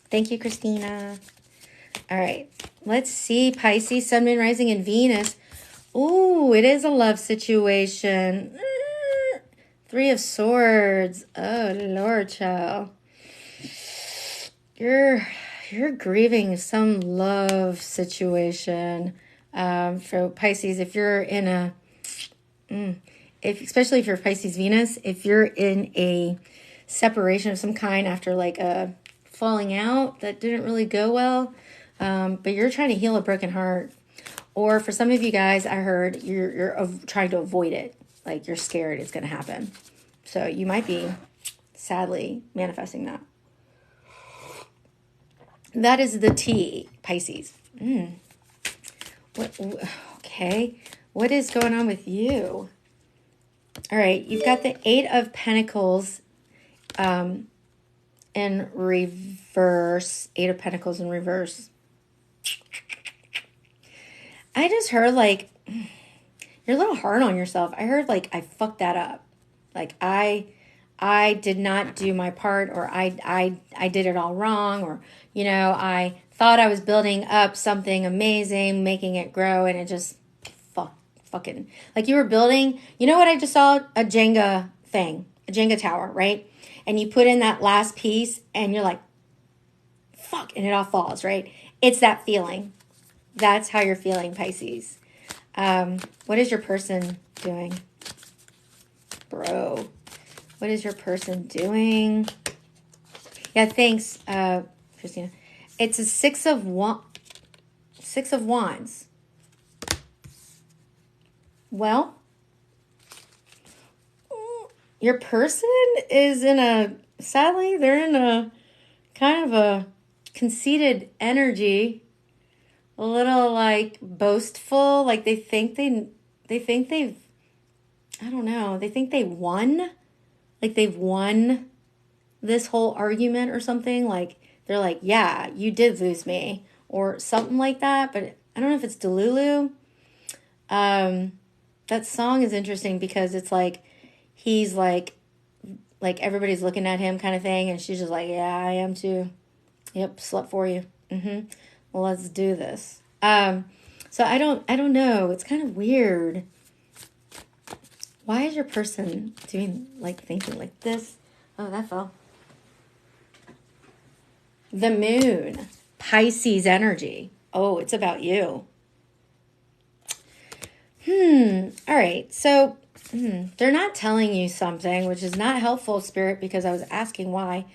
Thank you, Christina. All right. Let's see. Pisces, Sun, Moon, Rising, and Venus. Ooh, it is a love situation. Three of Swords. Oh, Lord, child. You're grieving some love situation. For Pisces, if you're in a... especially if you're Pisces Venus, if you're in a separation of some kind after like a falling out that didn't really go well, but you're trying to heal a broken heart. Or for some of you guys, I heard you're trying to avoid it. Like you're scared it's going to happen. So you might be sadly manifesting that. That is the T, Pisces. Okay. What is going on with you? All right. You've got the Eight of Pentacles in reverse. Eight of Pentacles in reverse. I just heard like you're a little hard on yourself. I heard like I fucked that up. Like I did not do my part, or I did it all wrong, or you know, I thought I was building up something amazing, making it grow, and it just fucking like you were building, you know what I just saw? A Jenga thing, a Jenga tower, right? And you put in that last piece and you're like, fuck, and it all falls, right? It's that feeling. That's how you're feeling, Pisces. What is your person doing? Bro, what is your person doing? Yeah, thanks, Christina. It's a Six of Wands. Well, your person is sadly, they're in a kind of a conceited energy. A little like boastful, like they think they've, I don't know, they think they won. Like they've won this whole argument or something. Like they're like, yeah, you did lose me or something like that. But I don't know if it's Delulu. That song is interesting because it's like, he's like everybody's looking at him kind of thing. And she's just like, yeah, I am too. Yep. Slut for you. Well, let's do this. So I don't know. It's kind of weird. Why is your person doing like thinking like this? Oh, that fell. The moon, Pisces energy. Oh, it's about you. All right. So they're not telling you something, which is not helpful, Spirit, because I was asking why.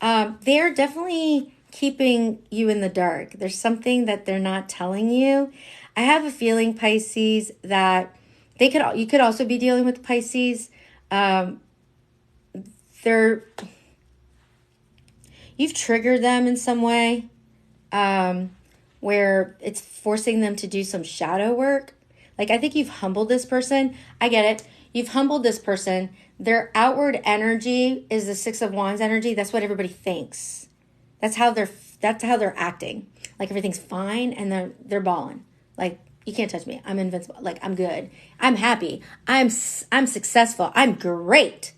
They're definitely keeping you in the dark. There's something that they're not telling you. I have a feeling, Pisces, that you could also be dealing with Pisces. You've triggered them in some way, where it's forcing them to do some shadow work. Like, I think you've humbled this person. I get it. You've humbled this person. Their outward energy is the Six of Wands energy. That's what everybody thinks. That's how they're acting. Like everything's fine and they're balling. Like, you can't touch me. I'm invincible. Like, I'm good. I'm happy. I'm successful. I'm great.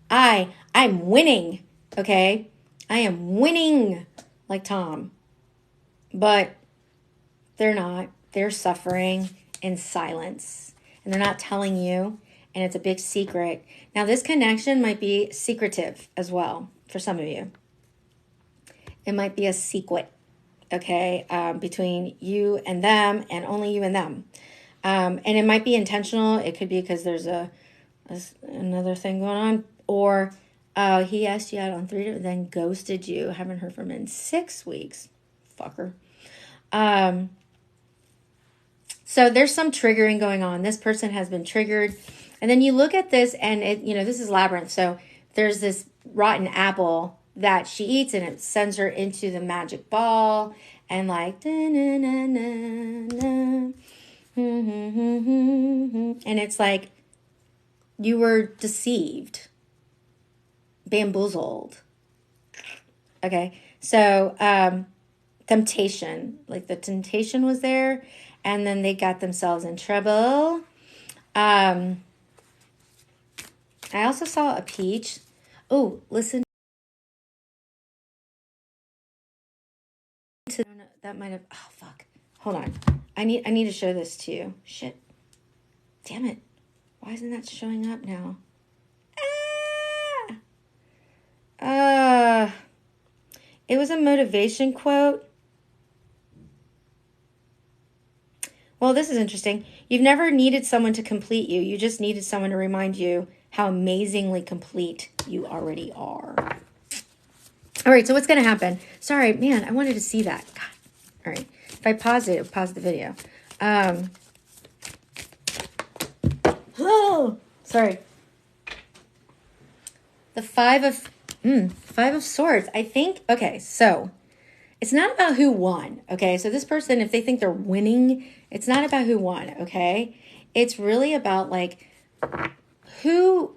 I'm winning. Okay? I am winning like Tom. But they're not. They're suffering in silence. And they're not telling you. And it's a big secret. Now, this connection might be secretive as well for some of you. It might be a secret, okay, between you and them and only you and them. And it might be intentional. It could be because there's another thing going on. Or he asked you out on 3 dates, then ghosted you. Haven't heard from him in 6 weeks. Fucker. So there's some triggering going on. This person has been triggered. And then you look at this and this is labyrinth. So there's this rotten apple that she eats and it sends her into the magic ball and like, and it's like you were deceived, bamboozled. Okay. So, temptation, like the temptation was there and then they got themselves in trouble. I also saw a peach. Oh, listen. That might have, oh, fuck. Hold on. I need to show this to you. Shit. Damn it. Why isn't that showing up now? It was a motivation quote. Well, this is interesting. You've never needed someone to complete you. You just needed someone to remind you how amazingly complete you already are. All right, so what's going to happen? Sorry, man, I wanted to see that. God. All right, if I pause it, it'll pause the video. Oh, sorry. The Five of Swords. I think, okay, so it's not about who won, okay? So this person, if they think they're winning, it's not about who won, okay? It's really about, like,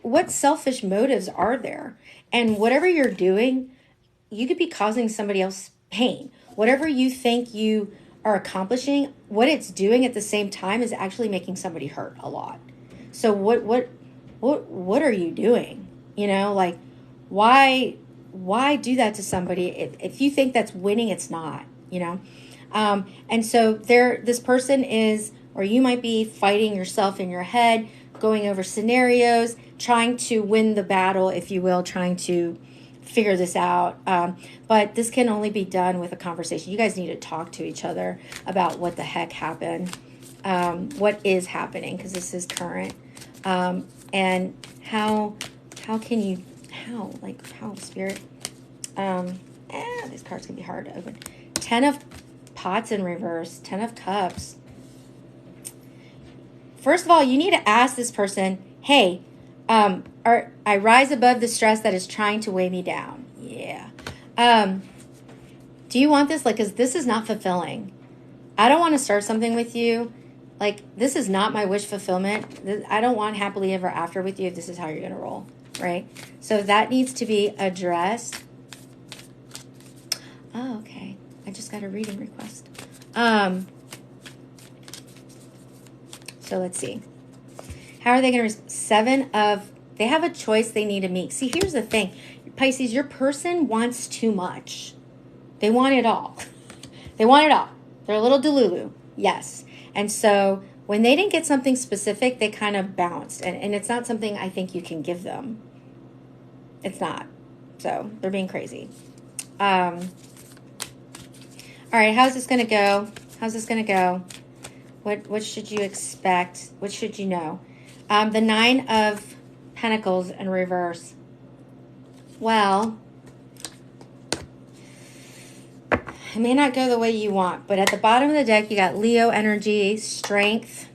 what selfish motives are there? And whatever you're doing, you could be causing somebody else pain. Whatever you think you are accomplishing, what it's doing at the same time is actually making somebody hurt a lot. So what are you doing? You know, like, why do that to somebody? If you think that's winning, it's not, you know? And so this person is, or you might be fighting yourself in your head, going over scenarios, trying to win the battle, if you will, trying to figure this out. But this can only be done with a conversation. You guys need to talk to each other about what the heck happened, what is happening, because this is current. And how Spirit, these cards can be hard to open. 10 of Pots in reverse, 10 of Cups. First of all, you need to ask this person, hey, I rise above the stress that is trying to weigh me down. Yeah. Do you want this? Like, because this is not fulfilling. I don't want to start something with you. Like, this is not my wish fulfillment. I don't want happily ever after with you if this is how you're going to roll, right? So that needs to be addressed. Oh, okay. I just got a reading request. So let's see. How are they going to... They have a choice they need to make. See, here's the thing. Pisces, your person wants too much. They want it all. They want it all. They're a little delulu. Yes. And so when they didn't get something specific, they kind of bounced. And it's not something I think you can give them. It's not. So they're being crazy. All right. How's this going to go? How's this going to go? What should you expect? What should you know? The 9 of Pentacles in reverse. Well, it may not go the way you want, but at the bottom of the deck, you got Leo energy, strength.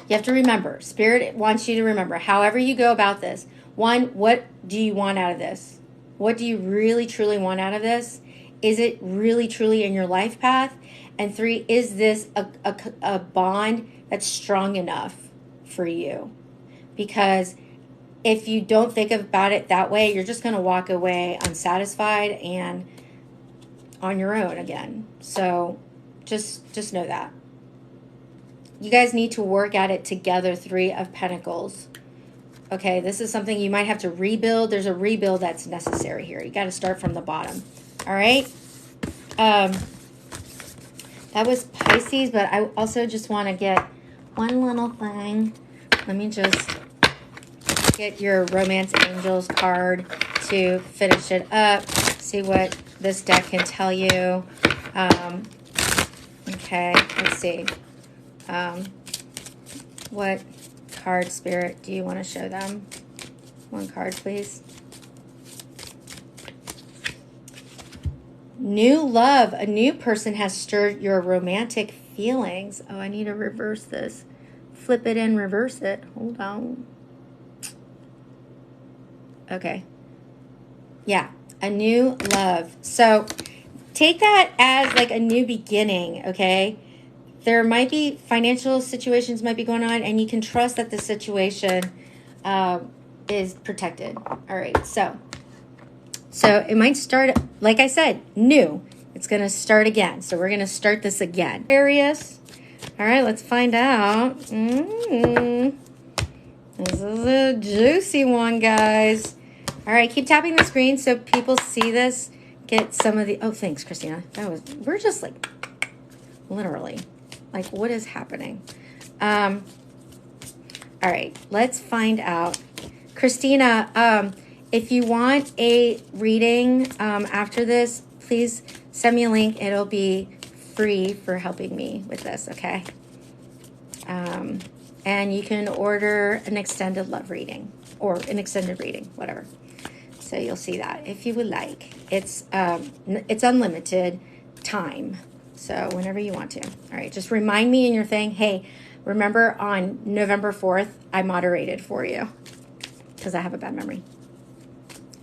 You have to remember, Spirit wants you to remember, however you go about this. 1, what do you want out of this? What do you really, truly want out of this? Is it really, truly in your life path? And 3, is this a bond that's strong enough for you? Because if you don't think about it that way, you're just going to walk away unsatisfied and on your own again. So just know that. You guys need to work at it together, 3 of Pentacles. Okay, this is something you might have to rebuild. There's a rebuild that's necessary here. You got to start from the bottom. All right? That was Pisces, but I also just want to get one little thing. Let me just get your Romance Angels card to finish it up. See what this deck can tell you. Okay, let's see. What card, Spirit, do you want to show them? One card, please. New love. A new person has stirred your romantic feelings. Oh, I need to reverse this. Flip it and reverse it. Hold on. Okay. Yeah, a new love. So take that as like a new beginning, okay? There might be financial situations might be going on, and you can trust that the situation is protected. All right, so it might start, like I said, new. It's going to start again. So we're going to start this again. Aquarius. All right, let's find out. This is a juicy one, guys. All right, keep tapping the screen so people see this. get some of the, oh, thanks, Christina. We're just like, literally, like, what is happening? All right, let's find out. Christina, if you want a reading after this, please send me a link. It'll be free for helping me with this, okay? And you can order an extended love reading or an extended reading, whatever. So you'll see that if you would like. It's unlimited time, so whenever you want to. All right, just remind me in your thing, hey, remember on November 4th, I moderated for you because I have a bad memory.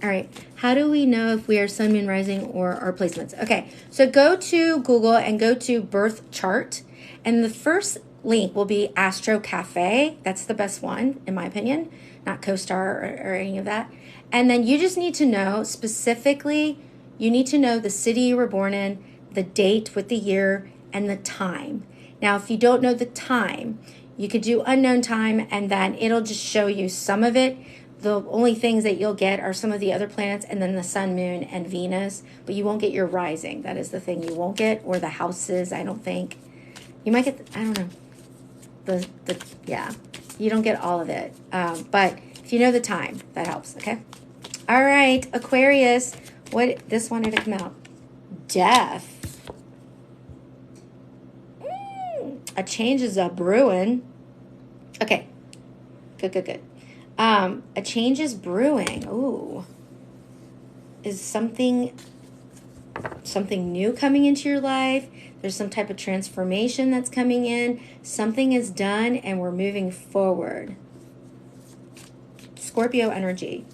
All right, how do we know if we are sun, moon, rising, or our placements? Okay, so go to Google and go to birth chart, and the first link will be Astro Cafe. That's the best one, in my opinion, not CoStar or any of that. And then you just need to know specifically, you need to know the city you were born in, the date with the year, and the time. Now, if you don't know the time, you could do unknown time, and then it'll just show you some of it. The only things that you'll get are some of the other planets and then the sun, moon, and Venus, but you won't get your rising. That is the thing you won't get, or the houses, I don't think. You might get, I don't know, yeah, you don't get all of it. But if you know the time, that helps, okay? All right, Aquarius, this wanted to come out. Death. A change is a brewing. Okay, good. A change is brewing. Ooh. Is something new coming into your life? There's some type of transformation that's coming in. Something is done and we're moving forward. Scorpio energy.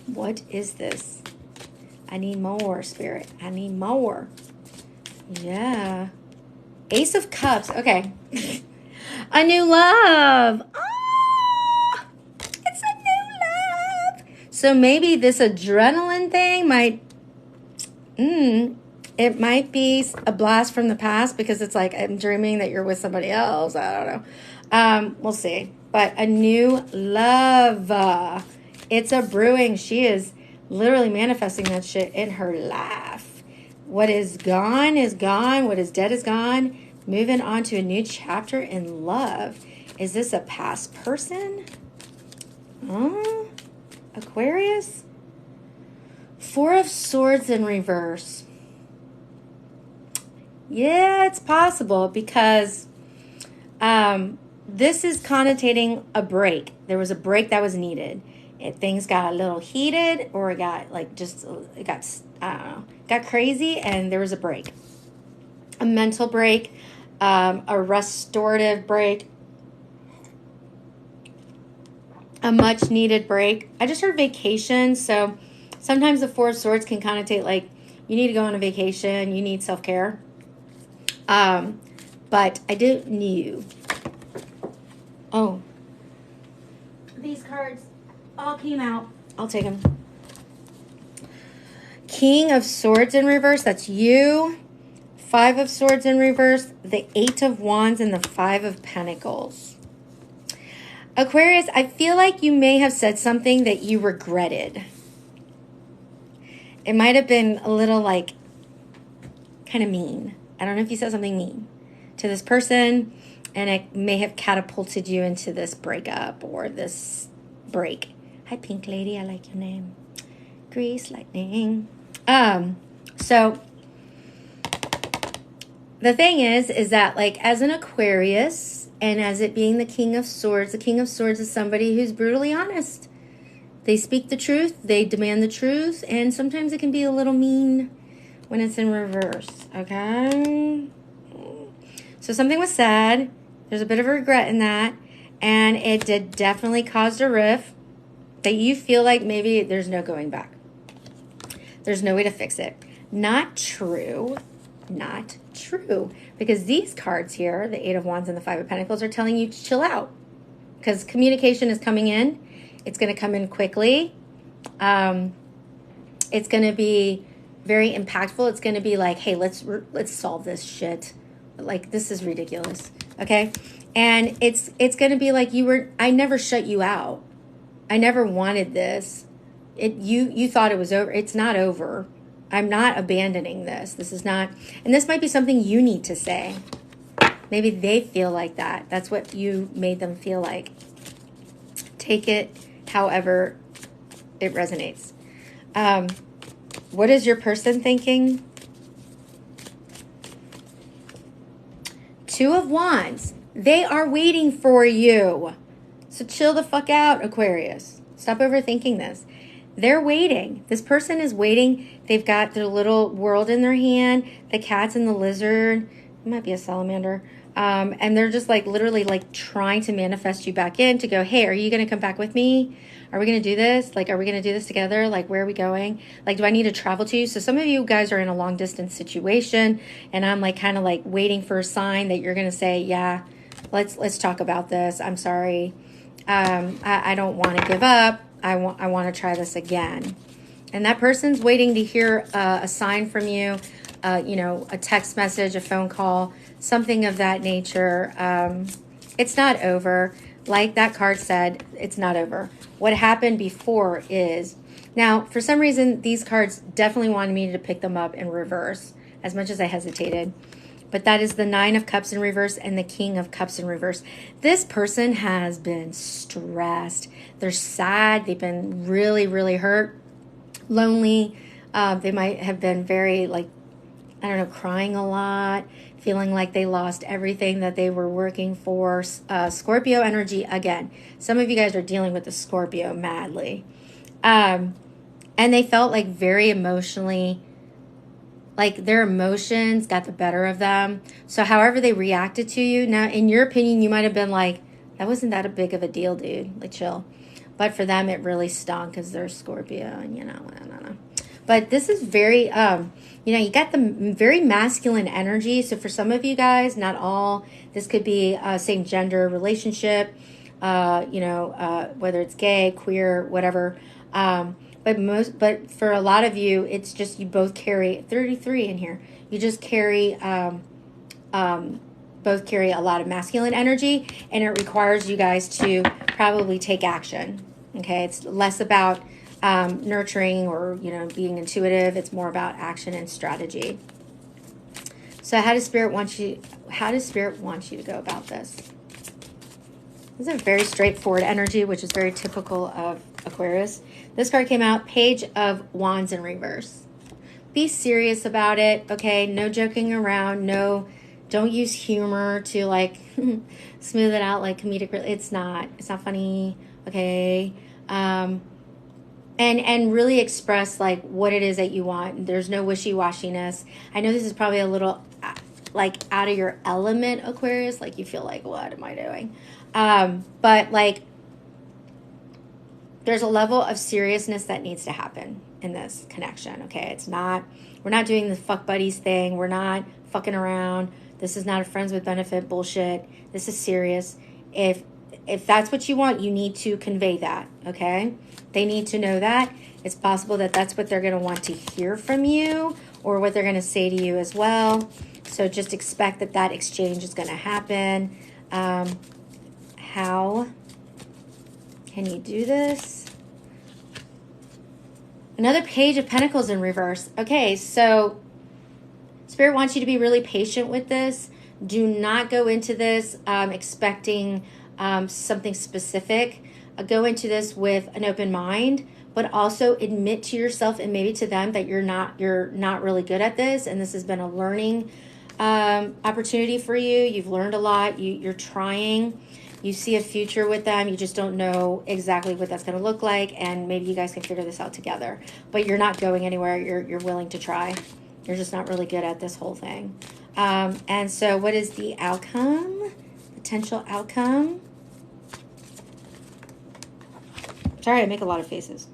What is this? I need more, Spirit. I need more. Yeah. Ace of Cups. Okay. A new love. Ah, it's a new love. So maybe this adrenaline thing might, it might be a blast from the past because it's like I'm dreaming that you're with somebody else. I don't know. We'll see. But a new love. It's a brewing. She is literally manifesting that shit in her life. What is gone is gone. What is dead is gone. Moving on to a new chapter in love. Is this a past person? Aquarius? Four of Swords in reverse. Yeah, it's possible because this is connotating a break. There was a break that was needed. Things got a little heated, or it got I don't know, got crazy, and there was a break. A mental break, a restorative break, a much needed break. I just heard vacation, so sometimes the Four of Swords can connotate like you need to go on a vacation, you need self-care. But I didn't knew. Oh, these cards all came out. I'll take them. King of Swords in reverse, that's you. Five of Swords in reverse, the Eight of Wands, and the Five of Pentacles. Aquarius, I feel like you may have said something that you regretted. It might have been a little like kind of mean. I don't know if you said something mean to this person, and it may have catapulted you into this breakup or this break. Hi, Pink Lady. I like your name. Grease Lightning. So the thing is that like as an Aquarius and as it being the King of Swords is somebody who's brutally honest. They speak the truth. They demand the truth. And sometimes it can be a little mean when it's in reverse. Okay. So something was said. There's a bit of regret in that. And it did definitely cause a rift that you feel like maybe there's no going back. There's no way to fix it. Not true. Not true. Because these cards here, the Eight of Wands and the Five of Pentacles, are telling you to chill out. Because communication is coming in. It's going to come in quickly. It's going to be very impactful. It's going to be like, hey, let's solve this shit. Like, this is ridiculous. Okay? And it's going to be like I never shut you out. I never wanted this. You thought it was over. It's not over. I'm not abandoning this. This is not, and this might be something you need to say. Maybe they feel like that. That's what you made them feel like. Take it however it resonates. What is your person thinking? Two of Wands. They are waiting for you. So chill the fuck out, Aquarius. Stop overthinking this. They're waiting. This person is waiting. They've got their little world in their hand. The cats and the lizard. It might be a salamander. And they're just like literally like trying to manifest you back in to go, hey, are you going to come back with me? Are we going to do this? Like, are we going to do this together? Like, where are we going? Like, do I need to travel to you? So some of you guys are in a long distance situation, and I'm like kind of like waiting for a sign that you're going to say, yeah, let's talk about this. I'm sorry. I don't want to give up. I want to try this again. And that person's waiting to hear a sign from you, you know, a text message, a phone call, something of that nature. It's not over. Like that card said, it's not over. What happened before is, now, for some reason, these cards definitely wanted me to pick them up in reverse, as much as I hesitated. But that is the Nine of Cups in reverse and the King of Cups in reverse. This person has been stressed. They're sad. They've been really, really hurt, lonely. They might have been very, like, I don't know, crying a lot, feeling like they lost everything that they were working for. Scorpio energy again. Some of you guys are dealing with the Scorpio madly. And they felt like very emotionally, like their emotions got the better of them. So however they reacted to you, now in your opinion, you might have been like, that wasn't that a big of a deal, dude. Like, chill. But for them, it really stunk because they're Scorpio and, you know, I don't know. But this is very, you know, you got the very masculine energy. So for some of you guys, not all, this could be same gender relationship, you know, whether it's gay, queer, whatever. But for a lot of you, it's just you both carry 33 in here. You just carry, both carry a lot of masculine energy, and it requires you guys to probably take action. Okay, it's less about nurturing or, you know, being intuitive. It's more about action and strategy. So how does Spirit want you to go about this? This is a very straightforward energy, which is very typical of Aquarius. This card came out, Page of Wands in reverse. Be serious about it, okay? No joking around. No, don't use humor to like smooth it out like comedic. It's not funny, okay? And really express like what it is that you want. There's no wishy-washiness. I know this is probably a little like out of your element, Aquarius. Like you feel like, what am I doing? But like there's a level of seriousness that needs to happen in this connection. Okay. It's not, we're not doing the fuck buddies thing. We're not fucking around. This is not a friends with benefit bullshit. This is serious. If that's what you want, you need to convey that. Okay. They need to know that. It's possible that that's what they're going to want to hear from you or what they're going to say to you as well. So just expect that that exchange is going to happen. How can you do this? Another Page of Pentacles in reverse. Okay, so Spirit wants you to be really patient with this. Do not go into this expecting something specific. Go into this with an open mind, but also admit to yourself and maybe to them that you're not really good at this, and this has been a learning opportunity for you. You've learned a lot. You're trying. You see a future with them. You just don't know exactly what that's going to look like, and maybe you guys can figure this out together. But you're not going anywhere. You're willing to try. You're just not really good at this whole thing. And so what is the outcome? Potential outcome? Sorry, I make a lot of faces.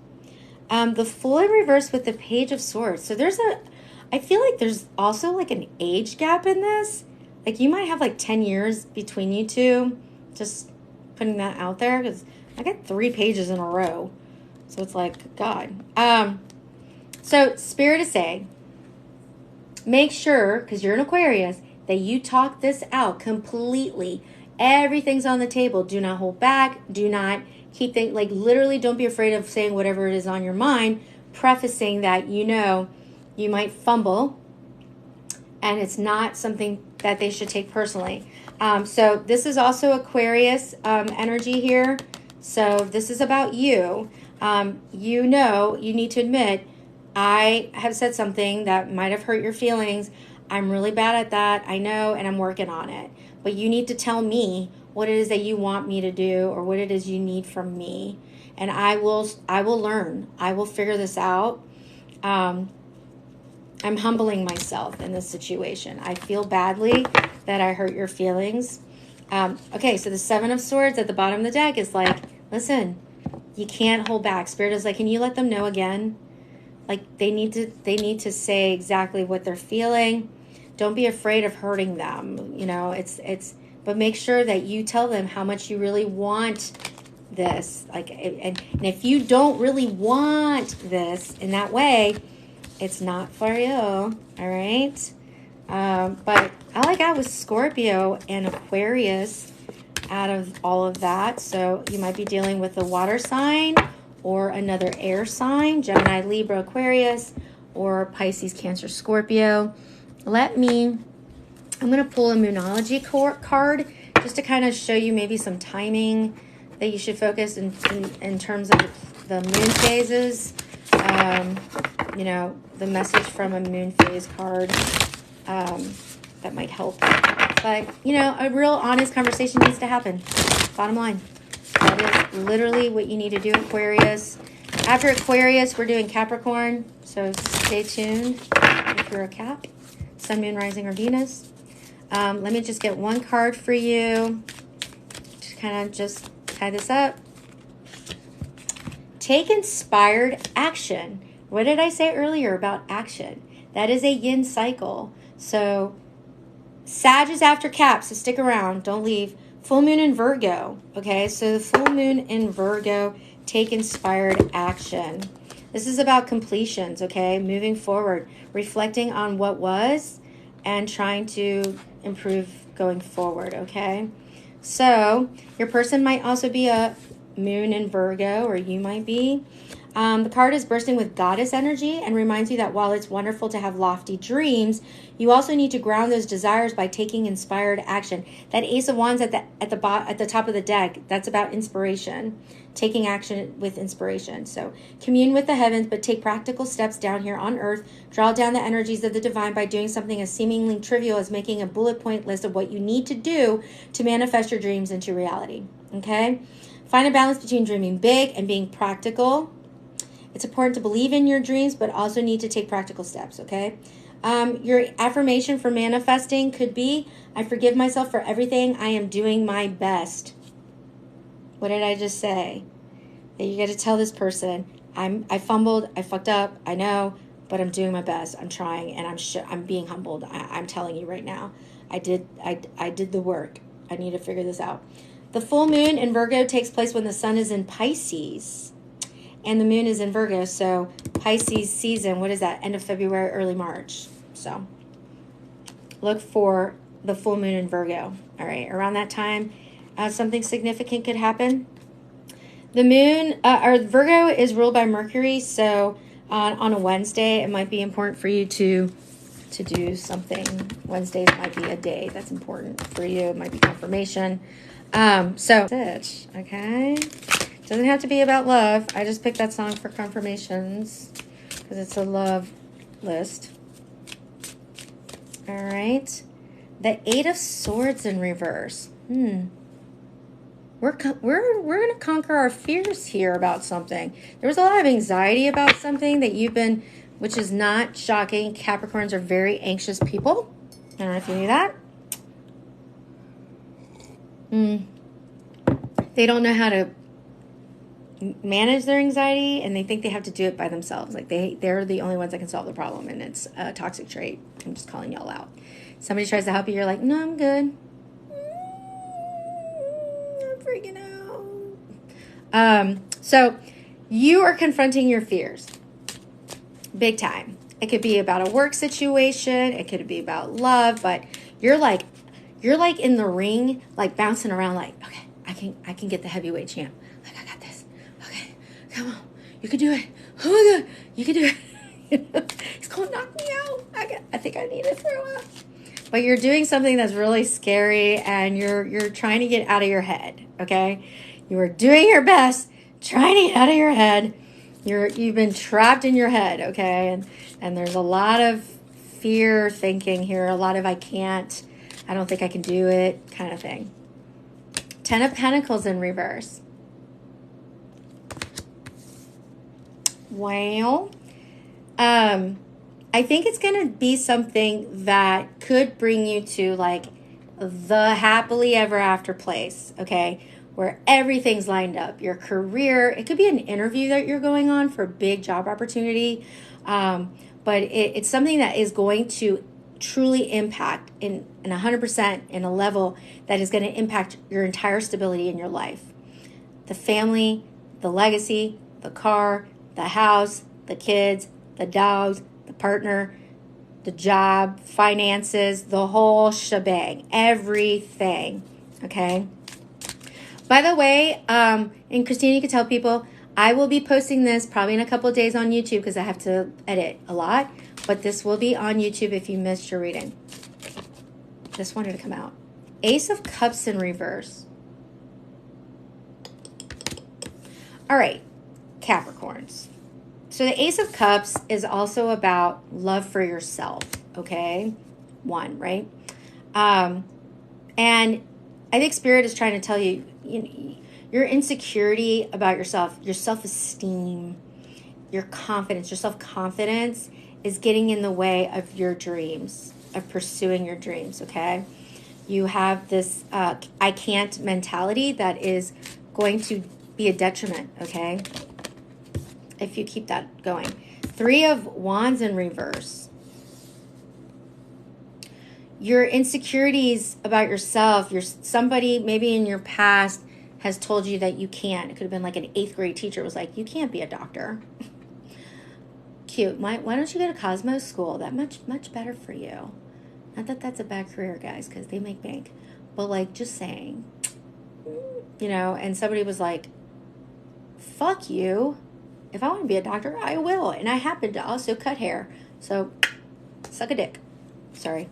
The Fool in reverse with the Page of Swords. So I feel like there's also like an age gap in this. Like you might have like 10 years between you two. Just putting that out there because I got 3 pages in a row. So it's like, God. So Spirit is saying, make sure, because you're an Aquarius, that you talk this out completely. Everything's on the table. Do not hold back. Do not keep things, like literally don't be afraid of saying whatever it is on your mind, prefacing that, you you might fumble, and it's not something that they should take personally. So this is also Aquarius energy here. So this is about you. You know, you need to admit, I have said something that might have hurt your feelings. I'm really bad at that. I know, and I'm working on it. But you need to tell me what it is that you want me to do, or what it is you need from me. And I will learn. I will figure this out. I'm humbling myself in this situation. I feel badly that I hurt your feelings. Okay, so the Seven of Swords at the bottom of the deck is like, listen, you can't hold back. Spirit is like, can you let them know again? Like they need to say exactly what they're feeling. Don't be afraid of hurting them. You know, but make sure that you tell them how much you really want this. Like, and if you don't really want this in that way, it's not for you. All right. But all I got was Scorpio and Aquarius out of all of that. So you might be dealing with a water sign or another air sign, Gemini, Libra, Aquarius, or Pisces, Cancer, Scorpio. I'm going to pull a Moonology card just to kind of show you maybe some timing that you should focus in terms of the moon phases. You know, the message from a moon phase card that might help. But, you know, a real honest conversation needs to happen. Bottom line. That is literally what you need to do, Aquarius. After Aquarius, we're doing Capricorn. So stay tuned if you're a Cap. Sun, Moon, Rising, or Venus. Let me just get one card for you. To kind of just tie this up. Take inspired action. What did I say earlier about action? That is a yin cycle. So Sag is after Cap, so stick around. Don't leave. Full moon in Virgo. Okay, so the full moon in Virgo, take inspired action. This is about completions, okay? Moving forward, reflecting on what was and trying to improve going forward, okay? So your person might also be a moon in Virgo, or you might be. The card is bursting with goddess energy and reminds you that while it's wonderful to have lofty dreams, you also need to ground those desires by taking inspired action. That Ace of Wands at the top of the deck, that's about inspiration, taking action with inspiration. So commune with the heavens, but take practical steps down here on earth. Draw down the energies of the divine by doing something as seemingly trivial as making a bullet point list of what you need to do to manifest your dreams into reality. Okay? Find a balance between dreaming big and being practical. It's important to believe in your dreams, but also need to take practical steps, okay? Your affirmation for manifesting could be, I forgive myself for everything. I am doing my best. What did I just say? That you got to tell this person, I fumbled, I fucked up, I know, but I'm doing my best. I'm trying, and I'm being humbled. I'm telling you right now. I did the work. I need to figure this out. The full moon in Virgo takes place when the sun is in Pisces. And the moon is in Virgo, so Pisces season, what is that? End of February, early March. So look for the full moon in Virgo. All right, around that time, something significant could happen. The moon, or Virgo is ruled by Mercury, so on a Wednesday, it might be important for you to do something. Wednesdays might be a day that's important for you. It might be confirmation. So that's it, okay? Doesn't have to be about love. I just picked that song for confirmations because it's a love list. All right. The Eight of Swords in reverse. We're going to conquer our fears here about something. There was a lot of anxiety about something that you've been, which is not shocking. Capricorns are very anxious people. I don't know if you knew that. They don't know how to manage their anxiety, and they think they have to do it by themselves. Like they're the only ones that can solve the problem, and it's a toxic trait. I'm just calling y'all out. Somebody tries to help you, you're like, no, I'm good. I'm freaking out. So you are confronting your fears big time. It could be about a work situation, it could be about love, but you're like in the ring, like bouncing around, like, okay, I can get the heavyweight champ. Like, I got this. Okay, come on. You can do it. Oh my God, you can do it. He's going to knock me out. I think I need to throw up. But you're doing something that's really scary, and you're trying to get out of your head, okay? You are doing your best, trying to get out of your head. You've been trapped in your head, okay? And there's a lot of fear thinking here, a lot of I don't think I can do it kind of thing. 10 of Pentacles in reverse. Well, I think it's going to be something that could bring you to like the happily ever after place, okay? Where everything's lined up. Your career, it could be an interview that you're going on for a big job opportunity. But it's something that is going to truly impact in 100% in a level that is going to impact your entire stability in your life. The family, the legacy, the car, the house, the kids, the dogs, the partner, the job, finances, the whole shebang, everything, okay? By the way, and Christina, you can tell people, I will be posting this probably in a couple of days on YouTube because I have to edit a lot, but this will be on YouTube if you missed your reading. Just wanted to come out. Ace of Cups in reverse. All right, Capricorns. So the Ace of Cups is also about love for yourself, okay? One, right? And I think Spirit is trying to tell you, your insecurity about yourself, your self-esteem, your confidence, your self-confidence is getting in the way of your dreams, of pursuing your dreams, okay? You have this I can't mentality that is going to be a detriment, okay? If you keep that going. 3 of Wands in reverse. Your insecurities about yourself, somebody maybe in your past has told you that you can't. It could have been like an 8th grade teacher was like, you can't be a doctor. Cute. Why don't you go to Cosmo school? That much better for you. Not that that's a bad career, guys, because they make bank. But like, just saying. And somebody was like, fuck you. If I want to be a doctor, I will. And I happen to also cut hair. So, suck a dick. Sorry.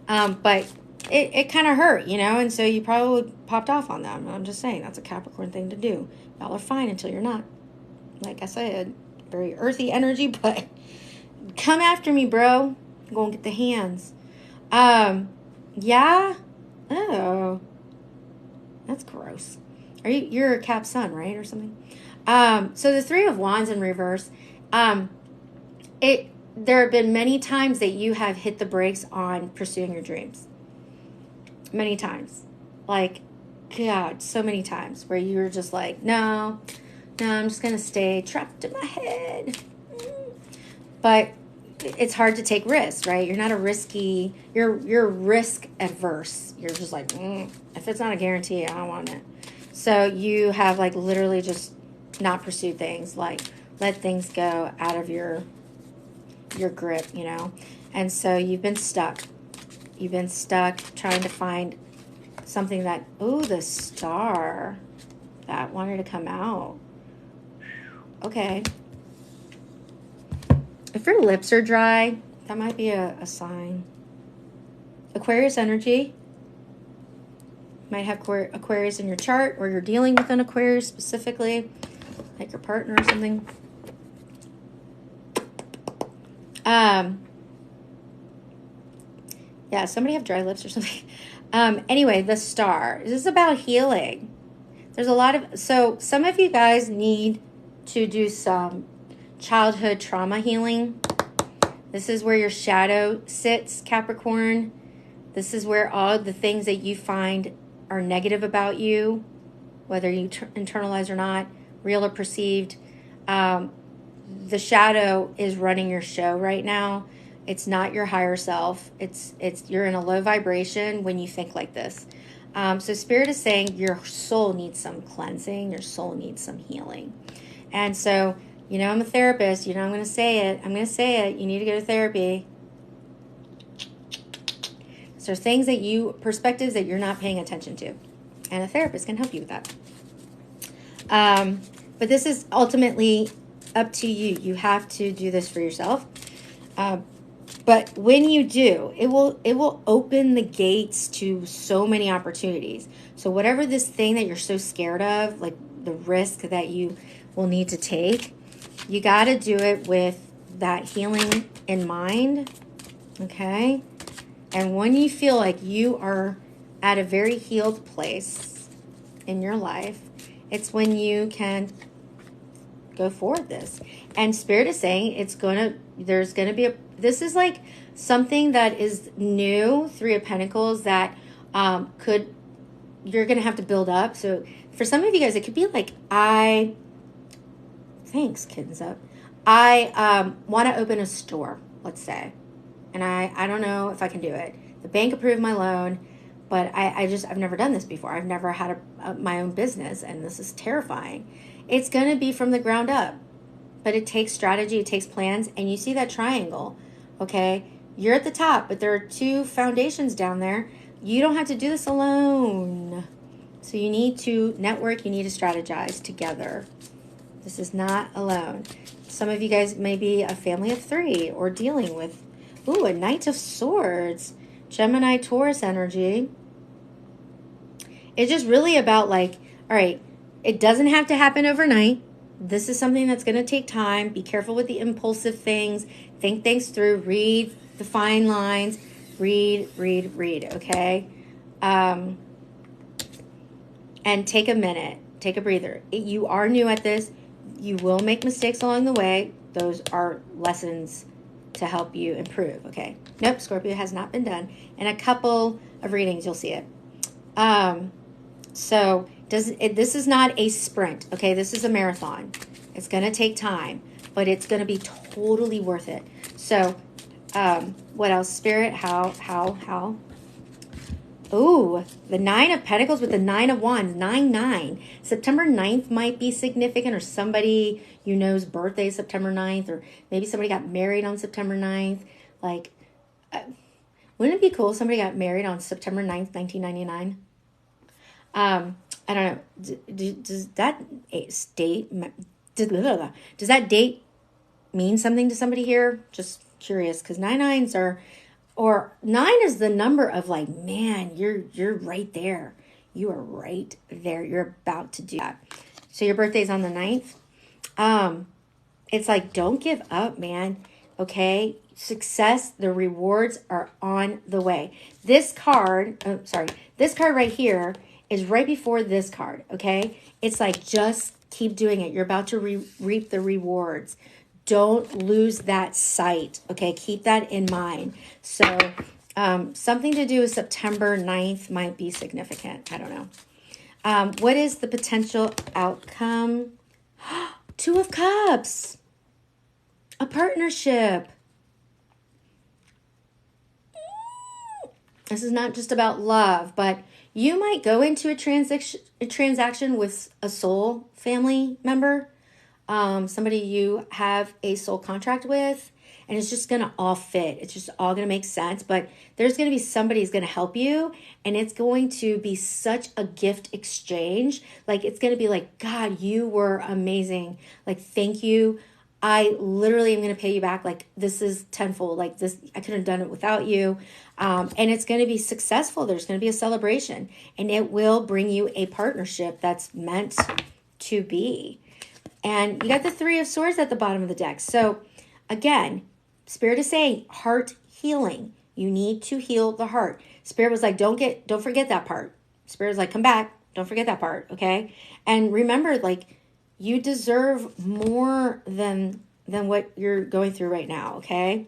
But it kind of hurt, and so you probably popped off on them. I'm just saying, that's a Capricorn thing to do. Y'all are fine until you're not. Like I said, very earthy energy, but come after me, bro. I'm going to get the hands. Yeah? Oh. That's gross. You're a Cap Sun, right? Or something? So the 3 of Wands in reverse, there have been many times that you have hit the brakes on pursuing your dreams. Many times. Like, God, so many times where you were just like, no, I'm just going to stay trapped in my head. But it's hard to take risks, right? You're not you're risk adverse. You're just like, if it's not a guarantee, I don't want it. So you have like literally just not pursued things, like let things go out of your grip, And so you've been stuck. You've been stuck trying to find something that, the star that wanted to come out. Okay. If your lips are dry, that might be a sign. Aquarius energy. Might have Aquarius in your chart, or you're dealing with an Aquarius specifically, like your partner or something. Yeah, somebody have dry lips or something. Anyway, the star. This is about healing. There's a lot of... So, some of you guys need to do some childhood trauma healing. This is where your shadow sits, Capricorn. This is where all the things that you find are negative about you, whether you internalize or not, real or perceived. The shadow is running your show right now. It's not your higher self. You're in a low vibration when you think like this. So Spirit is saying your soul needs some cleansing. Your soul needs some healing. And so, I'm a therapist. I'm going to say it. You need to go to therapy. So things perspectives that you're not paying attention to. And a therapist can help you with that. But this is ultimately up to you. You have to do this for yourself. But when you do, it will open the gates to so many opportunities. So whatever this thing that you're so scared of, like the risk that you will need to take, you got to do it with that healing in mind, okay? And when you feel like you are at a very healed place in your life, it's when you can go forward this. And Spirit is saying there's gonna be this is like something that is new, Three of Pentacles, that you're gonna have to build up. So for some of you guys, it could be like, thanks, Kittens Up. I want to open a store, let's say, and I don't know if I can do it. The bank approved my loan, but I've never done this before. I've never had my own business, and this is terrifying. It's going to be from the ground up, but it takes strategy, it takes plans, and you see that triangle, okay? You're at the top, but there are two foundations down there. You don't have to do this alone. So you need to network, you need to strategize together. This is not alone. Some of you guys may be a family of 3 or dealing with, a Knight of Swords, Gemini, Taurus energy. It's just really about like, all right, it doesn't have to happen overnight. This is something that's going to take time. Be careful with the impulsive things. Think things through. Read the fine lines. Read, okay? And take a minute. Take a breather. You are new at this. You will make mistakes along the way. Those are lessons to help you improve, okay? Nope, Scorpio has not been done. In a couple of readings, you'll see it. So this is not a sprint, okay? This is a marathon. It's going to take time, but it's going to be totally worth it. So what else? Spirit, how? Ooh, the 9 of Pentacles with the 9 of Wands, 9-9. September 9th might be significant, or somebody you know's birthday is September 9th, or maybe somebody got married on September 9th. Like, wouldn't it be cool if somebody got married on September 9th, 1999? I don't know. Does that date mean something to somebody here? Just curious, because 9-9s are... Or 9 is the number of like, man, you're right there. You are right there. You're about to do that. So your birthday's on the 9th. It's like, don't give up, man. Okay? Success, the rewards are on the way. This card right here is right before this card, okay? It's like, just keep doing it. You're about to reap the rewards. Don't lose that sight, okay? Keep that in mind. So something to do with September 9th might be significant. I don't know. What is the potential outcome? 2 of Cups. A partnership. This is not just about love, but you might go into a transaction with a soul family member. Somebody you have a soul contract with, and it's just going to all fit. It's just all going to make sense, but there's going to be somebody who's going to help you, and it's going to be such a gift exchange. Like, it's going to be like, God, you were amazing. Like, thank you. I literally am going to pay you back. Like, this is tenfold. Like, this, I couldn't have done it without you. And it's going to be successful. There's going to be a celebration, and it will bring you a partnership that's meant to be. And you got the 3 of Swords at the bottom of the deck. So again, Spirit is saying heart healing. You need to heal the heart. Spirit was like, don't forget that part. Spirit was like, come back. Don't forget that part. Okay. And remember, like, you deserve more than what you're going through right now. Okay.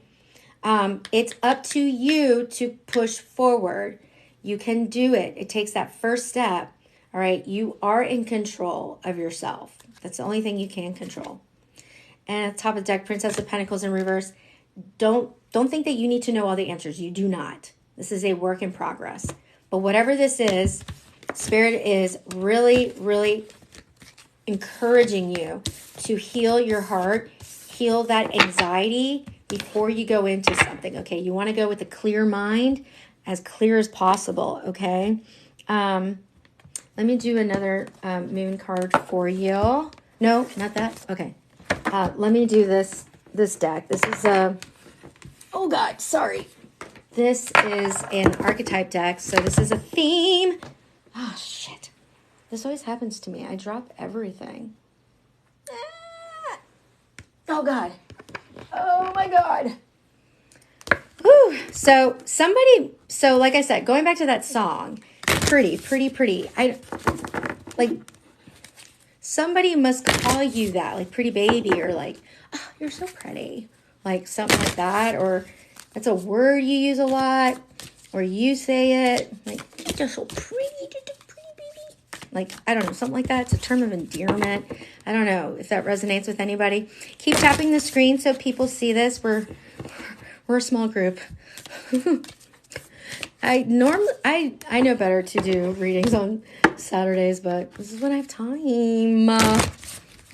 It's up to you to push forward. You can do it. It takes that first step. All right. You are in control of yourself. That's the only thing you can control. And at the top of the deck, Princess of Pentacles in reverse. Don't think that you need to know all the answers. You do not. This is a work in progress. But whatever this is, Spirit is really, really encouraging you to heal your heart, heal that anxiety before you go into something, okay? You want to go with a clear mind, as clear as possible, okay? Let me do another moon card for you. No, not that. Okay. Let me do this deck. This is a, oh God, sorry. This is an archetype deck. So this is a theme. Oh, shit. This always happens to me. I drop everything. Ah! Oh, God. Oh, my God. Whew. So like I said, going back to that song, pretty. Somebody must call you that, like pretty baby, or like, oh, you're so pretty. Like something like that, or that's a word you use a lot, or you say it, like, you're so pretty, baby. Like, I don't know, something like that. It's a term of endearment. I don't know if that resonates with anybody. Keep tapping the screen so people see this. We're a small group. I know better to do readings on Saturdays, but this is when I have time. All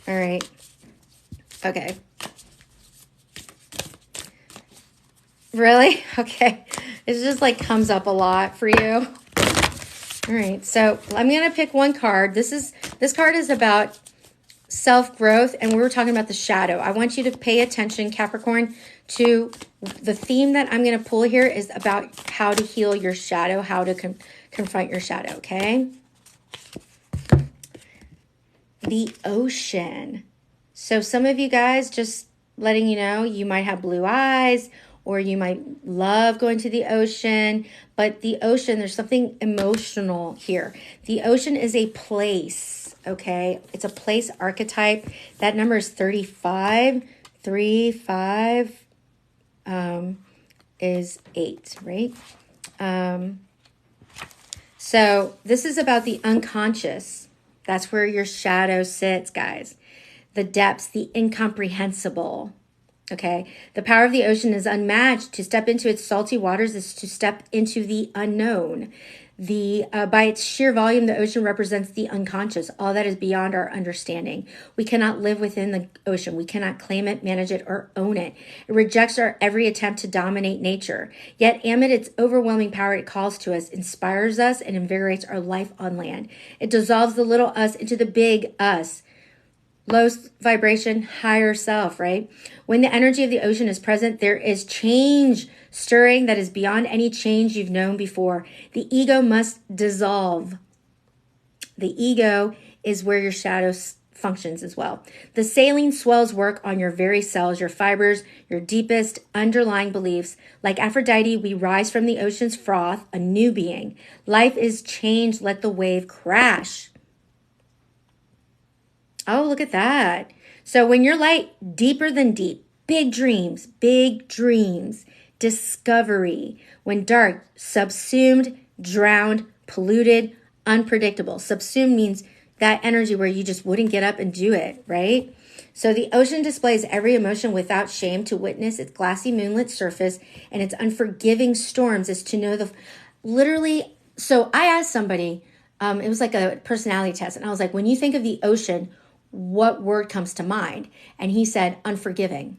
right. Okay. Really? Okay. It just like comes up a lot for you. All right. So I'm going to pick one card. This card is about self-growth, and we were talking about the shadow. I want you to pay attention, Capricorn, to the theme that I'm going to pull here is about how to heal your shadow, how to confront your shadow, okay? The ocean. So some of you guys, just letting you know, you might have blue eyes, or you might love going to the ocean, but the ocean, there's something emotional here. The ocean is a place, okay? It's a place archetype. That number is 35. 35 is 8, right? So this is about the unconscious. That's where your shadow sits, guys. The depths, the incomprehensible. Okay, the power of the ocean is unmatched. To step into its salty waters is to step into the unknown. By its sheer volume, the ocean represents the unconscious, all that is beyond our understanding. We cannot live within the ocean. We cannot claim it, manage it, or own it. It rejects our every attempt to dominate nature. Yet, amid its overwhelming power, it calls to us, inspires us, and invigorates our life on land. It dissolves the little us into the big us. Low vibration, higher self, right? When the energy of the ocean is present, there is change stirring that is beyond any change you've known before. The ego must dissolve. The ego is where your shadow functions as well. The saline swells work on your very cells, your fibers, your deepest underlying beliefs. Like Aphrodite, we rise from the ocean's froth, a new being. Life is change. Let the wave crash. Oh, look at that. So when you're light, deeper than deep, big dreams, discovery. When dark, subsumed, drowned, polluted, unpredictable. Subsumed means that energy where you just wouldn't get up and do it, right? So the ocean displays every emotion without shame. To witness its glassy moonlit surface and its unforgiving storms is to know literally. So I asked somebody, it was like a personality test. And I was like, when you think of the ocean, what word comes to mind? And he said, unforgiving.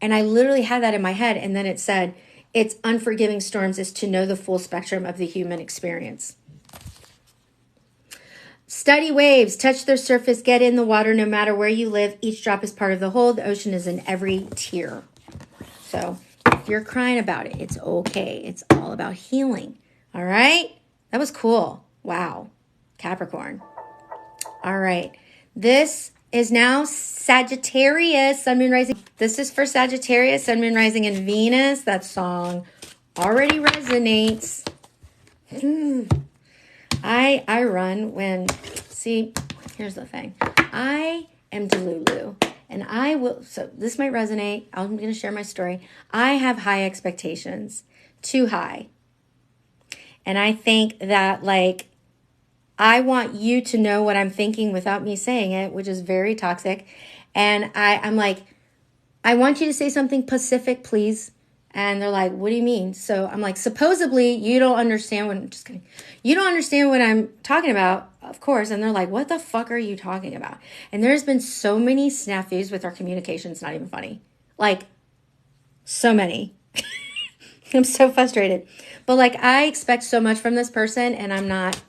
And I literally had that in my head. And then it said, its unforgiving storms is to know the full spectrum of the human experience. Study waves, touch their surface, get in the water no matter where you live. Each drop is part of the whole. The ocean is in every tear. So if you're crying about it, it's okay. It's all about healing. All right? That was cool. Wow. Capricorn. All right. This is now Sagittarius, Sun, Moon, Rising. This is for Sagittarius, Sun, Moon, Rising, and Venus. That song already resonates. I run when, see, here's the thing. I am Delulu, and I will, so this might resonate. I'm going to share my story. I have high expectations, too high. And I think that, like, I want you to know what I'm thinking without me saying it, which is very toxic. And I'm like, I want you to say something specific, please. And they're like, what do you mean? So I'm like, supposedly you don't understand what, I'm just kidding. You don't understand what I'm talking about, of course. And they're like, what the fuck are you talking about? And there's been so many snafus with our communication. It's not even funny. Like, so many. I'm so frustrated. But like, I expect so much from this person and I'm not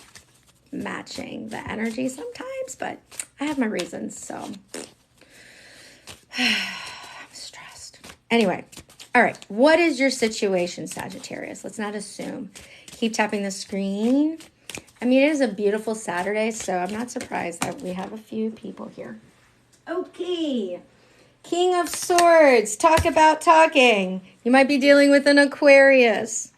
matching the energy sometimes, but I have my reasons. So I'm stressed. Anyway. All right. What is your situation, Sagittarius? Let's not assume. Keep tapping the screen. I mean, it is a beautiful Saturday, so I'm not surprised that we have a few people here. Okay. King of Swords. Talk about talking. You might be dealing with an Aquarius.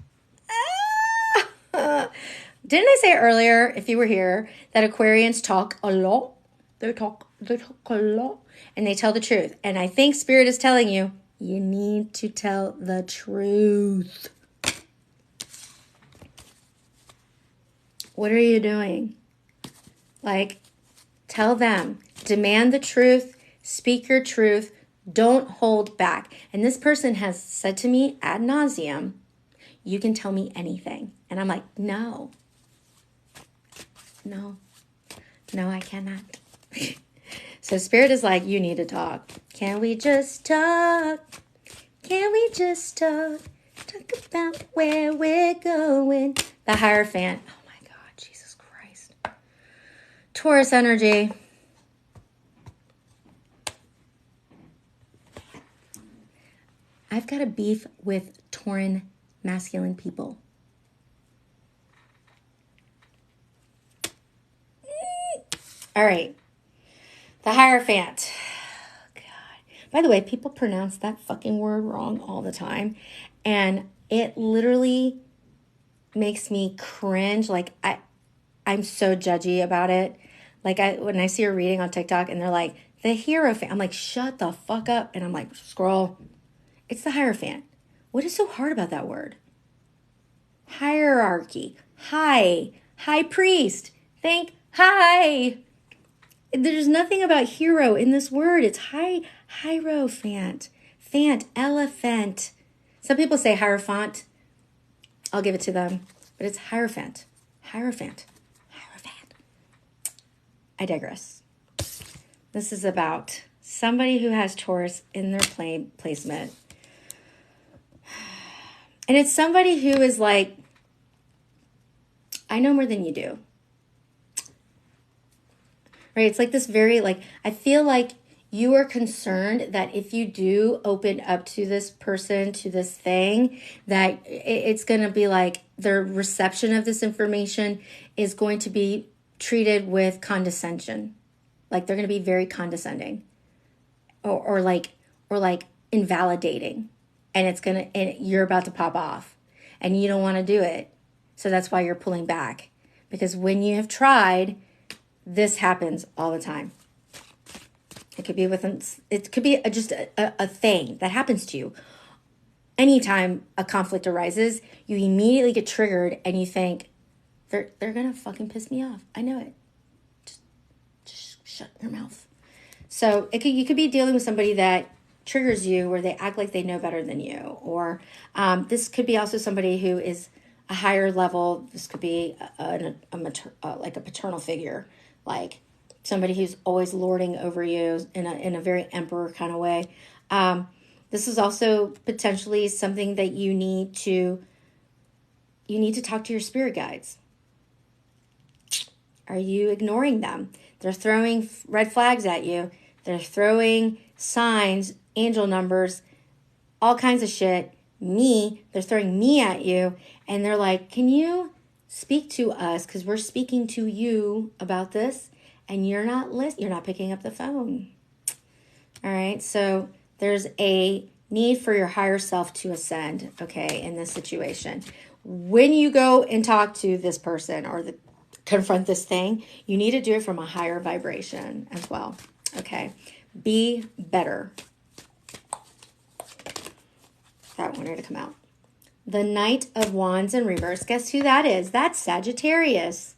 Didn't I say earlier, if you were here, that Aquarians talk a lot? They talk a lot. And they tell the truth. And I think Spirit is telling you, you need to tell the truth. What are you doing? Like, tell them. Demand the truth. Speak your truth. Don't hold back. And this person has said to me ad nauseum, you can tell me anything. And I'm like, no, I cannot. So Spirit is like, you need to talk. Can we just talk? Can we just talk? Talk about where we're going. The Hierophant. Oh my God, Jesus Christ. Taurus energy. I've got a beef with Tauran masculine people. All right. The Hierophant. God. By the way, people pronounce that fucking word wrong all the time. And it literally makes me cringe. Like, I'm so judgy about it. Like, when I see a reading on TikTok and they're like, the Hierophant. I'm like, shut the fuck up. And I'm like, scroll. It's the Hierophant. What is so hard about that word? Hierarchy. High priest. Think high. There's nothing about hero in this word. It's hierophant. Fant, elephant. Some people say hierophant. I'll give it to them. But it's hierophant. Hierophant. I digress. This is about somebody who has Taurus in their placement. And it's somebody who is like, I know more than you do. Right? It's like this very, like, I feel like you are concerned that if you do open up to this person, to this thing, that it's going to be like their reception of this information is going to be treated with condescension. Like they're going to be very condescending or like invalidating. And you're about to pop off and you don't want to do it. So that's why you're pulling back, because when you have tried, this happens all the time. It could be just a thing that happens to you. Anytime a conflict arises, you immediately get triggered and you think, they're going to fucking piss me off. I know it. Just shut your mouth. So you could be dealing with somebody that triggers you where they act like they know better than you. Or this could be also somebody who is a higher level. This could be like a paternal figure, like somebody who's always lording over you in a very emperor kind of way. This is also potentially something that you need to talk to your spirit guides. Are you ignoring them? They're throwing red flags at you. They're throwing signs, angel numbers, all kinds of shit. They're throwing me at you. And they're like, can you speak to us? Because we're speaking to you about this. And you're not picking up the phone. All right. So there's a need for your higher self to ascend, okay, in this situation. When you go and talk to this person or confront this thing, you need to do it from a higher vibration as well, okay? Be better. That wanted to come out. The Knight of Wands in reverse. Guess who that is? That's Sagittarius.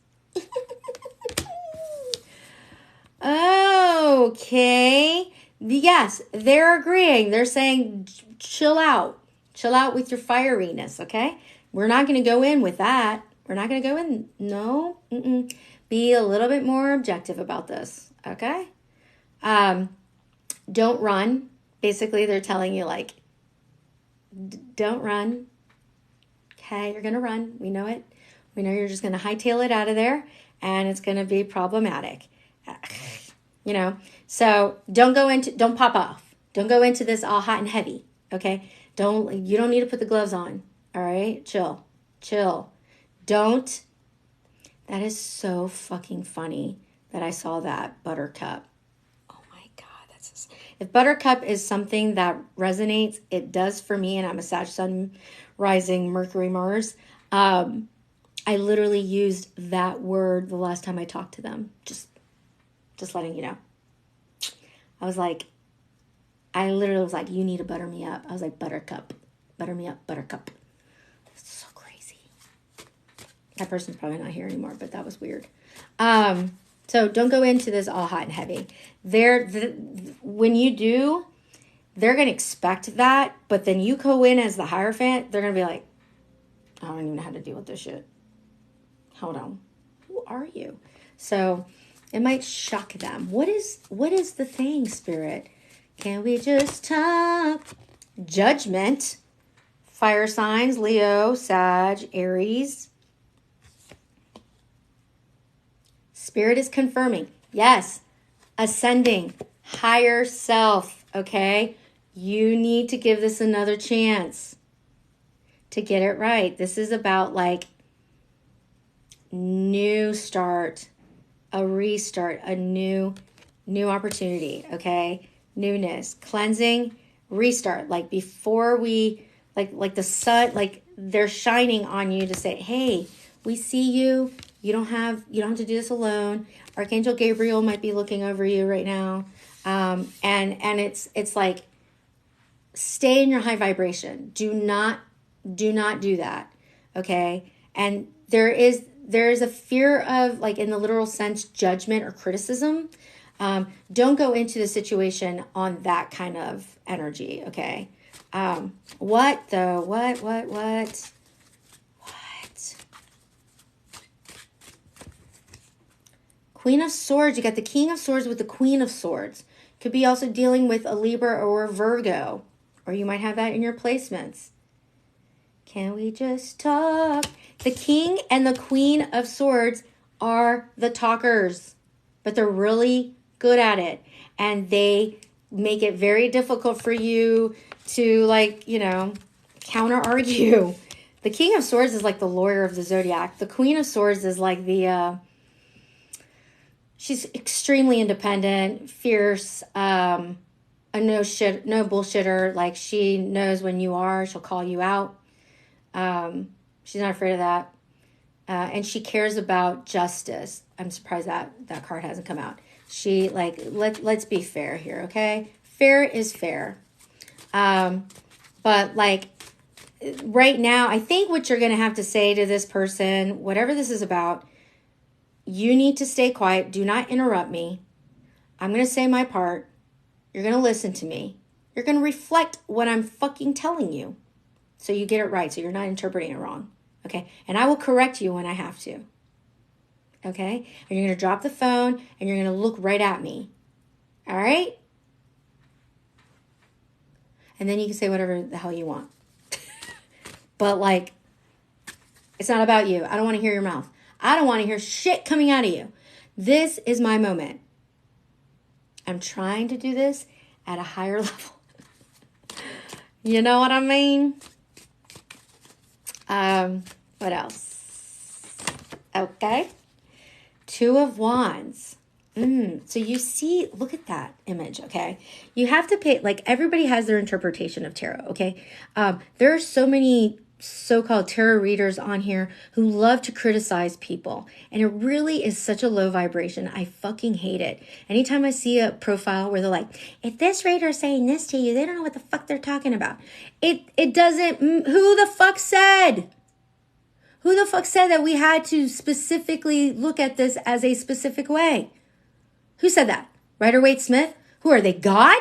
Okay. Yes, they're agreeing. They're saying, chill out. Chill out with your fieriness, okay? We're not going to go in with that. We're not going to go in. No. Be a little bit more objective about this, okay? Don't run. Basically, they're telling you, like, don't run. Okay, you're going to run. We know it. We know you're just going to hightail it out of there, and it's going to be problematic. So don't pop off. Don't go into this all hot and heavy, okay? You don't need to put the gloves on, all right? Chill. Don't. That is so fucking funny that I saw that, Buttercup. Oh my God, if Buttercup is something that resonates, it does for me, and I'm a Sag Sun rising Mercury Mars. I literally used that word the last time I talked to them. Just letting you know. I literally was like, you need to butter me up. I was like, Buttercup. Butter me up, Buttercup. It's so crazy. That person's probably not here anymore, but that was weird. So don't go into this all hot and heavy. When you do, they're going to expect that, but then you go in as the Hierophant, they're going to be like, I don't even know how to deal with this shit. Hold on. Who are you? So it might shock them. What is the thing, Spirit? Can we just talk? Judgment. Fire signs, Leo, Sag, Aries. Spirit is confirming. Yes. Ascending. Higher self. Okay? You need to give this another chance to get it right. This is about like new start, a restart, a new opportunity. Okay? Newness, cleansing, restart. Like before we, like the sun, like they're shining on you to say, hey, we see you. You don't have to do this alone. Archangel Gabriel might be looking over you right now. And it's like, stay in your high vibration. Do not do that. Okay. And there is a fear of, like, in the literal sense, judgment or criticism. Don't go into the situation on that kind of energy, okay? What though? What? Queen of Swords. You got the King of Swords with the Queen of Swords. Could be also dealing with a Libra or a Virgo. Or you might have that in your placements. Can we just talk? The King and the Queen of Swords are the talkers. But they're really good at it, and they make it very difficult for you to, like, counter argue. The King of Swords is like the lawyer of the Zodiac. The Queen of Swords is like she's extremely independent, fierce, a no bullshitter. Like, she knows when you are, she'll call you out. She's not afraid of that. And she cares about justice. I'm surprised that card hasn't come out. She, like, let's be fair here, okay? Fair is fair. But, like, right now, I think what you're going to have to say to this person, whatever this is about, you need to stay quiet. Do not interrupt me. I'm going to say my part. You're going to listen to me. You're going to reflect what I'm fucking telling you, so you get it right, so you're not interpreting it wrong, okay? And I will correct you when I have to. Okay? And you're going to drop the phone and you're going to look right at me. All right? And then you can say whatever the hell you want. But, like, it's not about you. I don't want to hear your mouth. I don't want to hear shit coming out of you. This is my moment. I'm trying to do this at a higher level. You know what I mean? What else? Okay. Two of Wands. So you see, look at that image, okay? You have to pay, like, everybody has their interpretation of tarot, okay? There are so many so-called tarot readers on here who love to criticize people, and it really is such a low vibration. I fucking hate it. Anytime I see a profile where they're like, if this reader is saying this to you, they don't know what the fuck they're talking about. It doesn't, who the fuck said? Who the fuck said that we had to specifically look at this as a specific way? Who said that? Rider-Waite-Smith? Who are they, God?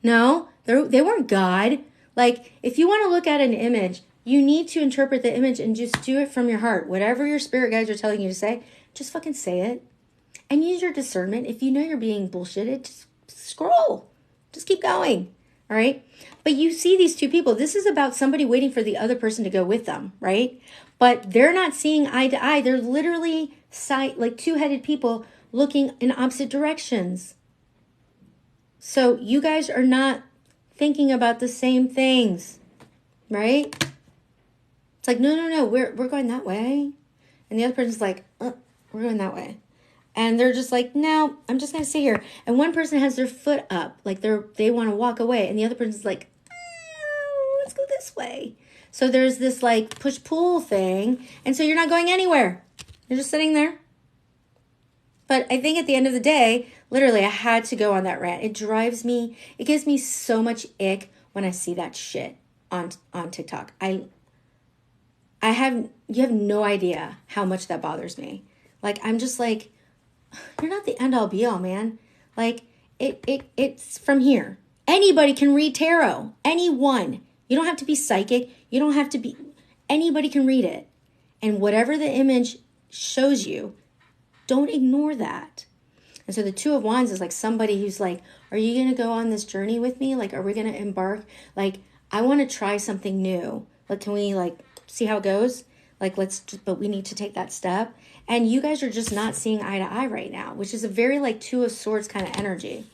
No, they weren't God. Like, if you want to look at an image, you need to interpret the image and just do it from your heart. Whatever your spirit guides are telling you to say, just fucking say it. And use your discernment. If you know you're being bullshitted, just scroll. Just keep going. All right? But you see these two people. This is about somebody waiting for the other person to go with them, right? But they're not seeing eye to eye. They're literally like two-headed people looking in opposite directions. So you guys are not thinking about the same things, right? It's like, no, we're going that way. And the other person's like, we're going that way. And they're just like, no, I'm just going to sit here. And one person has their foot up, like they want to walk away. And the other person's like, let's go this way. So there's this like push-pull thing. And so you're not going anywhere. You're just sitting there. But I think at the end of the day, literally, I had to go on that rant. It drives me, it gives me so much ick when I see that shit on TikTok. You have no idea how much that bothers me. Like, I'm just like, you're not the end all be all, man. Like, it's from here. Anybody can read tarot. Anyone. You don't have to be psychic. You don't have to be, anybody can read it. And whatever the image shows you, don't ignore that. And so the Two of Wands is like somebody who's like, are you going to go on this journey with me? Like, are we going to embark? Like, I want to try something new. Like, can we like see how it goes? Like, but we need to take that step. And you guys are just not seeing eye to eye right now, which is a very like Two of Swords kind of energy.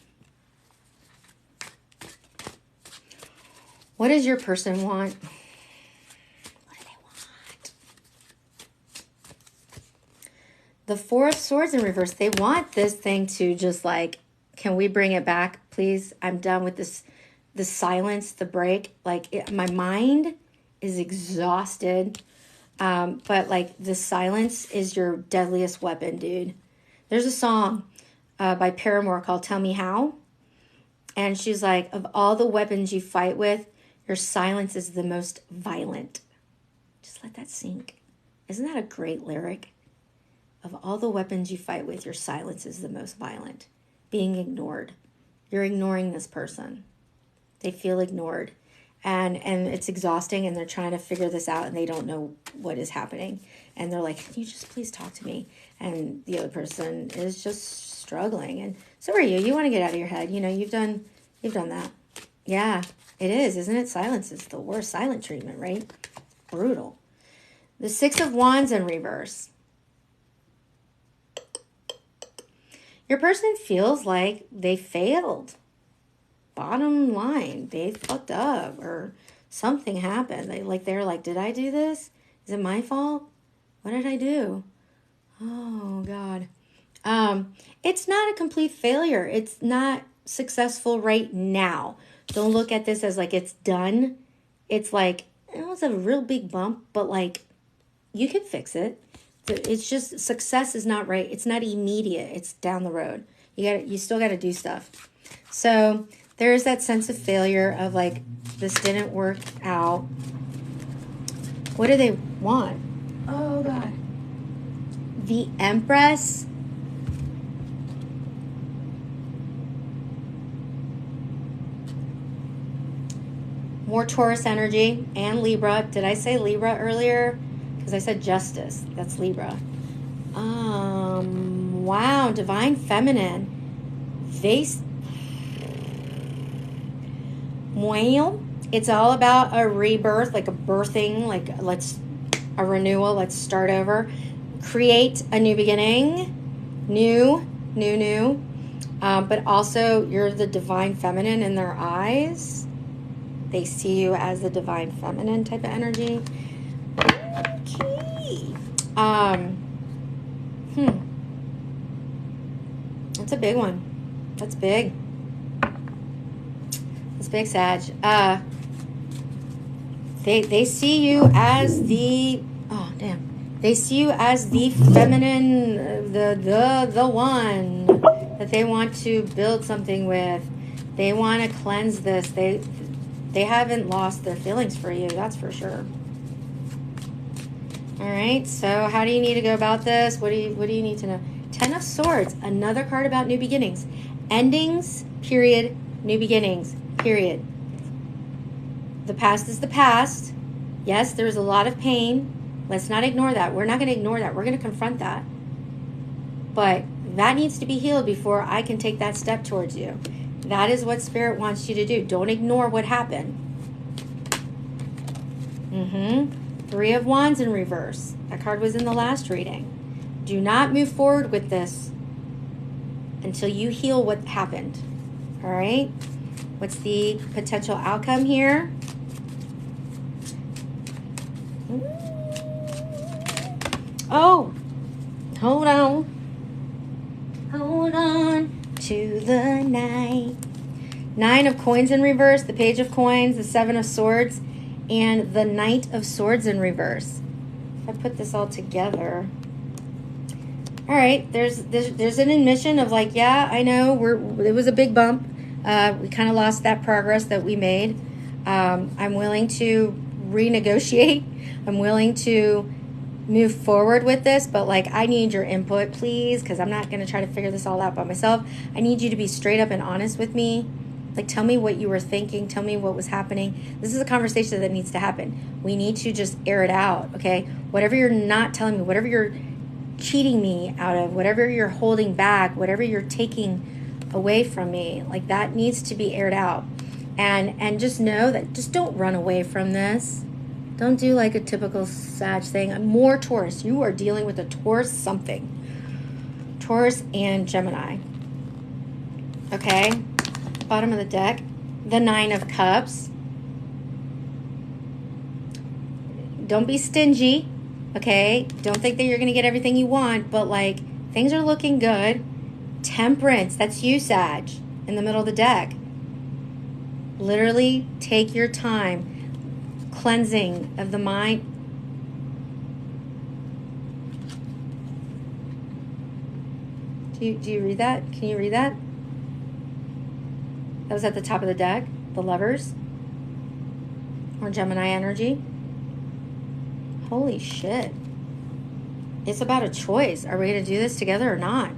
What does your person want? What do they want? The Four of Swords in reverse. They want this thing to just like, can we bring it back, please? I'm done with this, the silence, the break. Like, my mind is exhausted. But like, the silence is your deadliest weapon, dude. There's a song by Paramore called Tell Me How. And she's like, of all the weapons you fight with, your silence is the most violent. Just let that sink. Isn't that a great lyric? Of all the weapons you fight with, your silence is the most violent. Being ignored. You're ignoring this person. They feel ignored. And it's exhausting, and they're trying to figure this out, and they don't know what is happening. And they're like, can you just please talk to me? And the other person is just struggling. And so are you. You want to get out of your head. You know, you've done that. Yeah, it is, isn't it? Silence is the worst silent treatment, right? Brutal. The Six of Wands in reverse. Your person feels like they failed. Bottom line, they fucked up or something happened. They're like, did I do this? Is it my fault? What did I do? Oh, God. It's not a complete failure. It's not successful right now. Don't look at this as like it's done. It's like, it was a real big bump, but like, you can fix it. It's just, success is not right. It's not immediate. It's down the road. You still got to do stuff. So there is that sense of failure of like, this didn't work out. What do they want? Oh, God. The Empress. More Taurus energy and Libra. Did I say Libra earlier? Because I said Justice. That's Libra. Wow. Divine Feminine. Well, it's all about a rebirth, like a birthing, like a renewal. Let's start over. Create a new beginning. New. But also, you're the Divine Feminine in their eyes. They see you as the Divine Feminine type of energy. Okay. That's a big one. That's big. That's big, Sag. They see you as the, oh damn. They see you as the feminine, the one that they want to build something with. They want to cleanse this. They haven't lost their feelings for you, that's for sure. All right, so how do you need to go about this? What do you need to know? Ten of Swords, another card about new beginnings. Endings, period. New beginnings, period. The past is the past. Yes, there's a lot of pain. Let's not ignore that. We're not going to ignore that. We're going to confront that. But that needs to be healed before I can take that step towards you. That is what Spirit wants you to do. Don't ignore what happened. Three of Wands in reverse. That card was in the last reading. Do not move forward with this until you heal what happened. All right? What's the potential outcome here? Oh, hold on. Hold on to the night. 9 of Coins in reverse, the Page of Coins, the 7 of Swords, and the Knight of Swords in reverse. If I put this all together. All right, there's an admission of like, yeah, I know it was a big bump. We kind of lost that progress that we made. I'm willing to renegotiate. I'm willing to move forward with this, but like, I need your input, please, because I'm not going to try to figure this all out by myself. I need you to be straight up and honest with me. Like, tell me what you were thinking. Tell me what was happening. This is a conversation that needs to happen. We need to just air it out, okay? Whatever you're not telling me, whatever you're cheating me out of, whatever you're holding back, whatever you're taking away from me, like, that needs to be aired out. And just know that, just don't run away from this. Don't do like a typical Sag thing. I'm more Taurus. You are dealing with a Taurus something. Taurus and Gemini. Okay. Bottom of the deck. The 9 of Cups. Don't be stingy. Okay. Don't think that you're going to get everything you want. But like, things are looking good. Temperance. That's you, Sag. In the middle of the deck. Literally take your time. Cleansing of the mind. Do you read that? Can you read that? That was at the top of the deck. The Lovers. Or Gemini energy. Holy shit. It's about a choice. Are we going to do this together or not?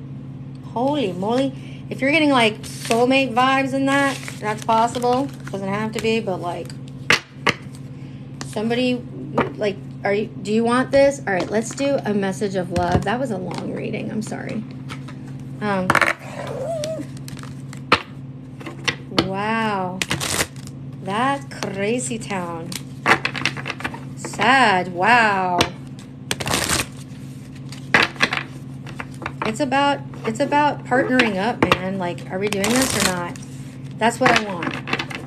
Holy moly. If you're getting like soulmate vibes in that, that's possible. Doesn't have to be, but like, somebody, like, do you want this? All right, let's do a message of love. That was a long reading. I'm sorry. Wow. That crazy town. Sad. Wow. It's about partnering up, man. Like, are we doing this or not? That's what I want.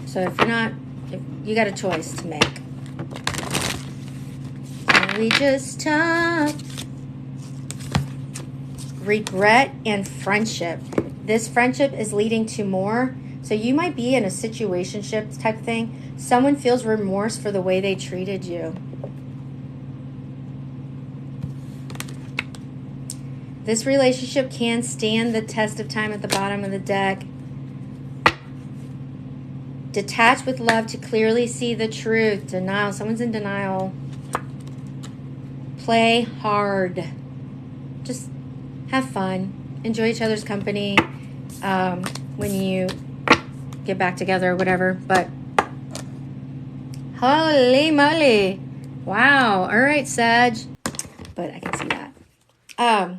So if you're not, if you got a choice to make. We just talk. Regret and friendship. This friendship is leading to more. So you might be in a situationship type thing. Someone feels remorse for the way they treated you. This relationship can stand the test of time at the bottom of the deck. Detach with love to clearly see the truth. Denial. Someone's in denial. Play hard. Just have fun. Enjoy each other's company when you get back together or whatever. But holy moly. Wow. All right, Sag. But I can see that.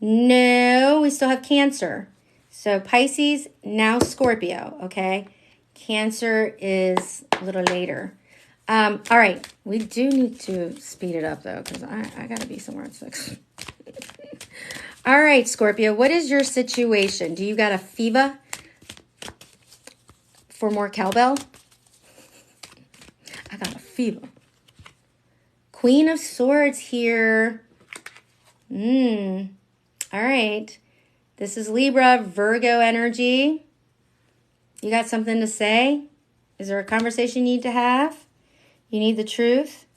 No, we still have Cancer. So Pisces, now Scorpio, okay? Cancer is a little later. All right, we do need to speed it up, though, because I got to be somewhere at 6. All right, Scorpio, what is your situation? Do you got a fever for more cowbell? I got a fever. Queen of Swords here. All right. This is Libra, Virgo energy. You got something to say? Is there a conversation you need to have? You need the truth?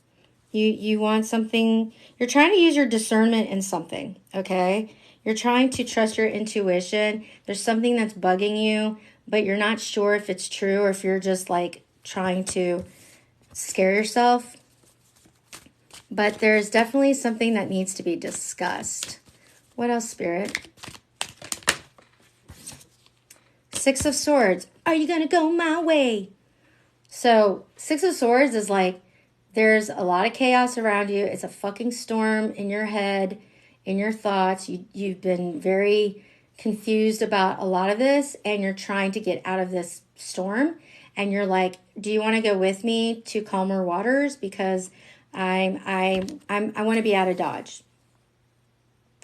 You want something? You're trying to use your discernment in something, okay? You're trying to trust your intuition. There's something that's bugging you, but you're not sure if it's true or if you're just like trying to scare yourself. But there's definitely something that needs to be discussed. What else, Spirit? 6 of Swords. Are you going to go my way? So 6 of Swords is like, there's a lot of chaos around you. It's a fucking storm in your head, in your thoughts. You've been very confused about a lot of this, and you're trying to get out of this storm. And you're like, do you want to go with me to calmer waters? Because I want to be out of Dodge.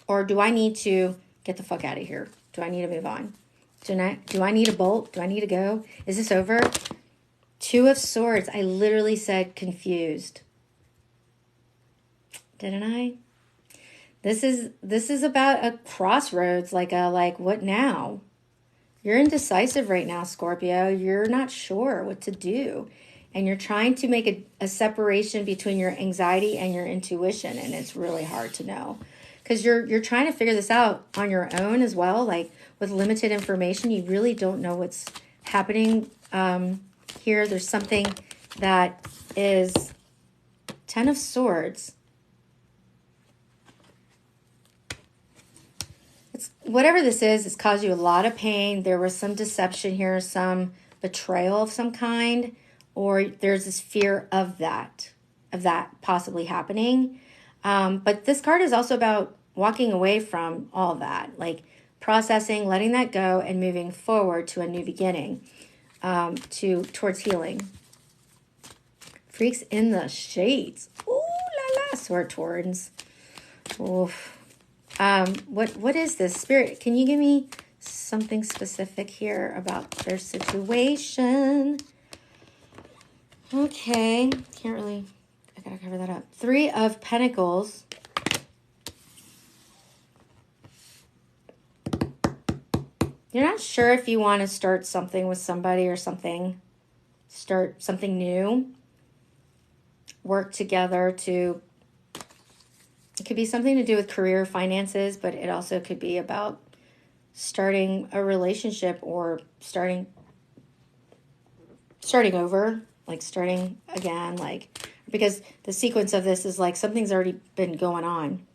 Or do I need to get the fuck out of here? Do I need to move on? Do I need a bolt? Do I need to go? Is this over? Two of Swords. I literally said confused. Didn't I? This is about a crossroads, like what now? You're indecisive right now, Scorpio. You're not sure what to do. And you're trying to make a separation between your anxiety and your intuition, and it's really hard to know. Because you're trying to figure this out on your own as well, like with limited information. You really don't know what's happening here. There's something that is Ten of Swords. Whatever this is, it's caused you a lot of pain. There was some deception here, some betrayal of some kind, or there's this fear of that possibly happening. But this card is also about walking away from all that, like processing, letting that go, and moving forward to a new beginning, towards healing. Freaks in the shades. Ooh la la, Sword Torrens. Oof. What is this? Spirit, can you give me something specific here about their situation? Okay, can't really, I gotta cover that up. Three of Pentacles. You're not sure if you want to start something with somebody or start something new. Work together to, it could be something to do with career, finances, but it also could be about starting a relationship or starting over, like starting again, like, because the sequence of this is like something's already been going on.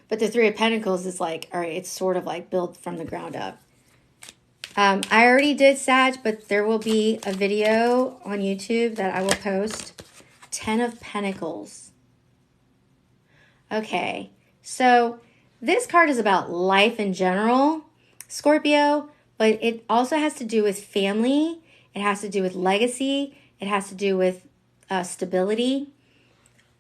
But the Three of Pentacles is like, all right, it's sort of like built from the ground up. I already did Sag, but there will be a video on YouTube that I will post. Ten of Pentacles. Okay, so this card is about life in general, Scorpio, but it also has to do with family. It has to do with legacy. It has to do with stability,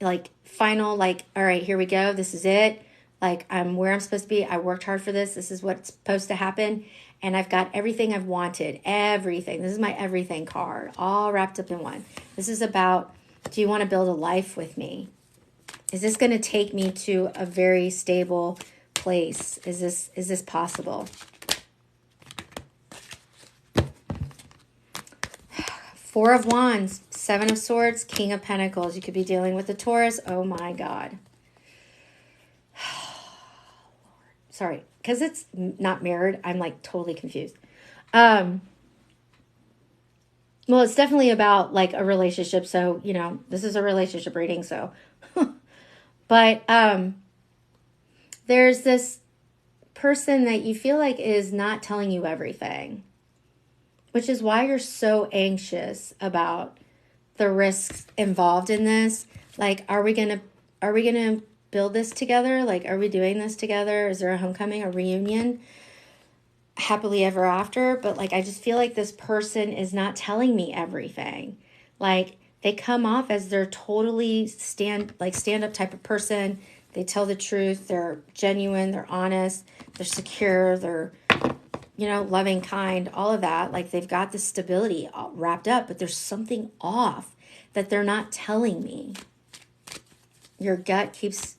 like final, like, all right, here we go. This is it. Like, I'm where I'm supposed to be. I worked hard for this. This is what's supposed to happen. And I've got everything I've wanted. Everything. This is my everything card, all wrapped up in one. This is about, do you want to build a life with me? Is this going to take me to a very stable place? Is this possible? Four of Wands, Seven of Swords, King of Pentacles. You could be dealing with a Taurus. Oh my God. Sorry, because it's not mirrored. I'm like totally confused. Well, it's definitely about like a relationship. So, you know, this is a relationship reading. So, but there's this person that you feel like is not telling you everything, which is why you're so anxious about the risks involved in this. Like, are we gonna build this together? Like, are we doing this together? Is there a homecoming, a reunion, happily ever after? But like, I just feel like this person is not telling me everything. Like, they come off as they're totally stand-up type of person. They tell the truth. They're genuine. They're honest. They're secure. They're, you know, loving, kind, all of that. Like, they've got the stability all wrapped up, but there's something off that they're not telling me. Your gut keeps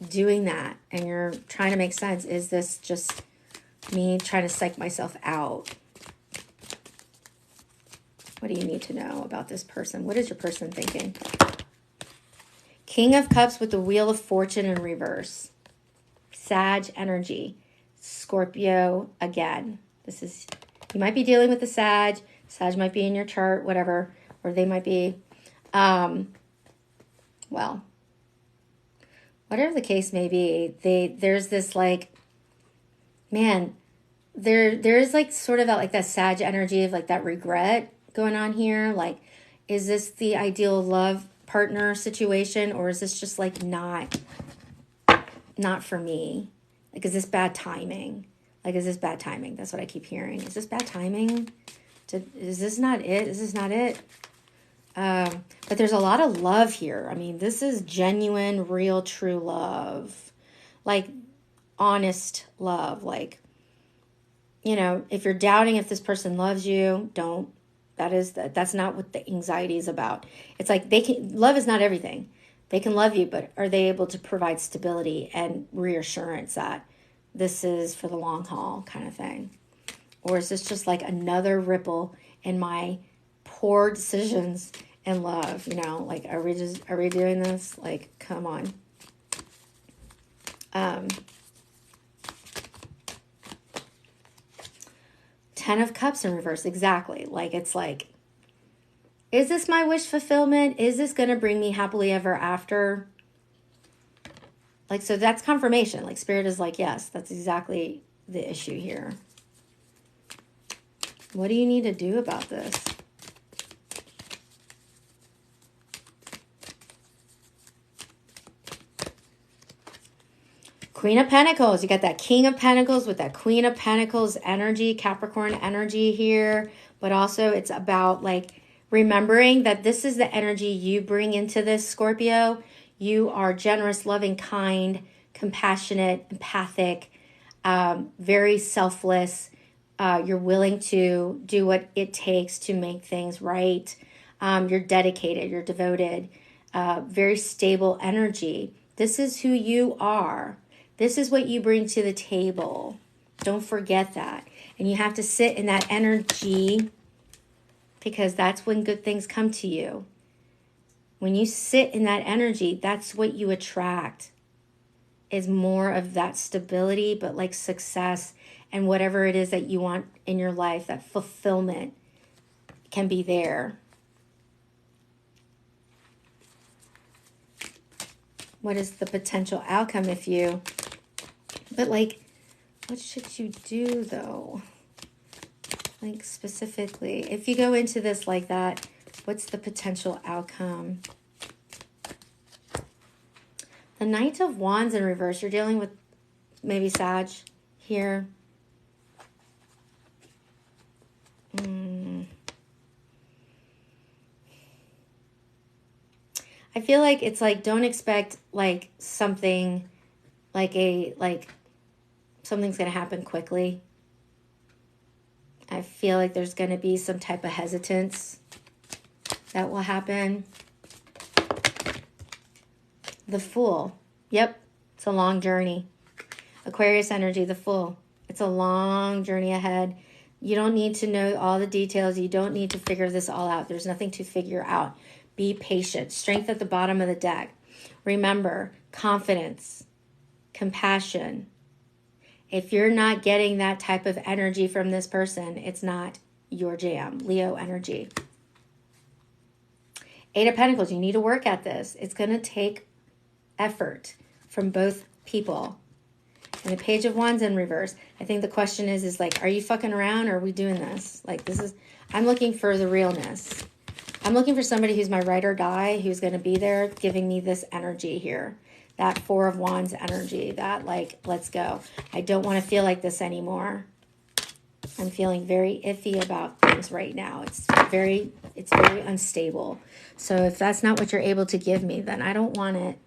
doing that, and you're trying to make sense. Is this just me trying to psych myself out? What do you need to know about this person? What is your person thinking? King of Cups with the Wheel of Fortune in reverse. Sag energy. Scorpio again. This is, you might be dealing with the Sag. Sag might be in your chart, whatever, or they might be, well, whatever the case may be, there's this like, man, there's like sort of that Sag energy of like that regret going on here. Like, is this the ideal love partner situation, or is this just like not for me? Like, is this bad timing? Like, is this bad timing? That's what I keep hearing. Is this bad timing? Is this not it? Is this not it? But there's a lot of love here. I mean, this is genuine, real, true love. Like, honest love. Like, you know, if you're doubting if this person loves you, don't. That's not what the anxiety is about. It's like love is not everything. They can love you, but are they able to provide stability and reassurance that this is for the long haul kind of thing? Or is this just like another ripple in my poor decisions in love? You know, like, are we doing this? Like, come on. Ten of Cups in reverse, exactly. Like, it's like, is this my wish fulfillment? Is this going to bring me happily ever after? Like, so that's confirmation. Like, Spirit is like, yes, that's exactly the issue here. What do you need to do about this? Queen of Pentacles. You got that King of Pentacles with that Queen of Pentacles energy, Capricorn energy here. But also it's about like remembering that this is the energy you bring into this, Scorpio. You are generous, loving, kind, compassionate, empathic, very selfless. You're willing to do what it takes to make things right. You're dedicated. You're devoted. Very stable energy. This is who you are. This is what you bring to the table. Don't forget that. And you have to sit in that energy because that's when good things come to you. When you sit in that energy, that's what you attract, is more of that stability, but like success and whatever it is that you want in your life, that fulfillment can be there. What is the potential outcome if you... But like, what should you do though? Like specifically, if you go into this like that, what's the potential outcome? The Knight of Wands in reverse, you're dealing with maybe Sag here. I feel like it's like, don't expect like something something's going to happen quickly. I feel like there's going to be some type of hesitance that will happen. The Fool. Yep. It's a long journey. Aquarius energy, the Fool. It's a long journey ahead. You don't need to know all the details. You don't need to figure this all out. There's nothing to figure out. Be patient. Strength at the bottom of the deck. Remember, confidence, compassion. If you're not getting that type of energy from this person, it's not your jam. Leo energy. Eight of Pentacles. You need to work at this. It's going to take effort from both people. And the Page of Wands in reverse. I think the question is like, are you fucking around or are we doing this? Like, this is, I'm looking for the realness. I'm looking for somebody who's my ride or die, who's going to be there giving me this energy here. That Four of Wands energy. That like, let's go. I don't want to feel like this anymore. I'm feeling very iffy about things right now. It's very unstable. So if that's not what you're able to give me, then I don't want it.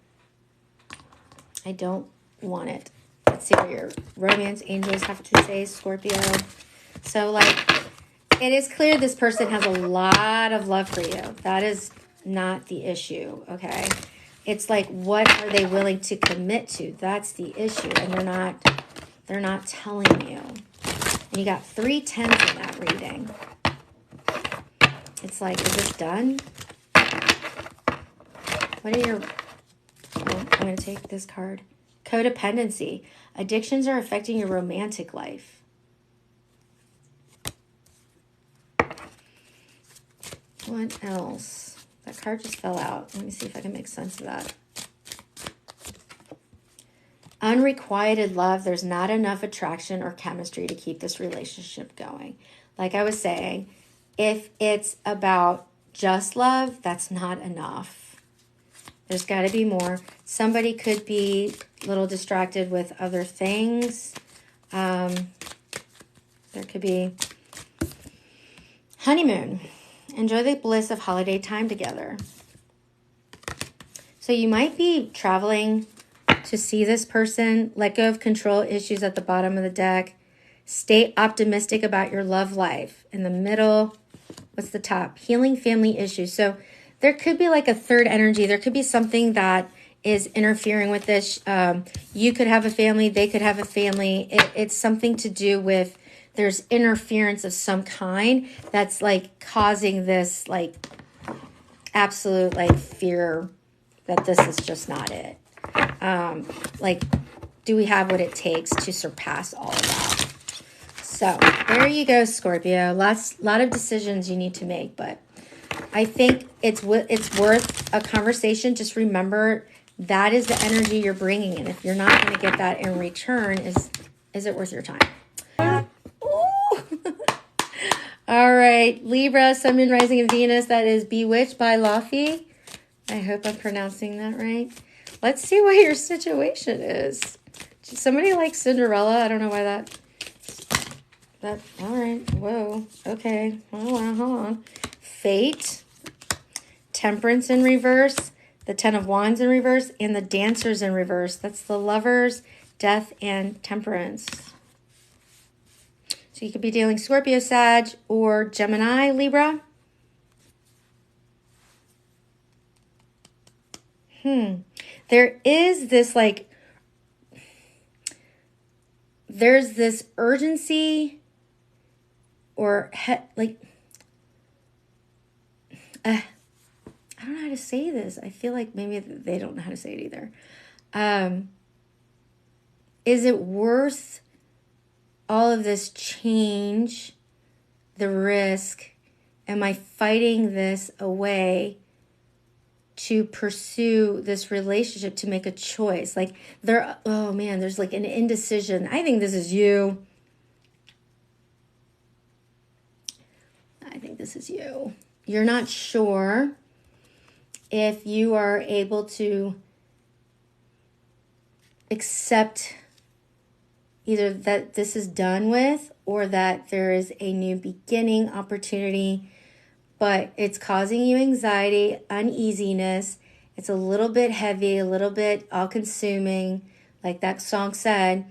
I don't want it. Let's see what your romance angels have to say, Scorpio. So like, it is clear this person has a lot of love for you. That is not the issue, okay? It's like, what are they willing to commit to? That's the issue. And they're not telling you. And you got 3 tens in that reading. It's like, is this done? What are your... Oh, I'm going to take this card. Codependency. Addictions are affecting your romantic life. What else? That card just fell out. Let me see if I can make sense of that. Unrequited love. There's not enough attraction or chemistry to keep this relationship going. Like I was saying, if it's about just love, that's not enough. There's got to be more. Somebody could be a little distracted with other things. There could be honeymoon. Enjoy the bliss of holiday time together. So you might be traveling to see this person. Let go of control issues at the bottom of the deck. Stay optimistic about your love life. In the middle, what's the top? Healing family issues. So there could be like a third energy. There could be something that is interfering with this. You could have a family. They could have a family. It's something to do with there's interference of some kind that's like causing this like absolute like fear that this is just not it. Like, do we have what it takes to surpass all of that? So there you go, Scorpio. Lot of decisions you need to make, but I think it's worth a conversation. Just remember that is the energy you're bringing in. If you're not going to get that in return, is it worth your time? All right, Libra, Sun, Moon, Rising, and Venus. That is Bewitched by Laufey. I hope I'm pronouncing that right. Let's see what your situation is. Somebody like Cinderella. I don't know why that. All right. Whoa. Okay. Hold on. Fate. Temperance in reverse. The Ten of Wands in reverse. And the Dancers in reverse. That's the Lovers, Death, and Temperance. So you could be dealing Scorpio, Sag, or Gemini, Libra. There is this like, there's this urgency or like, I don't know how to say this. I feel like maybe they don't know how to say it either. Is it worth all of this change, the risk? Am I fighting this away to pursue this relationship, to make a choice? Like oh man, there's like an indecision. I think this is you. I think this is you. You're not sure if you are able to accept either that this is done with or that there is a new beginning opportunity, but it's causing you anxiety, uneasiness. It's a little bit heavy, a little bit all-consuming, like that song said,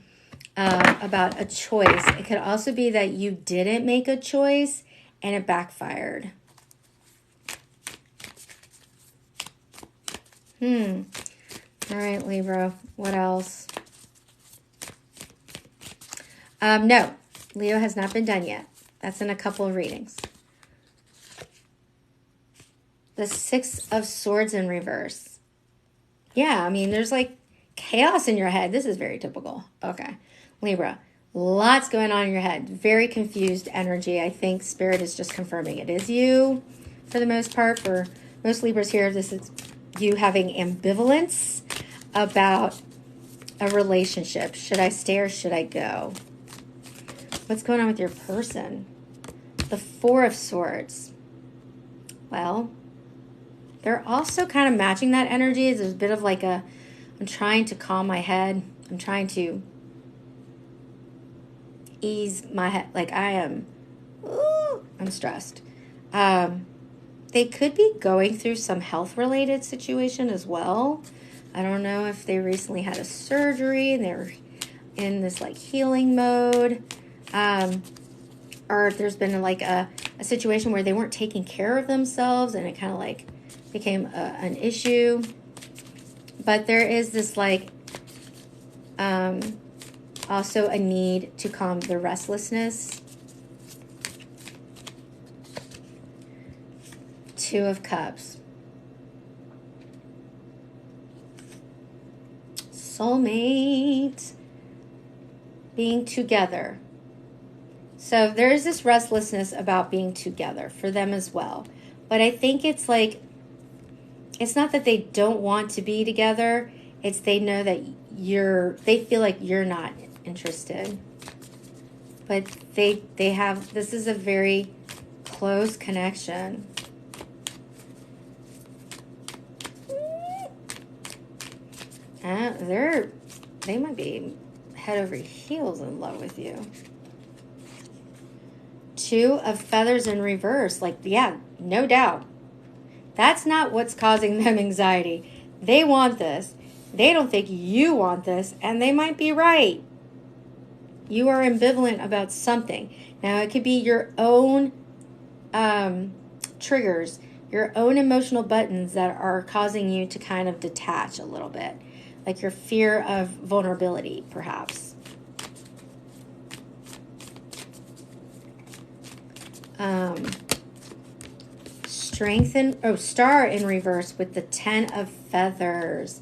about a choice. It could also be that you didn't make a choice and it backfired. All right, Libra, what else? No, Leo has not been done yet. That's in a couple of readings. The Six of Swords in reverse. Yeah, I mean, there's like chaos in your head. This is very typical. Okay, Libra, lots going on in your head. Very confused energy. I think Spirit is just confirming it is you for the most part. For most Libras here, this is you having ambivalence about a relationship. Should I stay or should I go? What's going on with your person? The Four of Swords. Well, they're also kind of matching that energy. There's a bit of like I'm trying to calm my head. I'm trying to ease my head. Like I'm stressed. They could be going through some health-related situation as well. I don't know if they recently had a surgery and they're in this like healing mode. Or if there's been like a situation where they weren't taking care of themselves and it kind of like became an issue. But there is this like also a need to calm the restlessness. Two of Cups. Soulmate. Being together. So there's this restlessness about being together for them as well. But I think it's like, it's not that they don't want to be together. It's they know that they feel like you're not interested. But they have, this is a very close connection. They might be head over heels in love with you. Two of Feathers in reverse. Like, yeah, no doubt. That's not what's causing them anxiety. They want this. They don't think you want this, and they might be right. You are ambivalent about something. Now, it could be your own triggers, your own emotional buttons that are causing you to kind of detach a little bit. Like your fear of vulnerability, perhaps. Star in reverse with the 10 of feathers.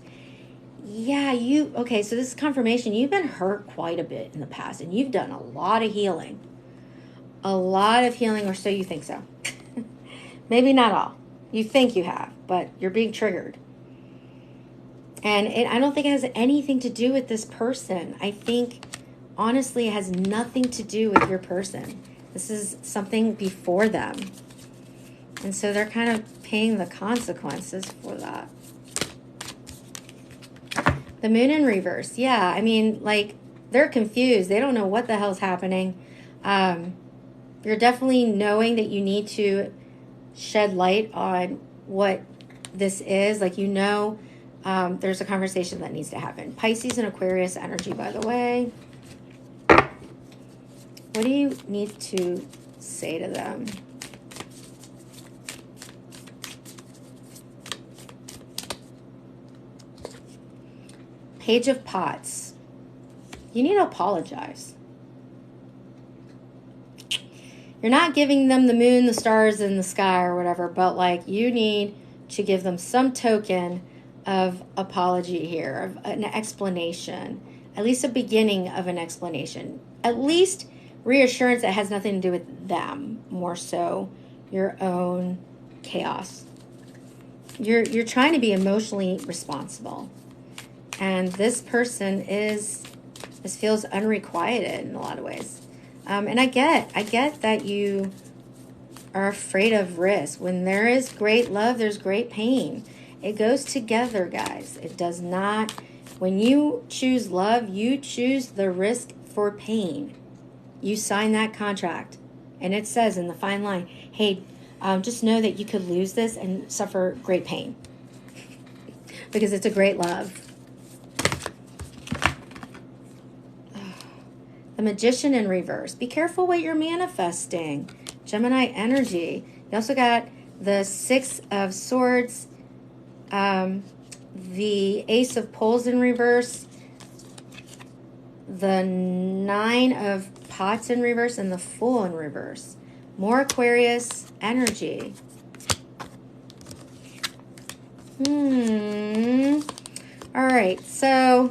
Yeah, okay, so this is confirmation. You've been hurt quite a bit in the past, and you've done a lot of healing. A lot of healing, or so you think so. Maybe not all. You think you have, but you're being triggered. And I don't think it has anything to do with this person. I think, honestly, it has nothing to do with your person. This is something before them. And so they're kind of paying the consequences for that. The moon in reverse. Yeah, I mean, like, they're confused. They don't know what the hell's happening. You're definitely knowing that you need to shed light on what this is. Like, there's a conversation that needs to happen. Pisces and Aquarius energy, by the way. What do you need to say to them? Page of Pots. You need to apologize. You're not giving them the moon, the stars, and the sky or whatever, but like you need to give them some token of apology here, of an explanation, at least a beginning of an explanation, at least reassurance that has nothing to do with them, more so your own chaos. You're trying to be emotionally responsible. And this person feels unrequited in a lot of ways. And I get that you are afraid of risk. When there is great love, there's great pain. It goes together, guys. It does not. When you choose love, you choose the risk for pain. You sign that contract. And it says in the fine line, hey, just know that you could lose this and suffer great pain. Because it's a great love. The Magician in reverse. Be careful what you're manifesting. Gemini energy. You also got the 6 of Swords, the Ace of Poles in reverse, the 9 of Pots in reverse, and the Fool in reverse. More Aquarius energy. All right, so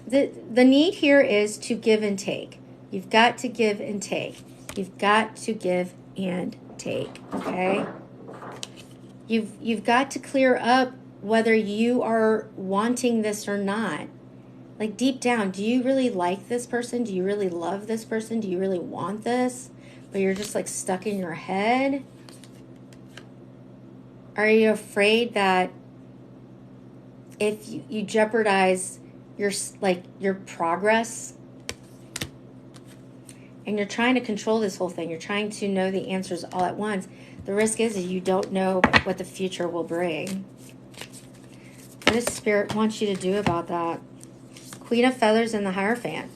the need here is to give and take. You've got to give and take. You've got to give and take, okay? You've got to clear up whether you are wanting this or not. Like deep down, do you really like this person? Do you really love this person? Do you really want this? But you're just like stuck in your head? Are you afraid that if you jeopardize your progress, and you're trying to control this whole thing, you're trying to know the answers all at once, the risk is you don't know what the future will bring. What does Spirit want you to do about that? Queen of Feathers and the Hierophant.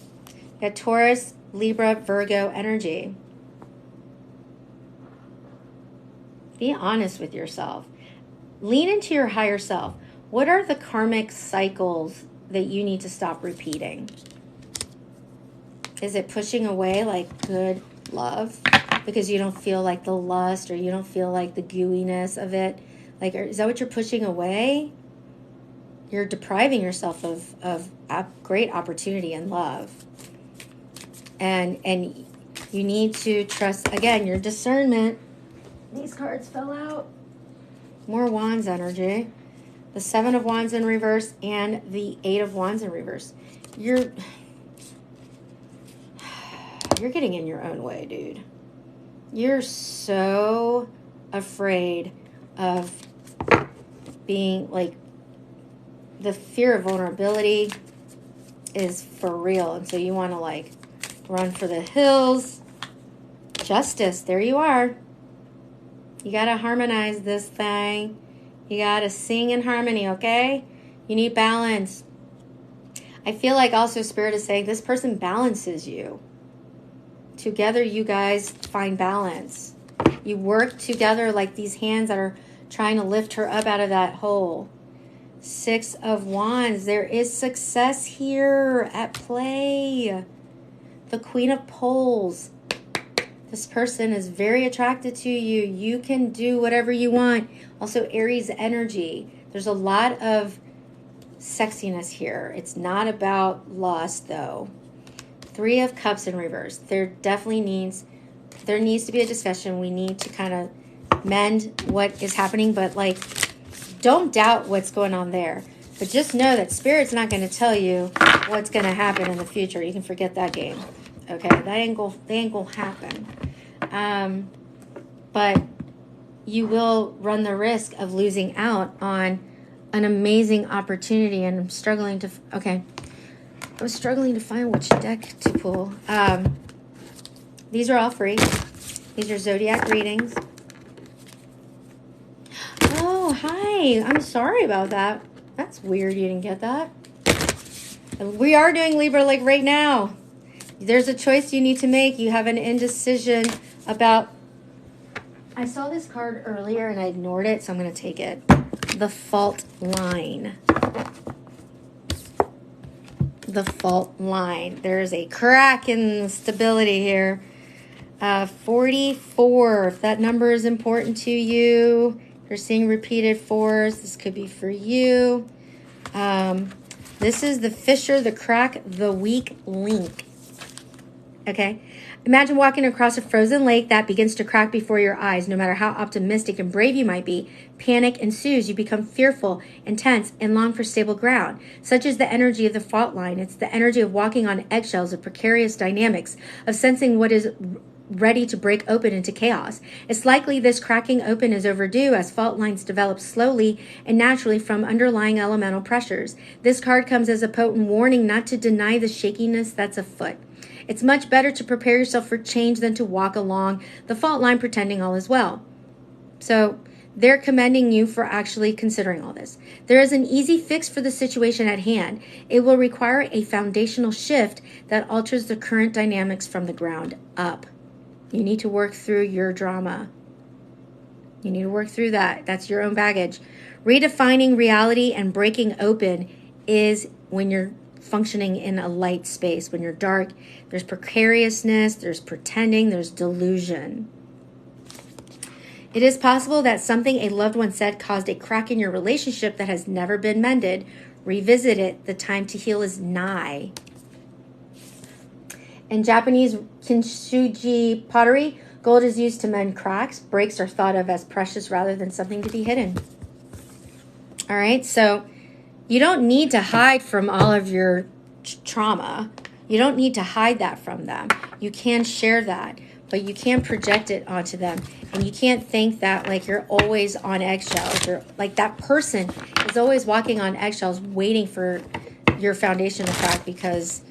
You got Taurus, Libra, Virgo energy. Be honest with yourself. Lean into your higher self. What are the karmic cycles that you need to stop repeating? Is it pushing away like good love because you don't feel like the lust, or you don't feel like the gooiness of it? Like, is that what you're pushing away? You're depriving yourself of great opportunity and love. And you need to trust, again, your discernment. These cards fell out. More Wands energy. The 7 of Wands in reverse and the 8 of Wands in reverse. You're getting in your own way, dude. You're so afraid of being like, the fear of vulnerability is for real. And so you want to like run for the hills. Justice, there you are. You got to harmonize this thing. You got to sing in harmony, okay? You need balance. I feel like also Spirit is saying this person balances you. Together you guys find balance. You work together like these hands that are trying to lift her up out of that hole. 6 of Wands. There is success here at play. The Queen of Poles. This person is very attracted to you. You can do whatever you want. Also Aries energy. There's a lot of sexiness here. It's not about lust though. 3 of Cups in reverse. There needs to be a discussion. We need to kind of mend what is happening, but like, don't doubt what's going on there. But just know that Spirit's not going to tell you what's going to happen in the future. You can forget that game. Okay, that ain't gonna happen. But you will run the risk of losing out on an amazing opportunity. And I'm struggling to, okay. I was struggling to find which deck to pull. These are all free. These are Zodiac readings. Oh, hi. I'm sorry about that. That's weird you didn't get that. We are doing Libra like right now. There's a choice you need to make. You have an indecision about... I saw this card earlier and I ignored it, so I'm going to take it. The fault line. The fault line. There's a crack in the stability here. 44. If that number is important to you, you're seeing repeated 4s. This could be for you. This is the fissure, the crack, the weak link. Okay. Imagine walking across a frozen lake that begins to crack before your eyes. No matter how optimistic and brave you might be, panic ensues. You become fearful, intense, and long for stable ground. Such is the energy of the fault line. It's the energy of walking on eggshells, of precarious dynamics, of sensing what is ready to break open into chaos. It's likely this cracking open is overdue as fault lines develop slowly and naturally from underlying elemental pressures. This card comes as a potent warning not to deny the shakiness that's afoot. It's much better to prepare yourself for change than to walk along the fault line pretending all is well. So they're commending you for actually considering all this. There is an easy fix for the situation at hand. It will require a foundational shift that alters the current dynamics from the ground up. You need to work through your drama. You need to work through that. That's your own baggage. Redefining reality and breaking open is when you're functioning in a light space. When you're dark, there's precariousness, there's pretending, there's delusion. It is possible that something a loved one said caused a crack in your relationship that has never been mended. Revisit it. The time to heal is nigh. In Japanese kintsugi pottery, gold is used to mend cracks. Breaks are thought of as precious rather than something to be hidden. All right, so you don't need to hide from all of your trauma. You don't need to hide that from them. You can share that, but you can't project it onto them. And you can't think that like you're always on eggshells. You're like that person is always walking on eggshells waiting for your foundation to crack because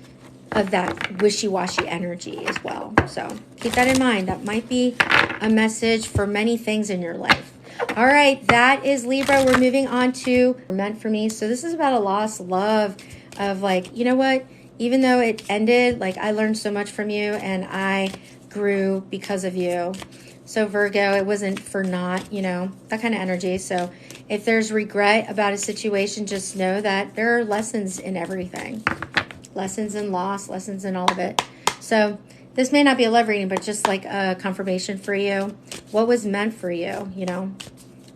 of that wishy-washy energy as well. So keep that in mind. That might be a message for many things in your life. All right, that is Libra. We're moving on to meant for me. So this is about a lost love of like, you know what? Even though it ended, like I learned so much from you and I grew because of you. So Virgo, it wasn't for naught, you know, that kind of energy. So if there's regret about a situation, just know that there are lessons in everything. Lessons in loss, lessons in all of it. So this may not be a love reading, but just like a confirmation for you. What was meant for you, you know?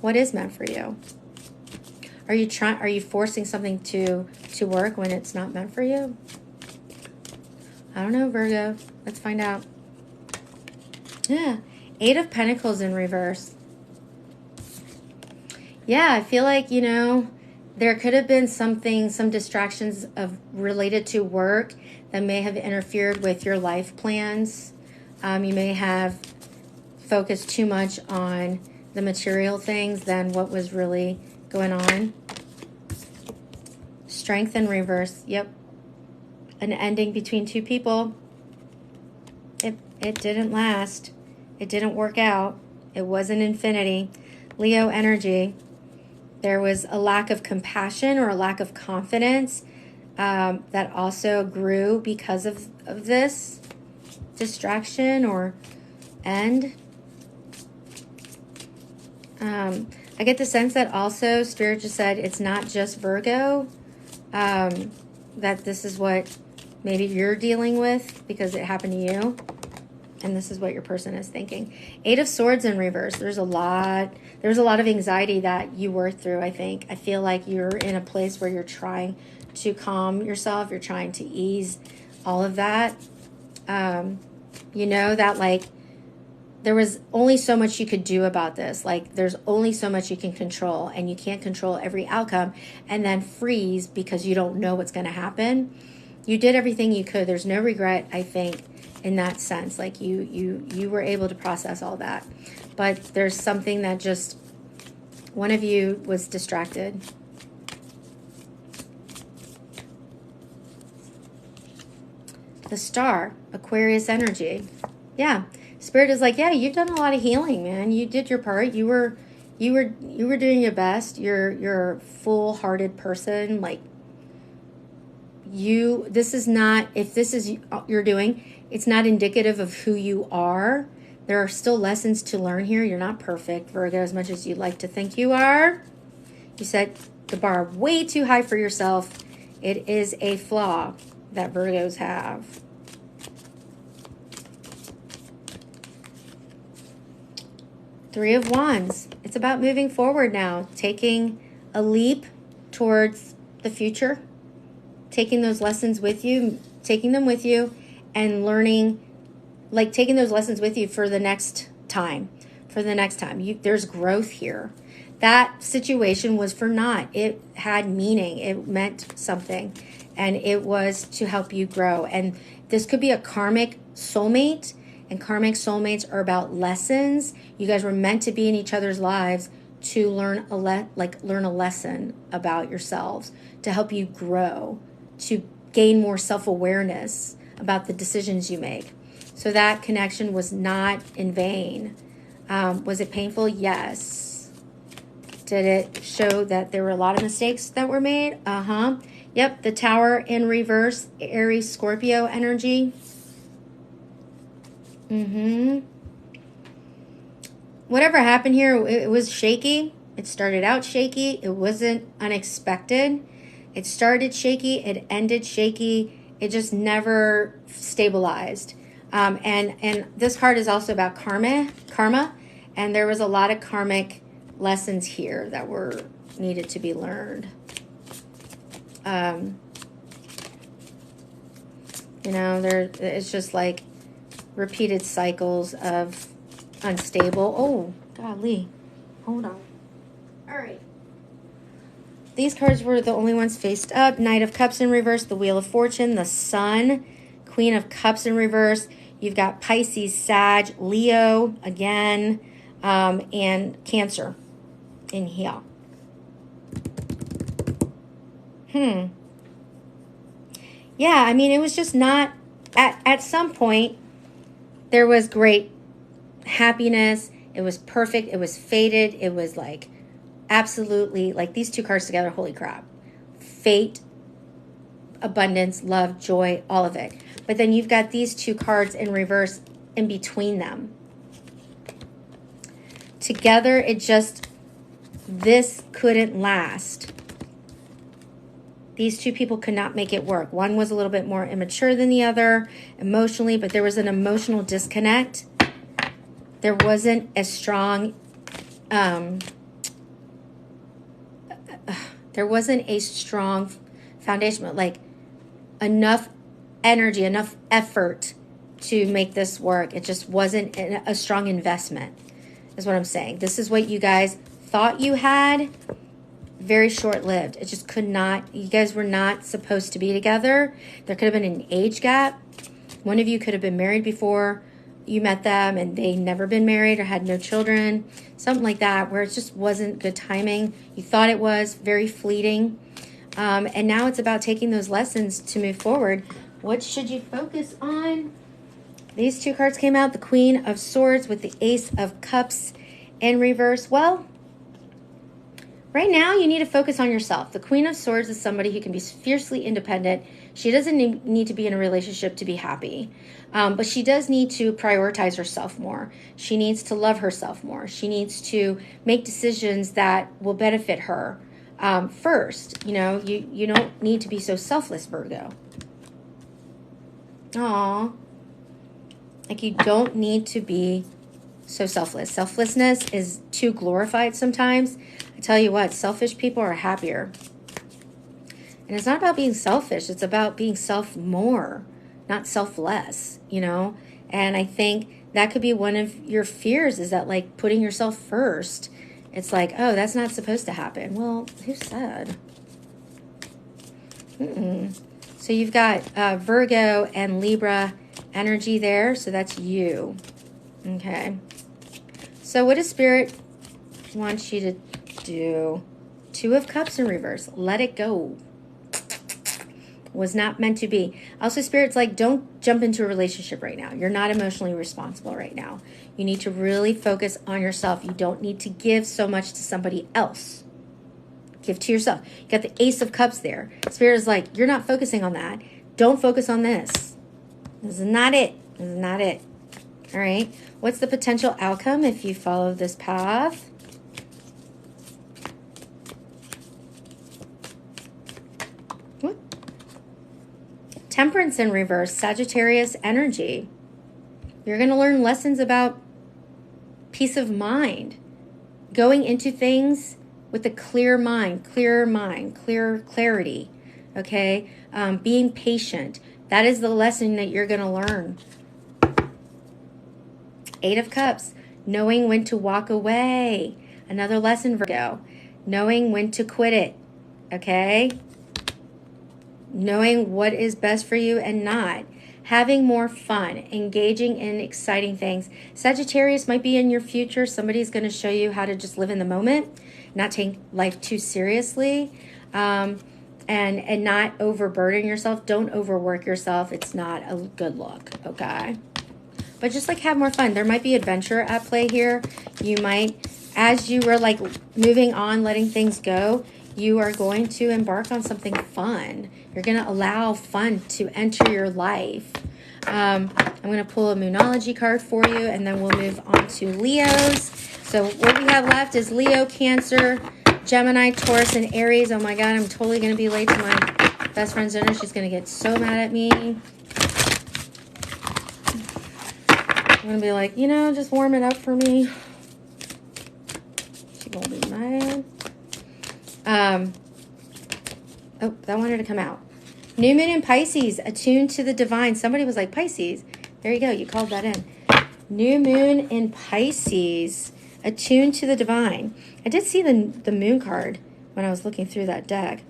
What is meant for you? Are you forcing something to work when it's not meant for you? I don't know, Virgo. Let's find out. Yeah. 8 of Pentacles in reverse. Yeah, I feel like, you know, there could have been some distractions related to work that may have interfered with your life plans. You may have focused too much on the material things than what was really going on. Strength in reverse. Yep. An ending between two people. It didn't last. It didn't work out. It wasn't infinity. Leo energy. There was a lack of compassion or a lack of confidence. that also grew because of this distraction or end. I get the sense that also Spirit just said it's not just Virgo, that this is what maybe you're dealing with because it happened to you. And this is what your person is thinking. 8 of Swords in reverse. There's a lot of anxiety that you worked through, I think. I feel like you're in a place where you're trying to calm yourself. You're trying to ease all of that. You know that, like, there was only so much you could do about this. Like, there's only so much you can control, and you can't control every outcome and then freeze because you don't know what's going to happen. You did everything you could. There's no regret, I think, in that sense. Like, you were able to process all that. But there's something that just, one of you was distracted. The Star, Aquarius energy. Yeah. Spirit is like, yeah, you've done a lot of healing, man. You did your part. You were doing your best. You're a full-hearted person. Like, this is not, if this is you're doing, it's not indicative of who you are. There are still lessons to learn here. You're not perfect, Virgo, as much as you'd like to think you are. You set the bar way too high for yourself. It is a flaw that Virgos have. Three of Wands. It's about moving forward now, taking a leap towards the future, taking those lessons with you, taking them with you, and learning, like taking those lessons with you for the next time. There's growth here. That situation was for naught. It had meaning. It meant something, and it was to help you grow. And this could be a karmic soulmate. And karmic soulmates are about lessons. You guys were meant to be in each other's lives to learn a lesson about yourselves, to help you grow, to gain more self-awareness about the decisions you make. So that connection was not in vain. Was it painful? Yes. Did it show that there were a lot of mistakes that were made? Yep, the Tower in reverse, Aries, Scorpio energy. Whatever happened here, it was shaky. It started out shaky. It wasn't unexpected. It started shaky. It ended shaky. It just never stabilized. And this card is also about karma. And there was a lot of karmic lessons here that were needed to be learned. It's just like repeated cycles of unstable. Oh, golly. Hold on. All right. These cards were the only ones faced up. Knight of Cups in reverse, the Wheel of Fortune, the Sun, Queen of Cups in reverse. You've got Pisces, Sag, Leo again, and Cancer in here. Yeah, I mean, it was just not, at some point, there was great happiness. It was perfect. It was fated. It was like absolutely, like these two cards together, holy crap. Fate, abundance, love, joy, all of it. But then you've got these two cards in reverse in between them. Together, this couldn't last. These two people could not make it work. One was a little bit more immature than the other emotionally, but there was an emotional disconnect. There wasn't a strong, foundation, like enough energy, enough effort to make this work. It just wasn't a strong investment, is what I'm saying. This is what you guys thought you had. Very short-lived. It just could not. You guys were not supposed to be together. There could have been an age gap. One of you could have been married before you met them and they never been married or had no children. Something like that, where it just wasn't good timing. You thought it was very fleeting. And now it's about taking those lessons to move forward. What should you focus on? These two cards came out. The Queen of Swords with the Ace of Cups in reverse. Well, Right now, you need to focus on yourself. The Queen of Swords is somebody who can be fiercely independent. She doesn't need to be in a relationship to be happy. But she does need to prioritize herself more. She needs to love herself more. She needs to make decisions that will benefit her first. You know, you don't need to be so selfless, Virgo. Aw. Like, you don't need to be so selfless. Selflessness is too glorified sometimes. I tell you what, selfish people are happier. And it's not about being selfish. It's about being self more, not selfless, you know? And I think that could be one of your fears, is that, like, putting yourself first. It's like, oh, that's not supposed to happen. Well, who said? So you've got Virgo and Libra energy there. So that's you. Okay. So what does Spirit want you to do? Two of Cups in reverse. Let it go. Was not meant to be. Also, Spirit's like, don't jump into a relationship right now. You're not emotionally responsible right now. You need to really focus on yourself. You don't need to give so much to somebody else. Give to yourself. You got the Ace of Cups there. Spirit is like, you're not focusing on that. Don't focus on this. This is not it. This is not it. All right. What's the potential outcome if you follow this path? What? Temperance in reverse. Sagittarius energy. You're going to learn lessons about peace of mind. Going into things with a clear mind, clear clarity. Okay. Being patient. That is the lesson that you're going to learn. Eight of Cups, knowing when to walk away. Another lesson, Virgo. Knowing when to quit it, okay? Knowing what is best for you and not. Having more fun, engaging in exciting things. Sagittarius might be in your future. Somebody's going to show you how to just live in the moment, not take life too seriously, and not overburden yourself. Don't overwork yourself. It's not a good look, okay? But just like have more fun. There might be adventure at play here. You might, as you were like moving on, letting things go, you are going to embark on something fun. You're going to allow fun to enter your life. I'm going to pull a Moonology card for you, and then we'll move on to Leos. So what we have left is Leo, Cancer, Gemini, Taurus, and Aries. Oh my God, I'm totally going to be late to my best friend's dinner. She's going to get so mad at me. I'm going to be like, you know, just warm it up for me. She won't be mad. Oh, that wanted to come out. New Moon in Pisces, attuned to the divine. Somebody was like, Pisces. There you go. You called that in. New Moon in Pisces, attuned to the divine. I did see the moon card when I was looking through that deck.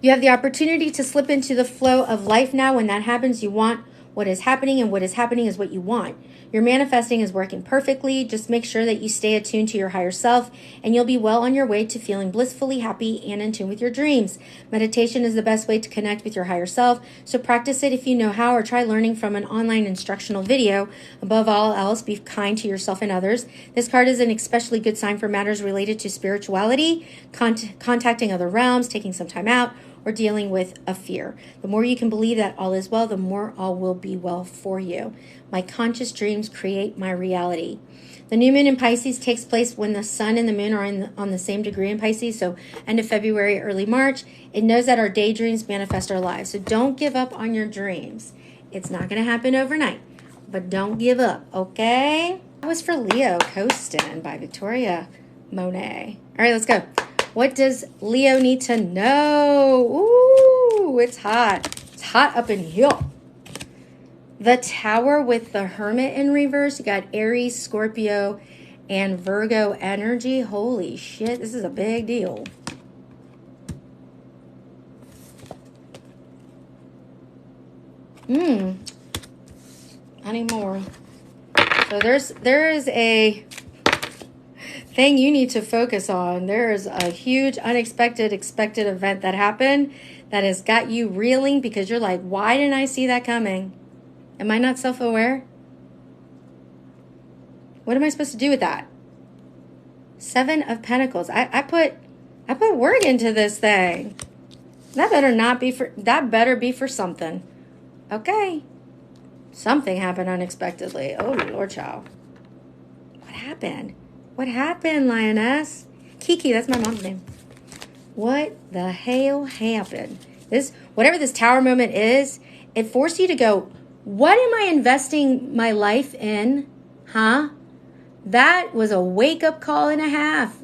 You have the opportunity to slip into the flow of life now. When that happens, you want what is happening, and what is happening is what you want. Your manifesting is working perfectly. Just make sure that you stay attuned to your higher self, and you'll be well on your way to feeling blissfully happy and in tune with your dreams. Meditation is the best way to connect with your higher self, so practice it if you know how, or try learning from an online instructional video. Above all else, be kind to yourself and others. This card is an especially good sign for matters related to spirituality, contacting other realms, taking some time out, or dealing with a fear. The more you can believe that all is well, the more all will be well for you. My conscious dreams create my reality. The new moon in Pisces takes place when the sun and the moon are on the same degree in Pisces, so end of February, early March. It knows that our daydreams manifest our lives, so don't give up on your dreams. It's not going to happen overnight, but don't give up, okay? That was for Leo, Coastin by Victoria Monét. All right, let's go. What does Leo need to know? Ooh, it's hot. It's hot up in here. The Tower with the Hermit in reverse. You got Aries, Scorpio, and Virgo energy. Holy shit, this is a big deal. I need more. So there is a thing you need to focus on. There is a huge, unexpected, expected event that happened that has got you reeling because you're like, why didn't I see that coming? Am I not self-aware? What am I supposed to do with that? Seven of Pentacles. I put work into this thing. That better be for something. Okay. Something happened unexpectedly. Oh, Lord, child. What happened? What happened, Lioness? Kiki, that's my mom's name. What the hell happened? Whatever this tower moment is, it forced you to go, what am I investing my life in? Huh? That was a wake-up call and a half.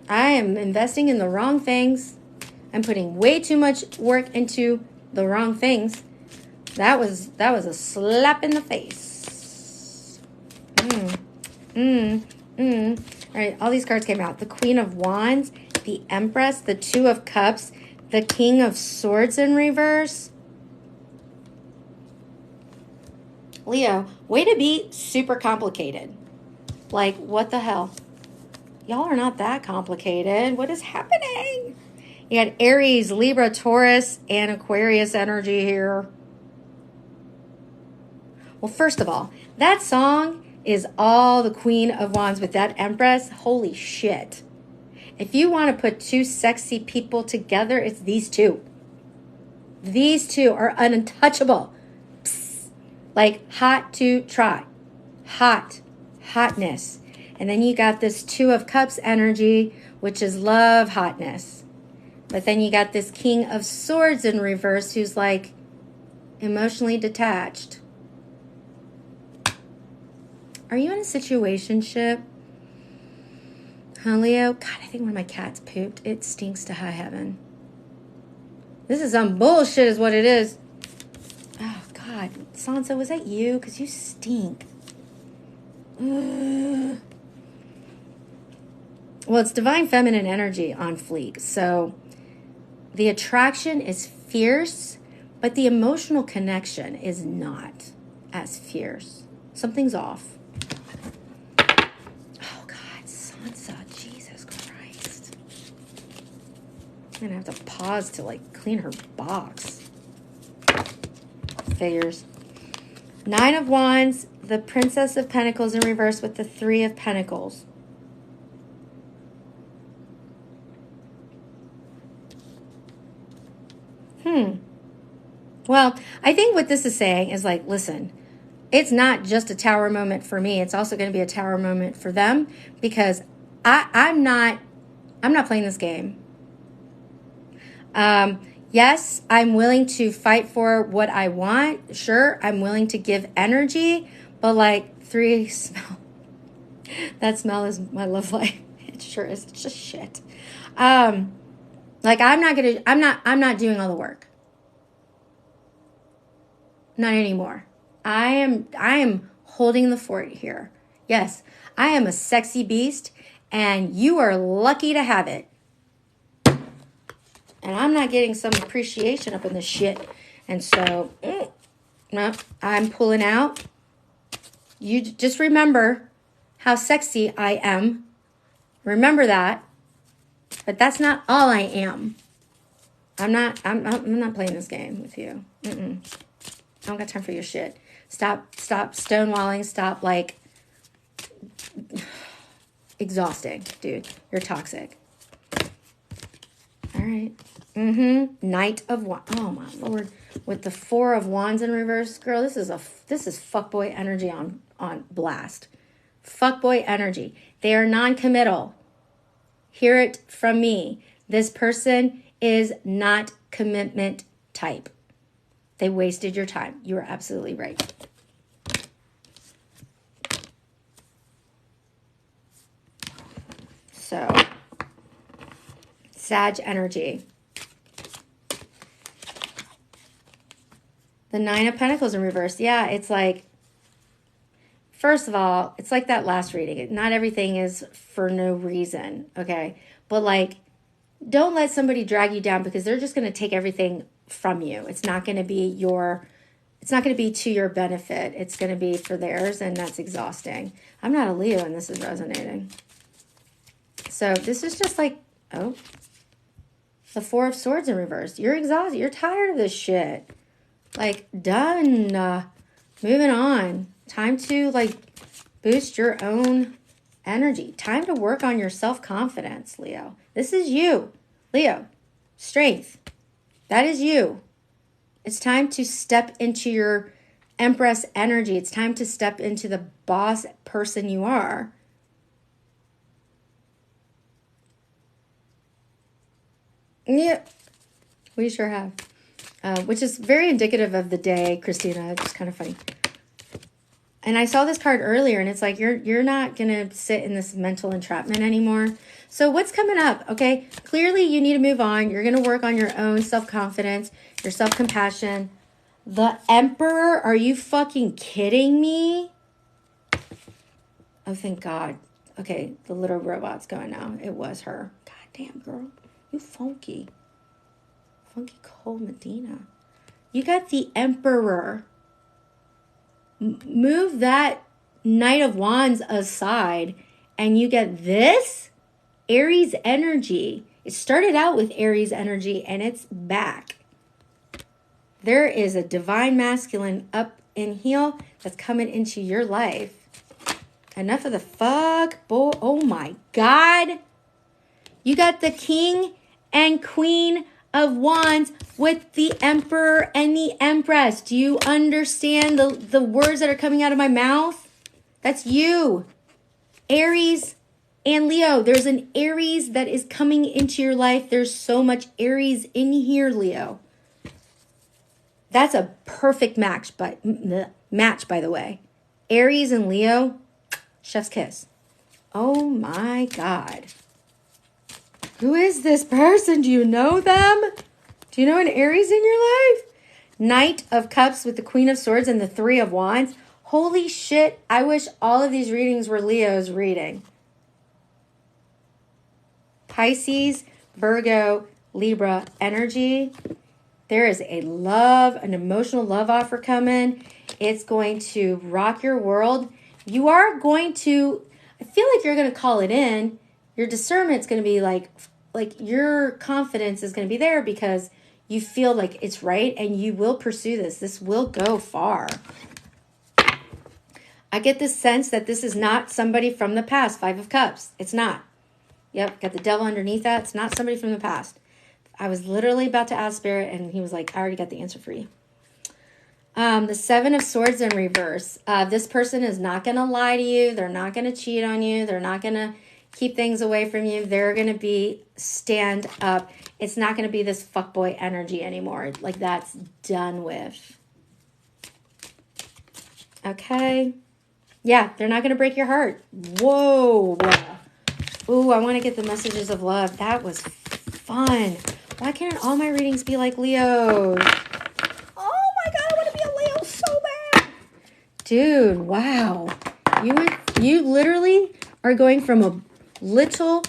I am investing in the wrong things. I'm putting way too much work into the wrong things. That was a slap in the face. All right, all these cards came out. The Queen of Wands, the Empress, the Two of Cups, the King of Swords in reverse. Leo, way to be super complicated. Like, what the hell? Y'all are not that complicated. What is happening? You got Aries, Libra, Taurus, and Aquarius energy here. Well, first of all, that song is all the Queen of Wands with that Empress. Holy shit. If you want to put two sexy people together, it's these two. These two are untouchable. Psst. Like hot to try. Hotness. And then you got this Two of Cups energy, which is love, hotness. But then you got this King of Swords in reverse who's like emotionally detached. Are you in a situationship? Huh, Leo? God, I think one of my cats pooped. It stinks to high heaven. This is some bullshit is what it is. Oh, God. Sansa, was that you? Because you stink. Ugh. Well, it's divine feminine energy on fleek. So the attraction is fierce, but the emotional connection is not as fierce. Something's off. Oh, God, Sansa, Jesus Christ. I'm going to have to pause to, like, clean her box. Figures. Nine of Wands, the Princess of Pentacles in reverse with the Three of Pentacles. Well, I think what this is saying is like, listen, it's not just a tower moment for me. It's also going to be a tower moment for them because I'm not playing this game. Yes, I'm willing to fight for what I want. Sure, I'm willing to give energy, but like three smell. That smell is my love life. It sure is. It's just shit. Like I'm not doing all the work. Not anymore. I am holding the fort here. Yes, I am a sexy beast and you are lucky to have it. And I'm not getting some appreciation up in this shit. And so, no, I'm pulling out. You just remember how sexy I am. Remember that. But that's not all I am. I'm not playing this game with you. I don't got time for your shit. Stop stonewalling. Stop, like, exhausting, dude. You're toxic. All right. Knight of Wands. Oh, my Lord. With the Four of Wands in reverse. Girl, this is fuckboy energy on blast. Fuckboy energy. They are non-committal. Hear it from me. This person is not commitment type. They wasted your time. You are absolutely right. So, Sag energy. The Nine of Pentacles in reverse. Yeah, it's like, first of all, it's like that last reading. Not everything is for no reason, okay? But like, don't let somebody drag you down because they're just going to take everything from you. It's not going to be to your benefit. It's going to be for theirs, and that's exhausting. I'm not a Leo, and this is resonating. So this is just like, oh, the Four of Swords in reverse. You're exhausted. You're tired of this shit. Like, done. Moving on. Time to, like, boost your own energy. Time to work on your self-confidence, Leo. This is you. Leo, strength. That is you. It's time to step into your Empress energy. It's time to step into the boss person you are. Yeah, we sure have. Which is very indicative of the day, Christina. It's kind of funny. And I saw this card earlier, and it's like, you're not going to sit in this mental entrapment anymore. So what's coming up? Okay, clearly you need to move on. You're going to work on your own self-confidence, your self-compassion. The Emperor? Are you fucking kidding me? Oh, thank God. Okay, the little robot's going now. It was her. God damn, girl. You funky. Funky Cole Medina. You got the Emperor. Move that Knight of Wands aside and you get this Aries energy. It started out with Aries energy and it's back. There is a divine masculine up in heel that's coming into your life. Enough of the fuck, boy. Oh my God. You got the King and Queen of Wands with the Emperor and the Empress. Do you understand the words that are coming out of my mouth? That's you. Aries and Leo. There's an Aries that is coming into your life. There's so much Aries in here, Leo. That's a perfect match, by the way. Aries and Leo, chef's kiss. Oh my God. Who is this person? Do you know them? Do you know an Aries in your life? Knight of Cups with the Queen of Swords and the Three of Wands. Holy shit. I wish all of these readings were Leo's reading. Pisces, Virgo, Libra energy. There is an emotional love offer coming. It's going to rock your world. You are going to, I feel like you're going to call it in. Your discernment's going to be like your confidence is going to be there because you feel like it's right and you will pursue this. This will go far. I get this sense that this is not somebody from the past. Five of Cups. It's not. Yep, got the devil underneath that. It's not somebody from the past. I was literally about to ask Spirit and he was like, I already got the answer for you. The Seven of Swords in reverse. This person is not going to lie to you. They're not going to cheat on you. They're not going to keep things away from you. They're going to be stand up. It's not going to be this fuckboy energy anymore. Like that's done with. Okay. Yeah, they're not going to break your heart. Whoa. Ooh, I want to get the messages of love. That was fun. Why can't all my readings be like Leo's? Oh my God, I want to be a Leo so bad. Dude, wow. You literally are going from a little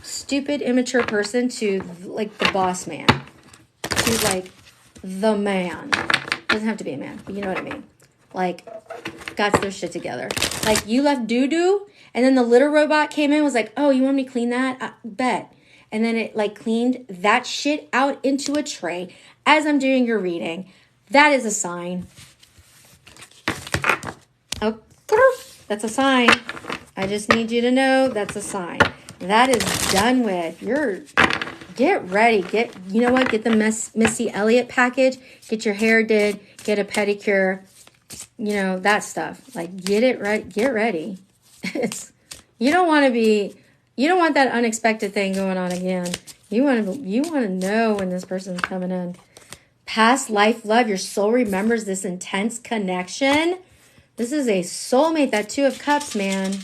stupid, immature person to like the boss man. To like the man. Doesn't have to be a man, but you know what I mean. Like, got their shit together. Like, you left doo-doo, and then the little robot came in and was like, oh, you want me to clean that? Bet. And then it like cleaned that shit out into a tray as I'm doing your reading. That is a sign. Oh, that's a sign. I just need you to know that's a sign. That is done with. Get ready. You know what? Get the Missy Elliott package. Get your hair did. Get a pedicure. You know, that stuff. Like, get it right. Get ready. You don't want that unexpected thing going on again. You want to know when this person's coming in. Past life love. Your soul remembers this intense connection. This is a soulmate. That Two of Cups, man.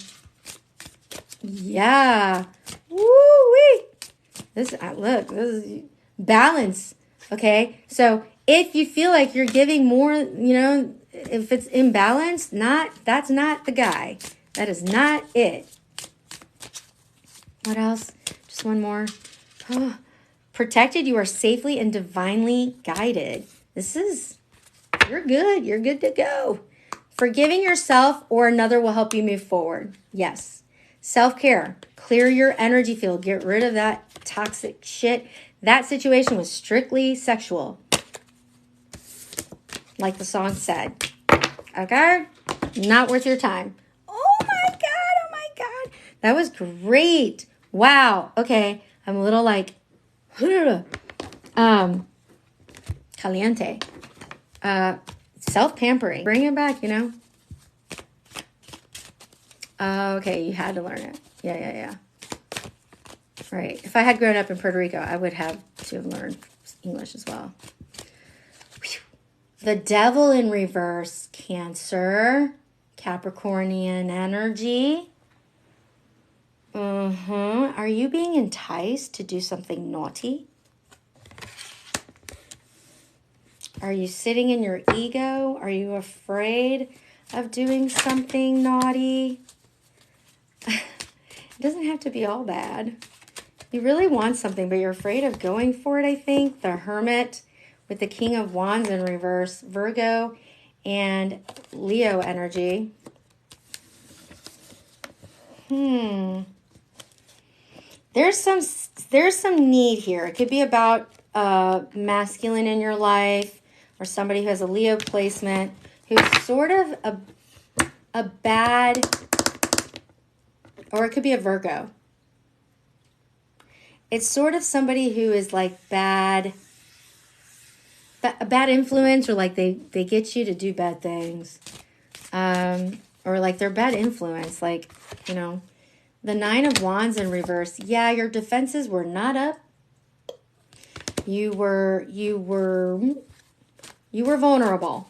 Yeah. Woo-wee. This is balance. Okay. So if you feel like you're giving more, if it's imbalanced, that's not the guy. That is not it. What else? Just one more. Oh, protected. You are safely and divinely guided. You're good. You're good to go. Forgiving yourself or another will help you move forward. Yes. Self-care. Clear your energy field. Get rid of that toxic shit. That situation was strictly sexual. Like the song said. Okay? Not worth your time. Oh my God. That was great. Wow. Okay. I'm a little like, caliente. Self-pampering. Bring it back, you know. Okay, you had to learn it. Yeah. Right. If I had grown up in Puerto Rico, I would have to have learned English as well. Whew. The devil in reverse, Cancer. Capricornian energy. Are you being enticed to do something naughty? Are you sitting in your ego? Are you afraid of doing something naughty? It doesn't have to be all bad. You really want something, but you're afraid of going for it, I think. The Hermit with the King of Wands in reverse. Virgo and Leo energy. There's some need here. It could be about masculine in your life, or somebody who has a Leo placement, who's sort of a bad, or it could be a Virgo. It's sort of somebody who is like bad, a bad influence, or like they get you to do bad things. Or like they're bad influence, like, you know, the Nine of Wands in reverse. Yeah, your defenses were not up. You were vulnerable.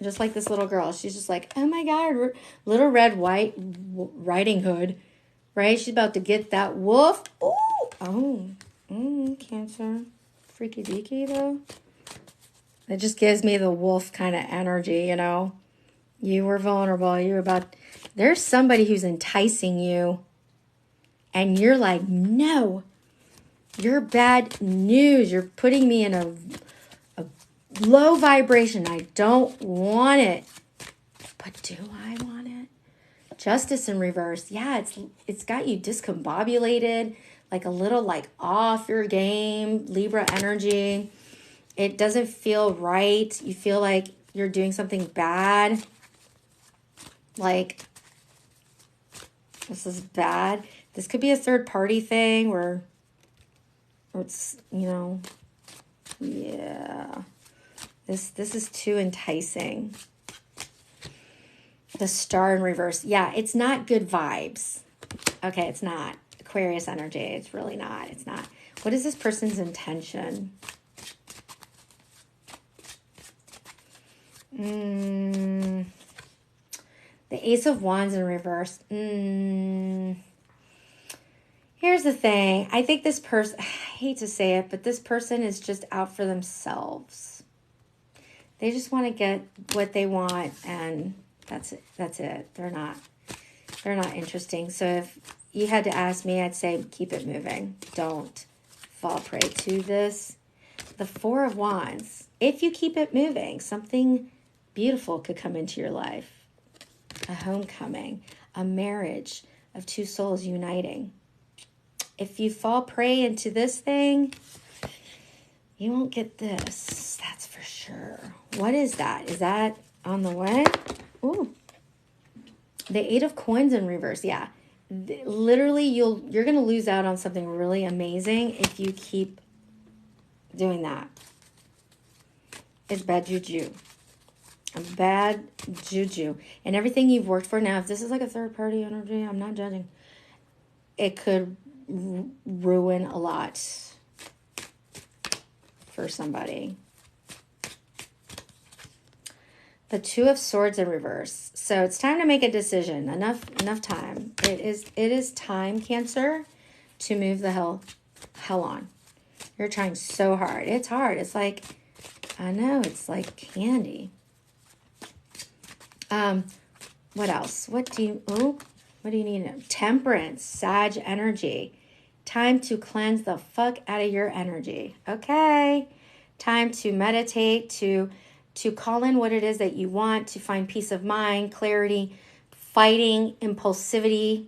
Just like this little girl. She's just like, oh my God, little red white riding hood, right? She's about to get that wolf. Ooh, Cancer. Freaky deaky though. It just gives me the wolf kind of energy, you know. You were vulnerable. There's somebody who's enticing you. And you're like, no. You're bad news. You're putting me in a low vibration. I don't want it. But do I want it? Justice in reverse. Yeah, it's got you discombobulated. Like a little like off your game. Libra energy. It doesn't feel right. You feel like you're doing something bad. Like, this is bad. This could be a third party thing where it's, you know, yeah. This is too enticing. The Star in reverse. Yeah, it's not good vibes. Okay, it's not. Aquarius energy. It's really not. It's not. What is this person's intention? The Ace of Wands in reverse. Here's the thing. I think this person, I hate to say it, but this person is just out for themselves. They just want to get what they want, and that's it. That's it. They're not interesting. So if you had to ask me, I'd say keep it moving. Don't fall prey to this. The Four of Wands. If you keep it moving, something beautiful could come into your life. A homecoming, a marriage of two souls uniting. If you fall prey into this thing, you won't get this. That's for sure. What is that? Is that on the way? Ooh. The Eight of Coins in reverse. Yeah. Literally, you're going to lose out on something really amazing if you keep doing that. It's bad juju. A bad juju. And everything you've worked for now, if this is like a third party energy, I'm not judging. It could ruin a lot for somebody. The Two of Swords in reverse. So it's time to make a decision. Enough time. It is time, Cancer, to move the hell on. You're trying so hard. It's hard. It's like, I know, it's like candy. What else? What do you need? Temperance, Sag energy. Time to cleanse the fuck out of your energy. Okay. Time to meditate, to call in what it is that you want, to find peace of mind, clarity, fighting impulsivity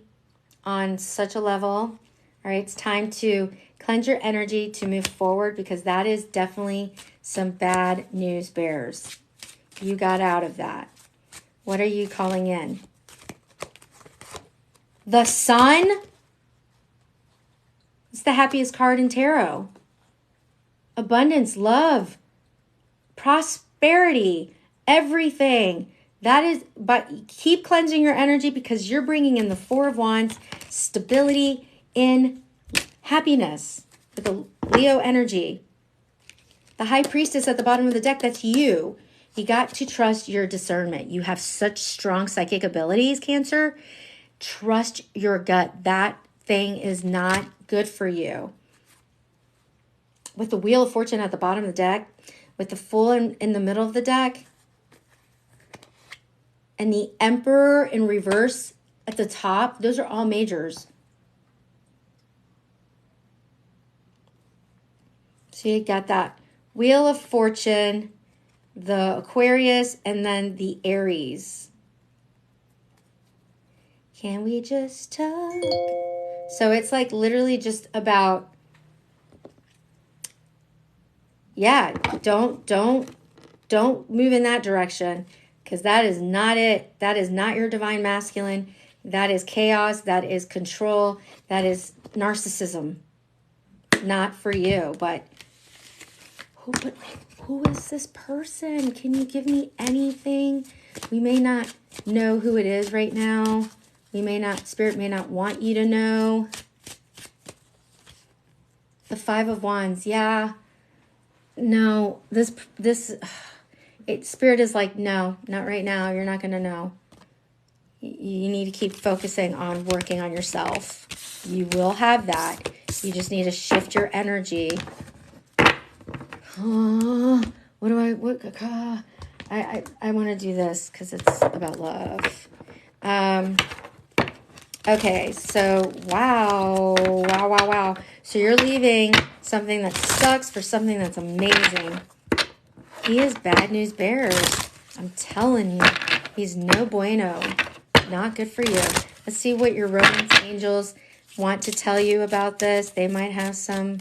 on such a level. All right. It's time to cleanse your energy to move forward, because that is definitely some bad news bears. You got out of that. What are you calling in? The Sun. It's the happiest card in tarot. Abundance, love, prosperity, everything. That is, but keep cleansing your energy because you're bringing in the Four of Wands, stability in happiness with the Leo energy. The High Priestess at the bottom of the deck, that's you. You got to trust your discernment. You have such strong psychic abilities, Cancer. Trust your gut. That thing is not good for you. With the Wheel of Fortune at the bottom of the deck, with the Fool in the middle of the deck, and the Emperor in reverse at the top, those are all majors. So you got that Wheel of Fortune, the Aquarius, and then the Aries. Can we just talk? So it's like literally just about, yeah, don't move in that direction, because that is not it. That is not your divine masculine. That is chaos. That is control. That is narcissism. Not for you. But who is this person? Can you give me anything? We may not know who it is right now. Spirit may not want you to know. The Five of Wands. Yeah. No, Spirit is like, no, not right now. You're not going to know. You need to keep focusing on working on yourself. You will have that. You just need to shift your energy. Oh, I want to do this because it's about love. Okay, so wow. So you're leaving something that sucks for something that's amazing. He is bad news bears. I'm telling you, he's no bueno. Not good for you. Let's see what your romance angels want to tell you about this. They might have some,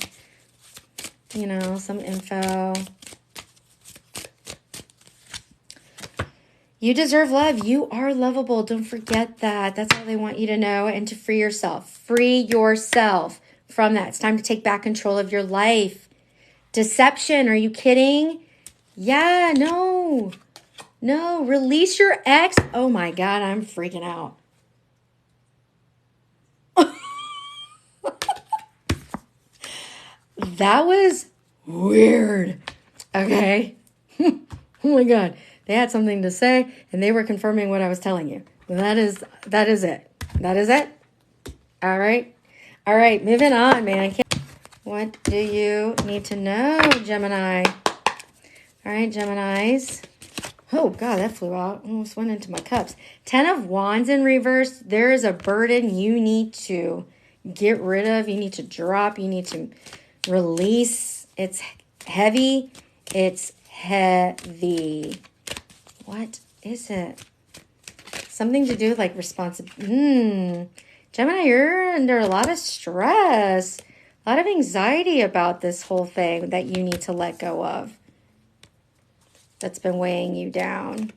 some info. You deserve love. You are lovable. Don't forget that. That's all they want you to know, and to free yourself. Free yourself from that. It's time to take back control of your life. Deception. Are you kidding? Yeah, no. Release your ex. Oh my God, I'm freaking out. That was weird. Okay. Oh my God. They had something to say, and they were confirming what I was telling you. That is it. That is it. All right. Moving on, man. What do you need to know, Gemini? All right, Geminis. Oh, God, that flew out. Almost went into my cups. 10 of Wands in reverse. There is a burden you need to get rid of. You need to drop. You need to release. It's heavy. It's heavy. What is it? Something to do with like responsibility. Gemini, you're under a lot of stress. A lot of anxiety about this whole thing that you need to let go of. That's been weighing you down.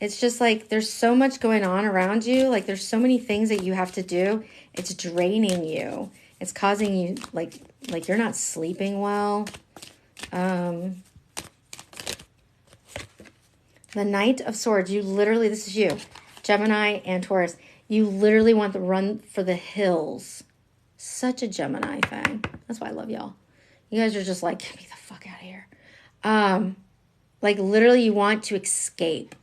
It's just like there's so much going on around you. Like there's so many things that you have to do. It's draining you. It's causing you like you're not sleeping well. The Knight of Swords, you literally, this is you, Gemini and Taurus. You literally want to run for the hills. Such a Gemini thing. That's why I love y'all. You guys are just like, get me the fuck out of here. Like literally you want to escape.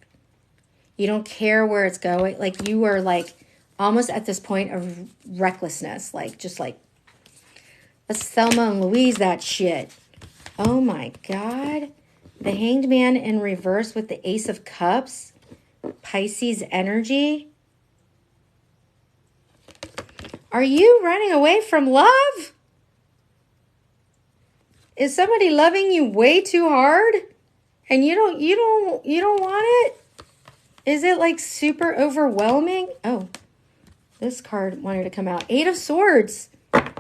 You don't care where it's going. Like you are like almost at this point of recklessness. Like just like, let's Thelma and Louise that shit. Oh my God. The Hanged Man in reverse with the Ace of Cups. Pisces energy. Are you running away from love? Is somebody loving you way too hard? And you don't want it? Is it like super overwhelming? Oh, this card wanted to come out. 8 of Swords. It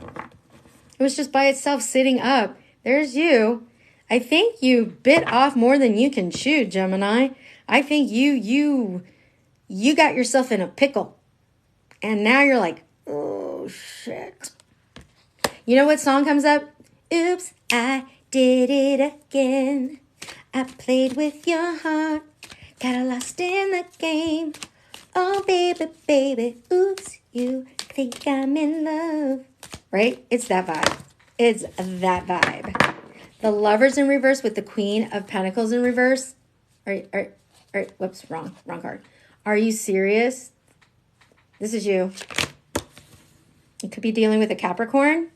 was just by itself sitting up. There's you. I think you bit off more than you can chew, Gemini. I think you got yourself in a pickle. And now you're like, oh, shit. You know what song comes up? Oops, I did it again. I played with your heart. Got lost in the game. Oh, baby, baby. Oops, you think I'm in love. Right? It's that vibe. It's that vibe. The Lovers in reverse with the Queen of Pentacles in reverse. All right. Whoops, wrong card. Are you serious? This is you. You could be dealing with a Capricorn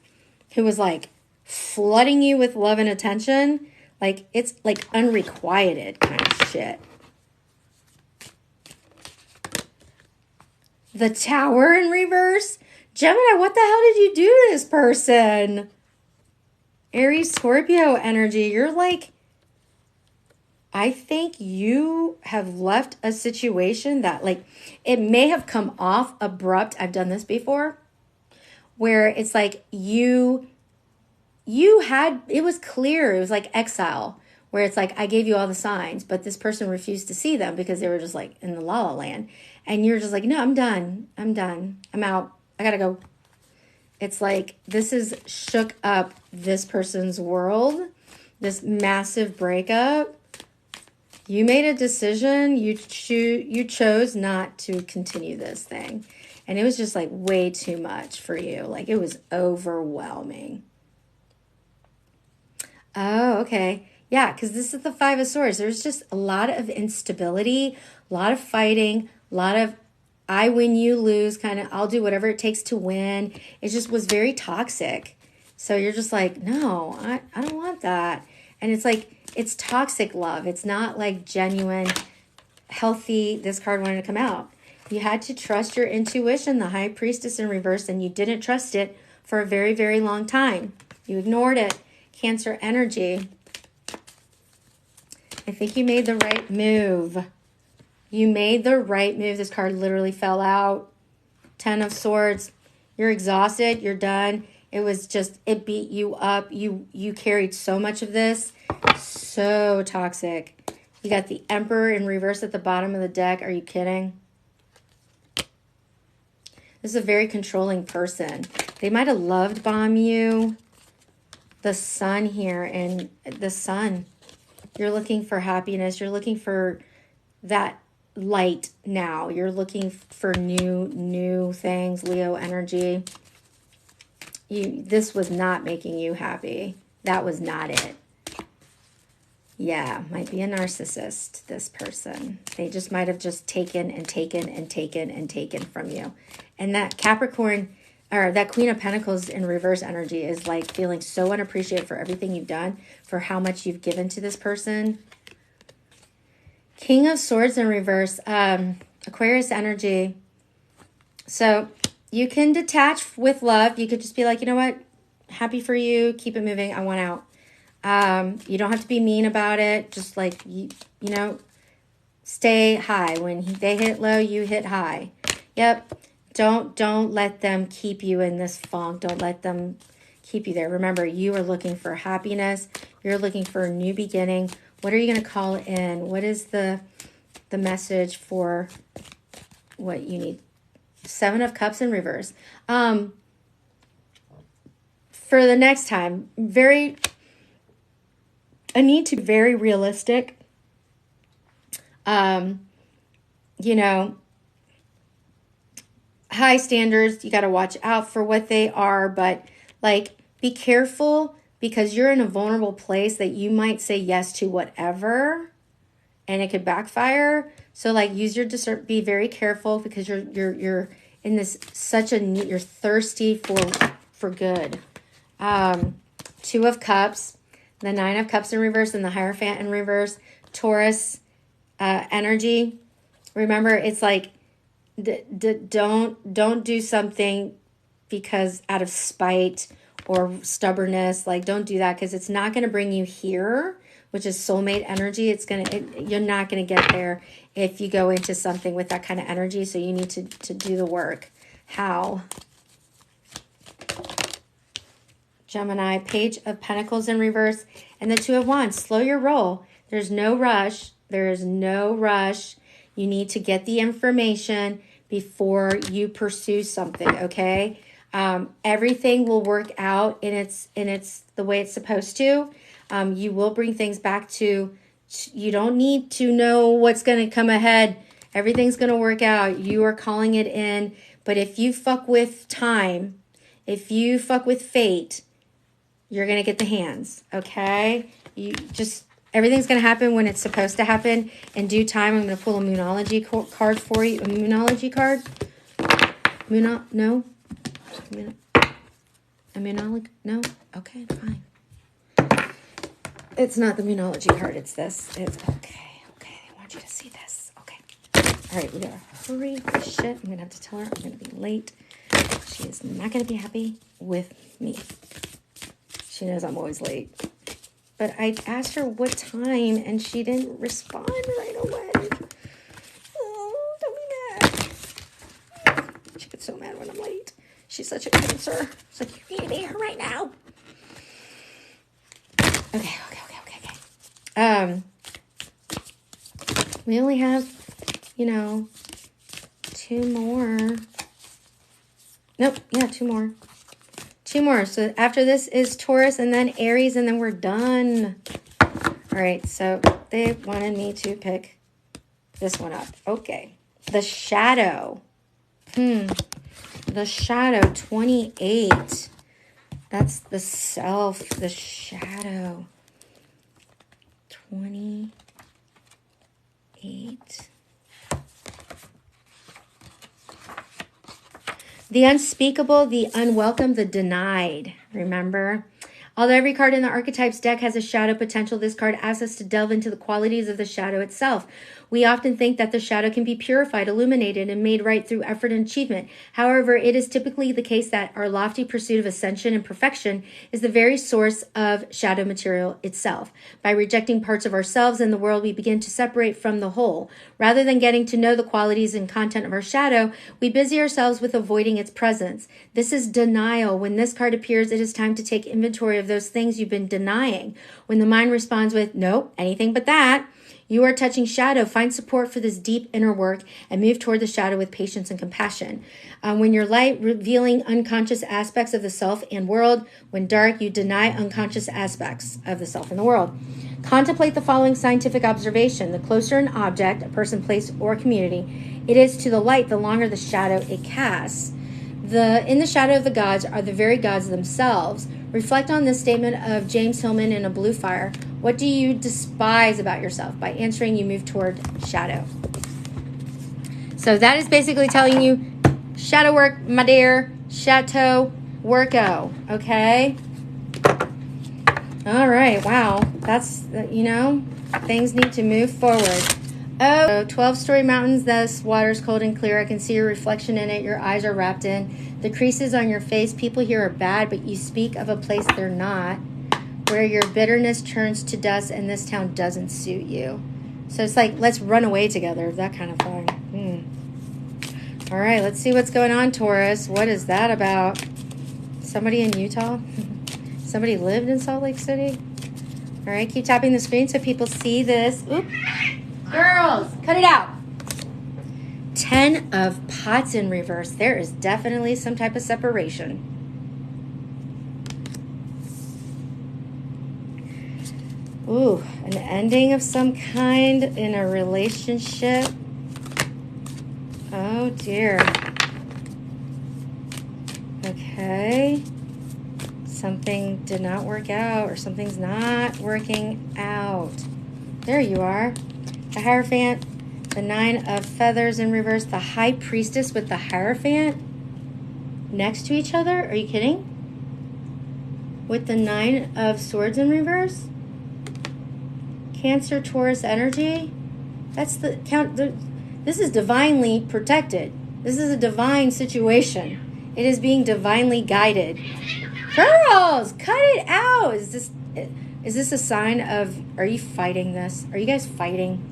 who was like flooding you with love and attention. Like it's like unrequited kind of shit. The Tower in reverse. Gemini, what the hell did you do to this person? Aries, Scorpio energy. You're like, I think you have left a situation that like, it may have come off abrupt. I've done this before. Where it's like you had, it was clear. It was like exile. Where it's like, I gave you all the signs, but this person refused to see them because they were just like in the la la land. And you're just like, no, I'm done. I'm out. I gotta go. It's like, this is shook up this person's world. This massive breakup. You made a decision. You chose not to continue this thing. And it was just like way too much for you. Like it was overwhelming. Oh, okay. Yeah, because this is the Five of Swords. There's just a lot of instability, a lot of fighting, a lot of I win, you lose, kind of I'll do whatever it takes to win. It just was very toxic. So you're just like, no, I don't want that. And it's like, it's toxic love. It's not like genuine, healthy, this card wanted to come out. You had to trust your intuition, the High Priestess in reverse, and you didn't trust it for a very, very long time. You ignored it. Cancer energy. I think you made the right move. You made the right move. This card literally fell out. Ten of Swords. You're exhausted. You're done. It was just, it beat you up. You carried so much of this. So toxic. You got the Emperor in reverse at the bottom of the deck. Are you kidding? This is a very controlling person. They might have loved bomb you. The Sun here, and the Sun. You're looking for happiness. You're looking for that light now. You're looking for new things. Leo energy. This was not making you happy. That was not it. Yeah, might be a narcissist, this person. They just might have just taken and taken and taken and taken from you. And that Capricorn, or that Queen of Pentacles in reverse energy is like feeling so unappreciated for everything you've done, for how much you've given to this person. King of Swords in reverse, Aquarius energy. So you can detach with love. You could just be like, you know what? Happy for you. Keep it moving. I want out. You don't have to be mean about it. Just like, you know, stay high. When they hit low, you hit high. Yep. Don't let them keep you in this funk. Don't let them keep you there. Remember, you are looking for happiness. You're looking for a new beginning. What are you going to call in? What is the message for what you need? Seven of Cups in reverse. For the next time, I need to be very realistic. You know, high standards, you got to watch out for what they are, but like be careful because you're in a vulnerable place that you might say yes to whatever and it could backfire. So like use your discernment, be very careful because you're in this you're thirsty for good. Two of Cups, the Nine of Cups in reverse and the Hierophant in reverse. Taurus energy. Remember, it's like don't do something because out of spite or stubbornness. Like don't do that because it's not going to bring you here, which is soulmate energy. You're not going to get there if you go into something with that kind of energy. So you need to do the work. How? Gemini, Page of Pentacles in reverse, and the Two of Wands. Slow your roll. There's no rush. There is no rush. You need to get the information. before you pursue something, okay? Everything will work out in its the way it's supposed to. You will bring things back to, you don't need to know what's going to come ahead. Everything's going to work out. You are calling it in. But if you fuck with time, if you fuck with fate, you're going to get the hands, okay? You just, everything's going to happen when it's supposed to happen in due time. I'm going to pull a Moonology card for you. A Moonology card? No? A Moonology? No? Okay, fine. It's not the Moonology card. It's this. It's okay. Okay, I want you to see this. Okay. All right, we gotta hurry for shit. I'm going to have to tell her I'm going to be late. She is not going to be happy with me. She knows I'm always late. But I asked her what time, and she didn't respond right away. Oh, don't be mad. She gets so mad when I'm late. She's such a Cancer. It's like, you need to be here right now. Okay. We only have, 2 more. Nope, yeah, 2 more. 2 more. So after this is Taurus and then Aries, and then we're done. All right, so they wanted me to pick this one up. Okay. The Shadow. The Shadow, 28. That's the self, the shadow. 28. The unspeakable, the unwelcome, the denied. Remember? Although every card in the archetypes deck has a shadow potential, this card asks us to delve into the qualities of the shadow itself. We often think that the shadow can be purified, illuminated, and made right through effort and achievement. However, it is typically the case that our lofty pursuit of ascension and perfection is the very source of shadow material itself. By rejecting parts of ourselves and the world, we begin to separate from the whole. Rather than getting to know the qualities and content of our shadow, we busy ourselves with avoiding its presence. This is denial. When this card appears, it is time to take inventory of those things you've been denying. When the mind responds with, nope, anything but that, you are touching shadow. Find support for this deep inner work and move toward the shadow with patience and compassion. When you're light, revealing unconscious aspects of the self and world. When dark, you deny unconscious aspects of the self and the world. Contemplate the following scientific observation. The closer an object, a person, place, or community, it is to the light, the longer the shadow it casts. In the shadow of the gods are the very gods themselves. Reflect on this statement of James Hillman in A Blue Fire. What do you despise about yourself? By answering, you move toward shadow. So that is basically telling you, shadow work, my dear, chateau worko, okay? All right, wow. That's, things need to move forward. Oh, 12-story mountains, this water's cold and clear. I can see your reflection in it. Your eyes are wrapped in. The creases on your face, people here are bad, but you speak of a place they're not, where your bitterness turns to dust and this town doesn't suit you. So it's like, let's run away together, that kind of thing. All right, let's see what's going on, Taurus. What is that about? Somebody in Utah? Somebody lived in Salt Lake City? All right, keep tapping the screen so people see this. Oop. Girls, cut it out. 10 of Pots in reverse. There is definitely some type of separation. Ooh, an ending of some kind in a relationship. Oh, dear. Okay. Something did not work out, or something's not working out. There you are. The Hierophant, the 9 of Feathers in reverse, the High Priestess with the Hierophant next to each other. Are you kidding? With the 9 of Swords in reverse. Cancer, Taurus energy. That's the count. This is divinely protected. This is a divine situation. It is being divinely guided. Girls, cut it out. Is this a sign of, are you fighting this? Are you guys fighting?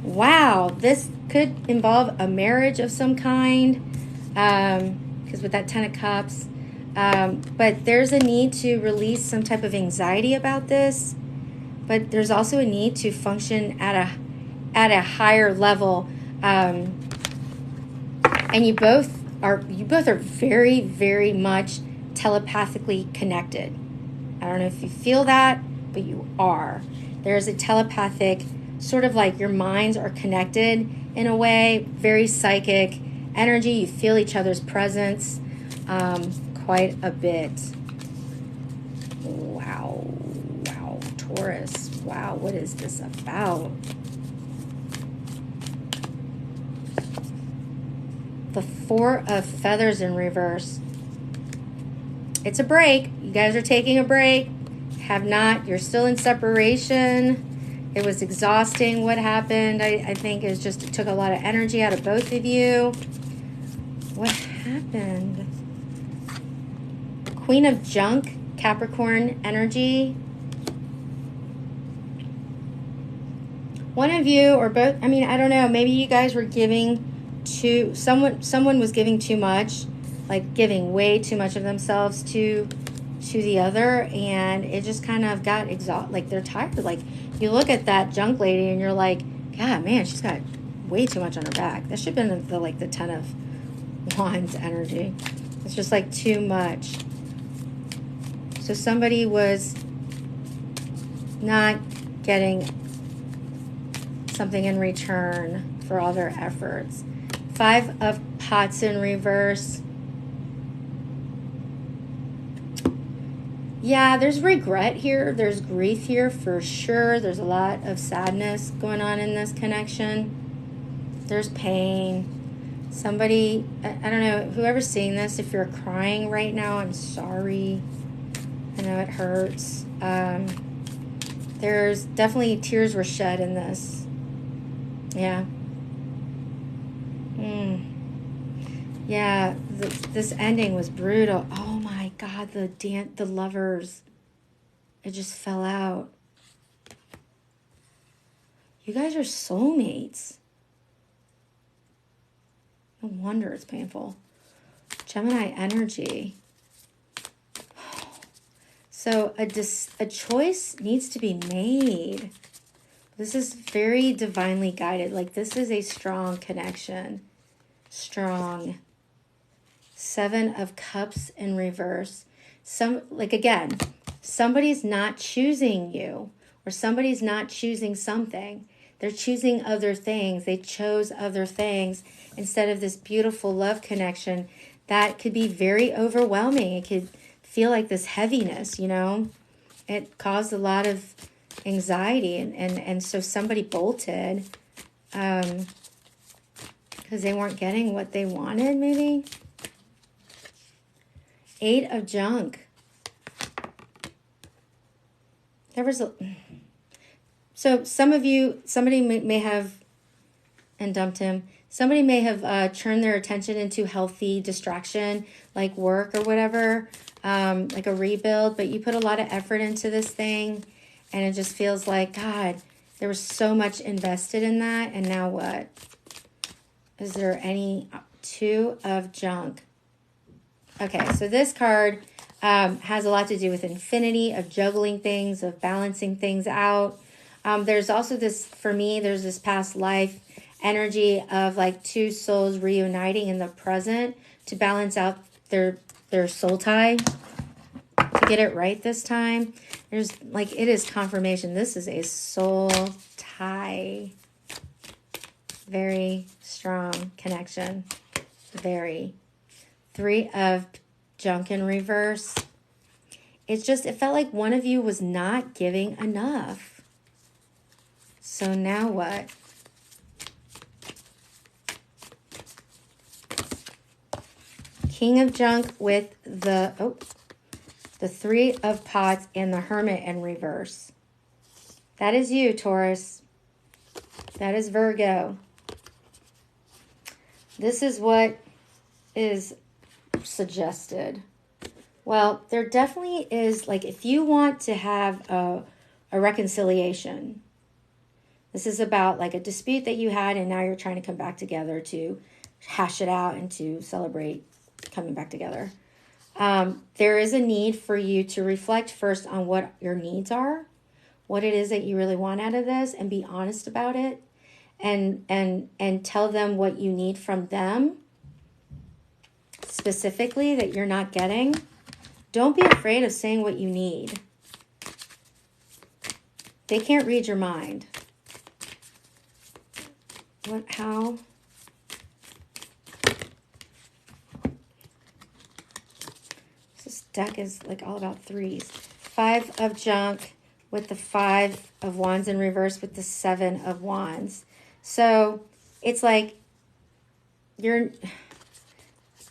Wow, this could involve a marriage of some kind, because with that 10 of Cups, but there's a need to release some type of anxiety about this, but there's also a need to function at a higher level. And you both are very, very much telepathically connected. I don't know if you feel that, but you are. There's a telepathic, sort of like your minds are connected in a way, very psychic energy. You feel each other's presence quite a bit. Wow. Wow. Taurus. Wow. What is this about? The Four of Feathers in reverse. It's a break. You guys are taking a break. Have not. You're still in separation. It was exhausting what happened. I think it took a lot of energy out of both of you. What happened? Queen of Junk, Capricorn energy. One of you or both, I mean, I don't know. Maybe you guys were giving to someone was giving too much, like giving way too much of themselves to the other, and it just kind of got exhausted. Like they're tired. Like you look at that junk lady and you're like, God, man, she's got way too much on her back. That should have been the 10 of Wands energy. It's just like too much. So somebody was not getting something in return for all their efforts. 5 of Pots in reverse. Yeah, there's regret here. There's grief here for sure. There's a lot of sadness going on in this connection. There's pain. Somebody, I don't know, whoever's seeing this, if you're crying right now, I'm sorry. I know it hurts. There's definitely tears were shed in this. Yeah. Yeah, this ending was brutal. Oh my God, the lovers, it just fell out. You guys are soulmates. No wonder it's painful. Gemini energy. So a choice needs to be made. This is very divinely guided. Like this is a strong connection. Strong. 7 of Cups in reverse. Again, somebody's not choosing you, or somebody's not choosing something. They're choosing other things. They chose other things instead of this beautiful love connection that could be very overwhelming. It could feel like this heaviness, you know. It caused a lot of anxiety, and so somebody bolted because they weren't getting what they wanted, maybe. 8 of Junk. So some of you, somebody may have, and dumped him. Somebody may have turned their attention into healthy distraction, like work or whatever, like a rebuild. But you put a lot of effort into this thing, and it just feels like, God, there was so much invested in that, and now what? Is there any? 2 of Junk. Okay, so this card has a lot to do with infinity, of juggling things, of balancing things out. There's also this, for me, there's this past life energy of like 2 souls reuniting in the present to balance out their soul tie. To get it right this time, there's like, it is confirmation. This is a soul tie. Very strong connection. Very. 3 of Junk in reverse. It felt like one of you was not giving enough. So now what? King of Junk with the 3 of Pots and the Hermit in reverse. That is you, Taurus. That is Virgo. This is what is suggested. Well, there definitely is, like, if you want to have a reconciliation, this is about like a dispute that you had and now you're trying to come back together to hash it out and to celebrate coming back together. There is a need for you to reflect first on what your needs are, what it is that you really want out of this, and be honest about it, and tell them what you need from them. specifically that you're not getting, don't be afraid of saying what you need. They can't read your mind. What, how? This deck is like all about threes. 5 of junk with the 5 of wands in reverse with the 7 of wands. So it's like there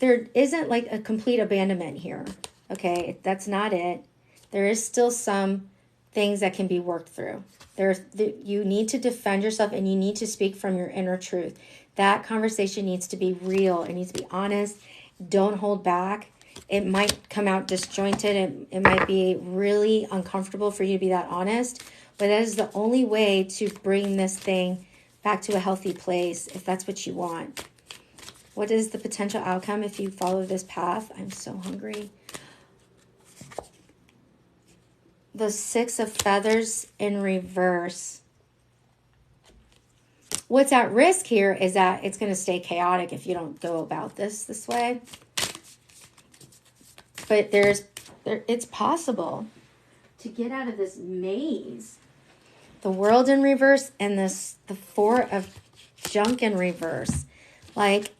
isn't like a complete abandonment here. Okay, that's not it. There is still some things that can be worked through. You need to defend yourself and you need to speak from your inner truth. That conversation needs to be real. It needs to be honest. Don't hold back. It might come out disjointed. It might be really uncomfortable for you to be that honest, but that is the only way to bring this thing back to a healthy place if that's what you want. What is the potential outcome if you follow this path? I'm so hungry. The 6 of feathers in reverse. What's at risk here is that it's going to stay chaotic if you don't go about this way. But it's possible to get out of this maze. The world in reverse and the 4 of junk in reverse. Like,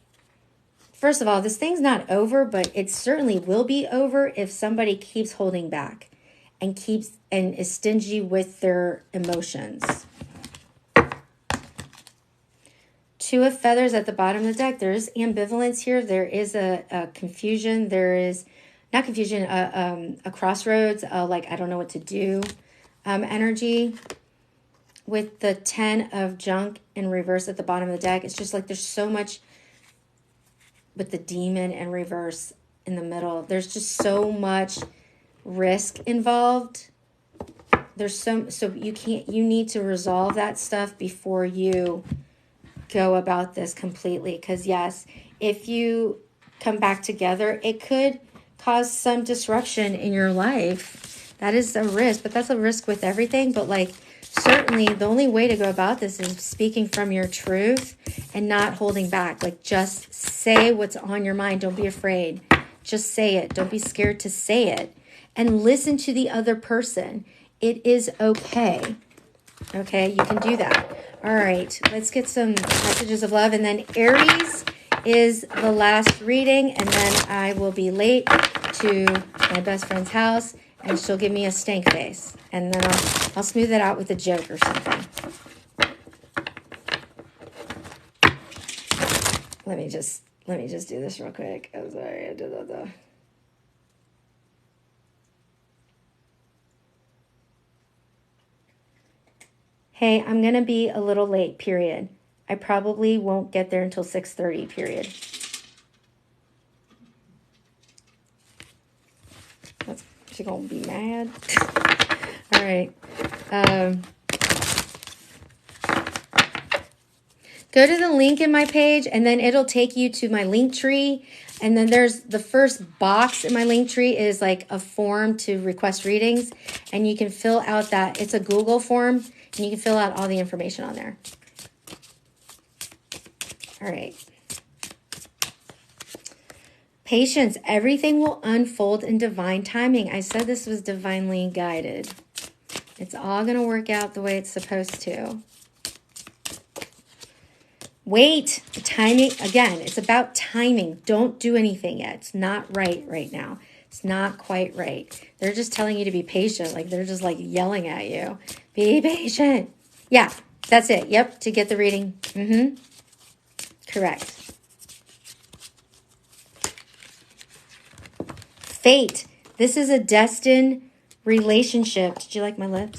first of all, this thing's not over, but it certainly will be over if somebody keeps holding back and is stingy with their emotions. 2 of feathers at the bottom of the deck. There is ambivalence here. There is a confusion. There is, not confusion, a crossroads, like I don't know what to do energy. With the 10 of junk in reverse at the bottom of the deck, it's just like there's so much, with the demon in reverse in the middle, there's just so much risk involved. There's so you need to resolve that stuff before you go about this completely. Because yes, if you come back together, it could cause some disruption in your life. That is a risk, but that's a risk with everything. But like, certainly the only way to go about this is speaking from your truth and not holding back. Like, just say what's on your mind. Don't be afraid. Just say it. Don't be scared to say it. And listen to the other person. It is okay. Okay, you can do that. All right, let's get some messages of love. And then Aries is the last reading. And then I will be late to my best friend's house. And she'll give me a stank face. And then I'll smooth it out with a joke or something. Let me just do this real quick. I'm sorry, I did that though. Hey, I'm going to be a little late, period. I probably won't get there until 6:30, period. She's going to be mad. All right. Go to the link in my page, and then it'll take you to my link tree. And then there's the first box in my link tree is like a form to request readings. And you can fill out that. It's a Google form, and you can fill out all the information on there. All right. Patience. Everything will unfold in divine timing. I said this was divinely guided. It's all going to work out the way it's supposed to. Wait. Timing. Again, it's about timing. Don't do anything yet. It's not right now. It's not quite right. They're just telling you to be patient. Like, they're just like yelling at you. Be patient. Yeah, that's it. Yep, to get the reading. Correct. Fate. This is a destined relationship. Did you like my lips?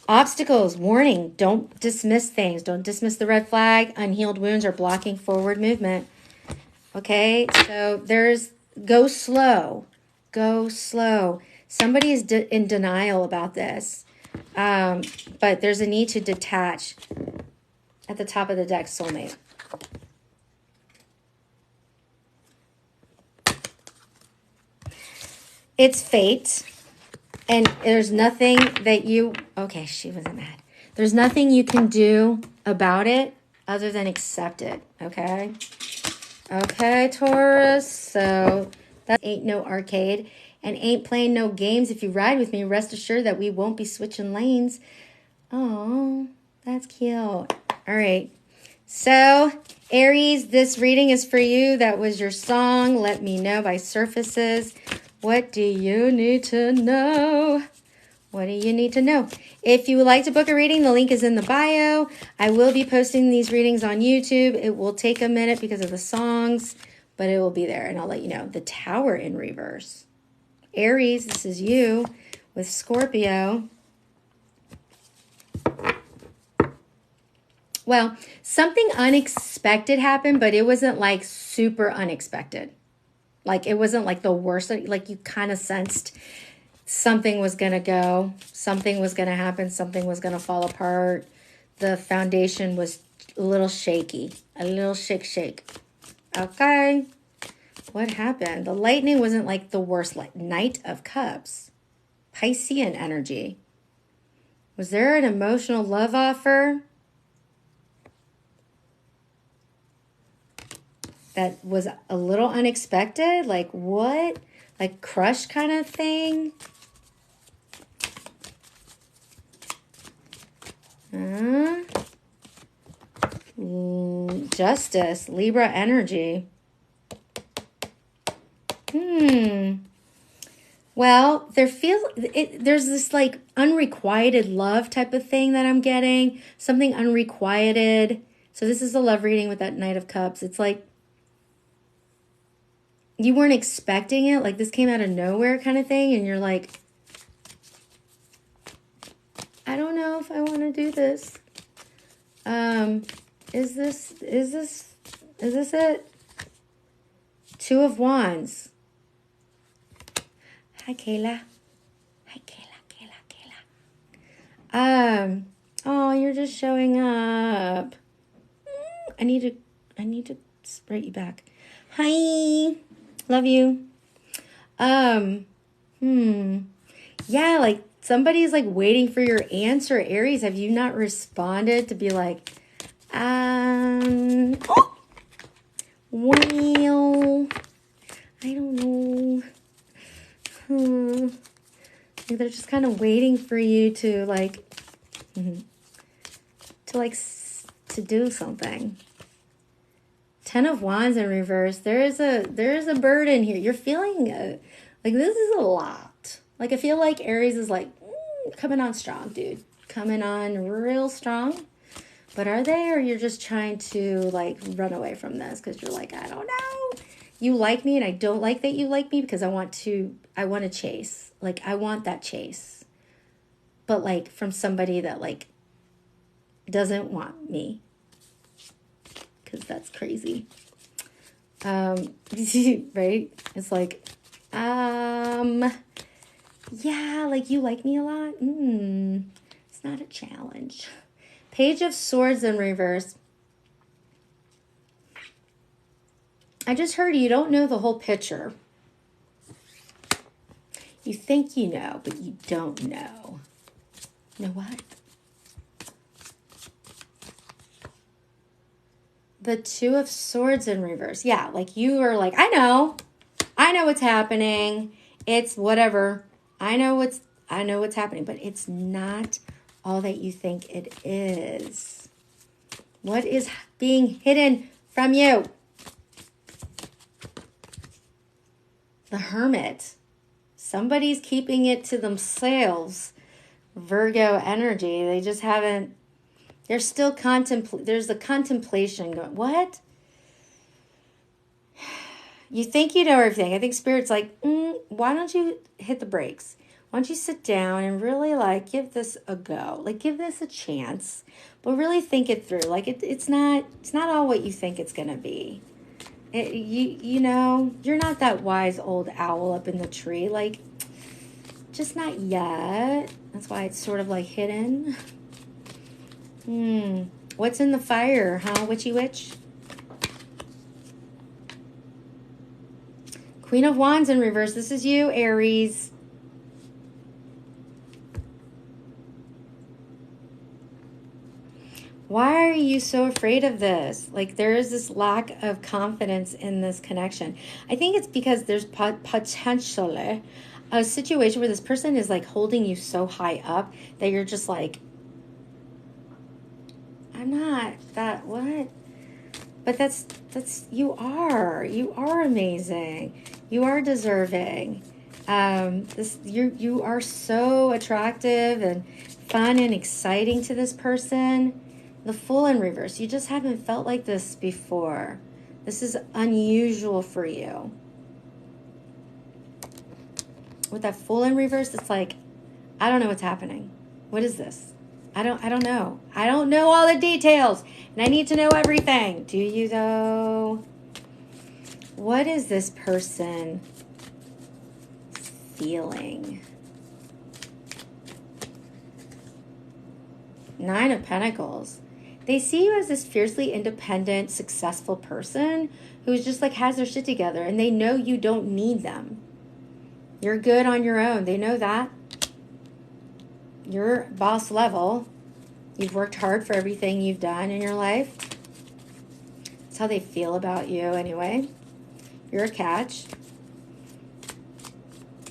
Obstacles. Warning. Don't dismiss things. Don't dismiss the red flag. Unhealed wounds are blocking forward movement. Okay, so there's go slow. Go slow. Somebody is in denial about this. But there's a need to detach. At the top of the deck, soulmate. It's fate. And there's nothing that you... Okay, she wasn't mad. There's nothing you can do about it other than accept it, okay? Okay, Taurus. So that ain't no arcade and ain't playing no games. If you ride with me, rest assured that we won't be switching lanes. Oh, that's cute. All right. So, Aries, this reading is for you. That was your song. Let me know by surfaces. What do you need to know? What do you need to know? If you would like to book a reading, the link is in the bio. I will be posting these readings on YouTube. It will take a minute because of the songs, but it will be there, and I'll let you know. The Tower in reverse. Aries, this is you with Scorpio. Well, something unexpected happened, but it wasn't like super unexpected. Like it wasn't like the worst. Like you kind of sensed something was going to go. Something was going to happen. Something was going to fall apart. The foundation was a little shaky. A little shake. Okay. What happened? The lightning wasn't like the worst. Like Knight of Cups. Piscean energy. Was there an emotional love offer that was a little unexpected? Like what? Like crush kind of thing? Justice, Libra energy. Well, there's this like unrequited love type of thing that I'm getting. Something unrequited. So this is a love reading with that Knight of Cups. It's like you weren't expecting it. Like this came out of nowhere kind of thing. And you're like, I don't know if I want to do this. Is this it? Two of Wands. Hi, Kayla. Hi, Kayla. Oh, you're just showing up. I need to write you back. Hi. Love you. Yeah, like somebody's like waiting for your answer, Aries. Have you not responded to be like, well, I don't know. They're just kind of waiting for you to like, to do something. 10 of Wands in reverse. There is a burden here. You're feeling like this is a lot. Like I feel like Aries is like coming on strong, dude. Coming on real strong. But are they, or you're just trying to like run away from this because you're like, I don't know. You like me and I don't like that you like me because I want to chase. Like I want that chase. But like from somebody that like doesn't want me. Because that's crazy. Right? It's like, yeah, like you like me a lot. It's not a challenge. Page of Swords in reverse. I just heard you don't know the whole picture. You think you know, but you don't know. You know what? The Two of Swords in reverse. Yeah, like you are like, I know what's happening. It's whatever. I know what's happening, but it's not all that you think it is. What is being hidden from you? The Hermit. Somebody's keeping it to themselves. Virgo energy. They just haven't. They're still there's the contemplation going. What? You think you know everything. I think Spirit's like, why don't you hit the brakes? Why don't you sit down and really like give this a go? Like give this a chance, but really think it through. Like it's not all what you think it's gonna be. You know, you're not that wise old owl up in the tree. Like, just not yet. That's why it's sort of like hidden. What's in the fire, huh, witchy witch? Queen of Wands in reverse. This is you, Aries. Why are you so afraid of this? Like, there is this lack of confidence in this connection. I think it's because there's potentially a situation where this person is like holding you so high up that you're just like, I'm not that, what? But that's, you are amazing. You are deserving. You are so attractive and fun and exciting to this person. The Fool in reverse. You just haven't felt like this before. This is unusual for you. With that Fool in reverse, it's like, I don't know what's happening. What is this? I don't know. I don't know all the details. And I need to know everything. Do you though? What is this person feeling? Nine of Pentacles. They see you as this fiercely independent, successful person who's just like has their shit together, and they know you don't need them. You're good on your own. They know that. You're boss level. You've worked hard for everything you've done in your life. That's how they feel about you anyway. You're a catch.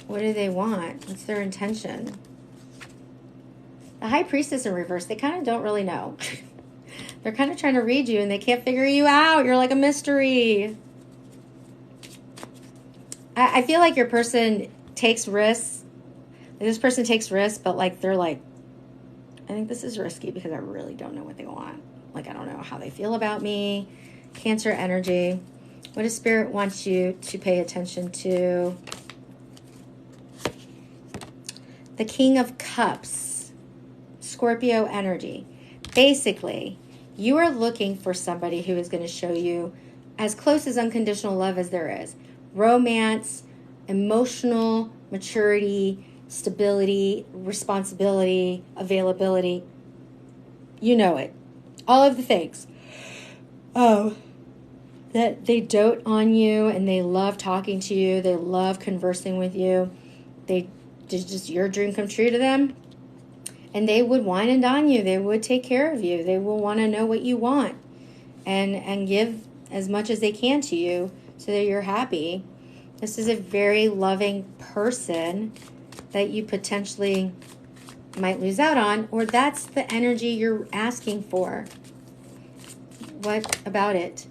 What do they want? What's their intention? The High Priestess in reverse, they kind of don't really know. They're kind of trying to read you and they can't figure you out. You're like a mystery. I feel like your person takes risks. This person takes risks, but like they're like, I think this is risky because I really don't know what they want. Like, I don't know how they feel about me. Cancer energy. What does Spirit want you to pay attention to? The King of Cups. Scorpio energy. Basically, you are looking for somebody who is going to show you as close as unconditional love as there is. Romance, emotional maturity, stability, responsibility, availability. You know it. All of the things. Oh, that they dote on you and they love talking to you. They love conversing with you. They just your dream come true to them. And they would wine and dine you. They would take care of you. They will want to know what you want and give as much as they can to you so that you're happy. This is a very loving person that you potentially might lose out on, or that's the energy you're asking for. What about it?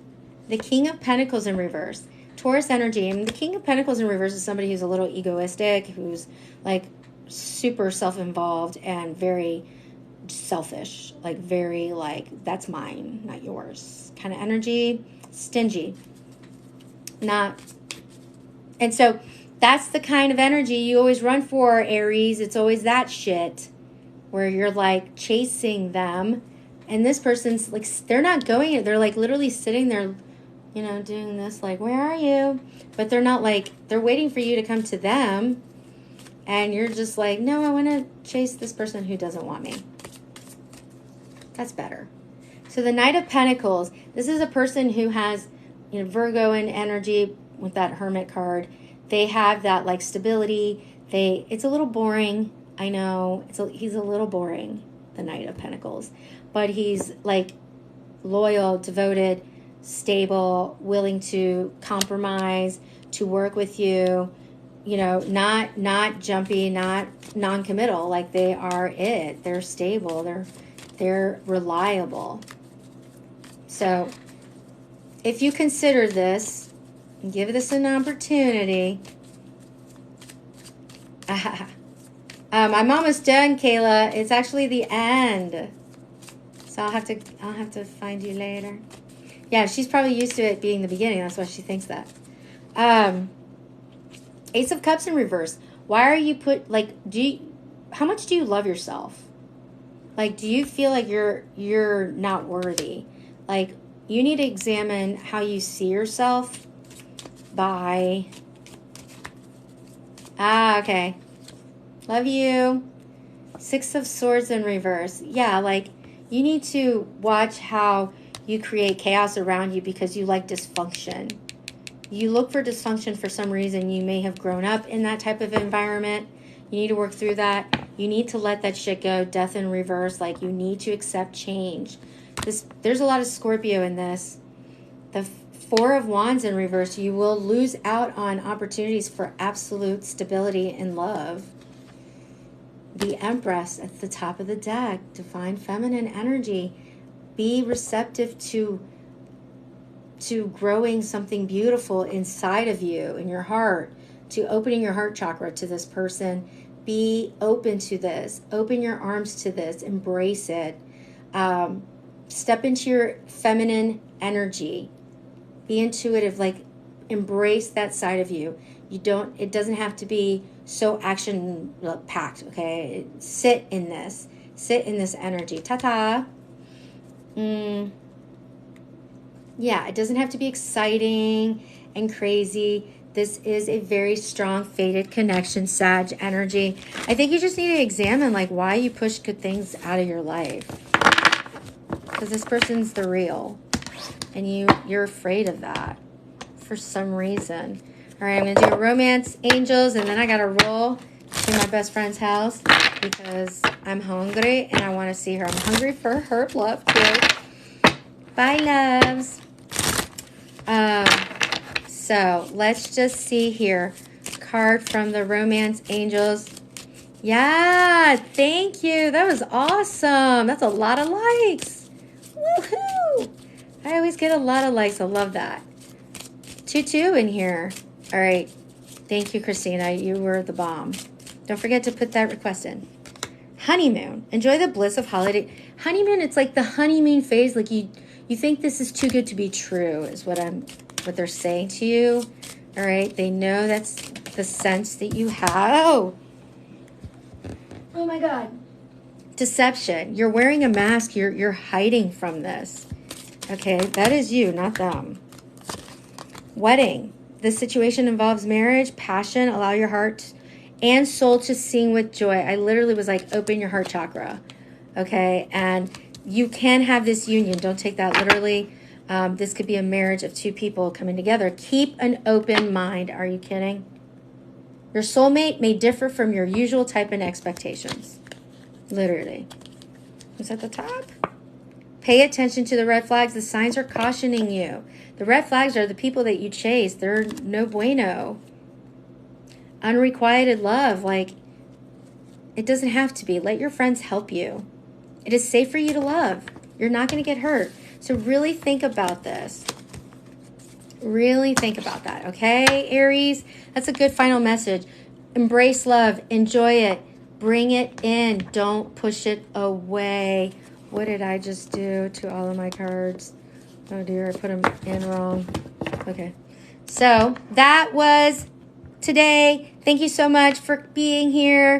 The King of Pentacles in reverse. Taurus energy. And the King of Pentacles in reverse is somebody who's a little egoistic, who's like super self-involved and very selfish. Like very like, that's mine, not yours kind of energy. Stingy. And so that's the kind of energy you always run for, Aries. It's always that shit where you're like chasing them. And this person's like, they're not going, they're like literally sitting there, you know, doing this, like, where are you? But they're not like, they're waiting for you to come to them. And you're just like, no, I want to chase this person who doesn't want me. That's better. So the Knight of Pentacles, this is a person who has, you know, Virgo in energy with that Hermit card. They have that like stability. It's a little boring. I know he's a little boring, the Knight of Pentacles, but he's like loyal, devoted, stable, willing to compromise, to work with you, you know, not jumpy, not non-committal. Like they are it. They're stable. They're reliable. So if you consider this, give this an opportunity. I'm almost done, Kayla. It's actually the end. So I'll have to find you later. Yeah, she's probably used to it being the beginning. That's why she thinks that. Ace of Cups in reverse. Why are you how much do you love yourself? Like, do you feel like you're not worthy? Like, you need to examine how you see yourself by... okay. Love you. Six of Swords in reverse. Yeah, like, you need to watch how you create chaos around you because you like dysfunction. You look for dysfunction for some reason. You may have grown up in that type of environment. You need to work through that. You need to let that shit go. Death in reverse. Like, you need to accept change. There's a lot of Scorpio in this. The Four of Wands in reverse. You will lose out on opportunities for absolute stability in love. The Empress at the top of the deck. Divine feminine energy. Be receptive to growing something beautiful inside of you, in your heart, to opening your heart chakra to this person. Be open to this. Open your arms to this. Embrace it. Step into your feminine energy. Be intuitive, like embrace that side of you. It doesn't have to be so action packed, okay? Sit in this energy. Ta-ta. Yeah, it doesn't have to be exciting and crazy. This is a very strong fated connection, Sag energy. I think you just need to examine like why you push good things out of your life. Because this person's the real. And you're afraid of that for some reason. All right, I'm going to do romance angels, and then I got to roll to my best friend's house because I'm hungry and I want to see her. I'm hungry for her love too. Bye, loves. So let's just see here. Card from the romance angels. Yeah, thank you. That was awesome. That's a lot of likes. Woohoo! I always get a lot of likes. I love that. 2-2 in here. All right. Thank you, Christina. You were the bomb. Don't forget to put that request in. Honeymoon. Enjoy the bliss of holiday. Honeymoon, it's like the honeymoon phase. Like you think this is too good to be true is what they're saying to you. All right. They know that's the sense that you have. Oh my God. Deception. You're wearing a mask. You're hiding from this. Okay, that is you, not them. Wedding. This situation involves marriage, passion. Allow your heart and soul to sing with joy. I literally was like, open your heart chakra. Okay, and you can have this union. Don't take that literally. This could be a marriage of two people coming together. Keep an open mind. Are you kidding? Your soulmate may differ from your usual type and expectations. Literally. Who's at the top? Pay attention to the red flags. The signs are cautioning you. The red flags are the people that you chase. They're no bueno. Unrequited love. Like, it doesn't have to be. Let your friends help you. It is safe for you to love. You're not going to get hurt. So really think about this. Really think about that, okay, Aries? That's a good final message. Embrace love. Enjoy it. Bring it in. Don't push it away. What did I just do to all of my cards? Oh dear, I put them in wrong. Okay. So that was today. Thank you so much for being here.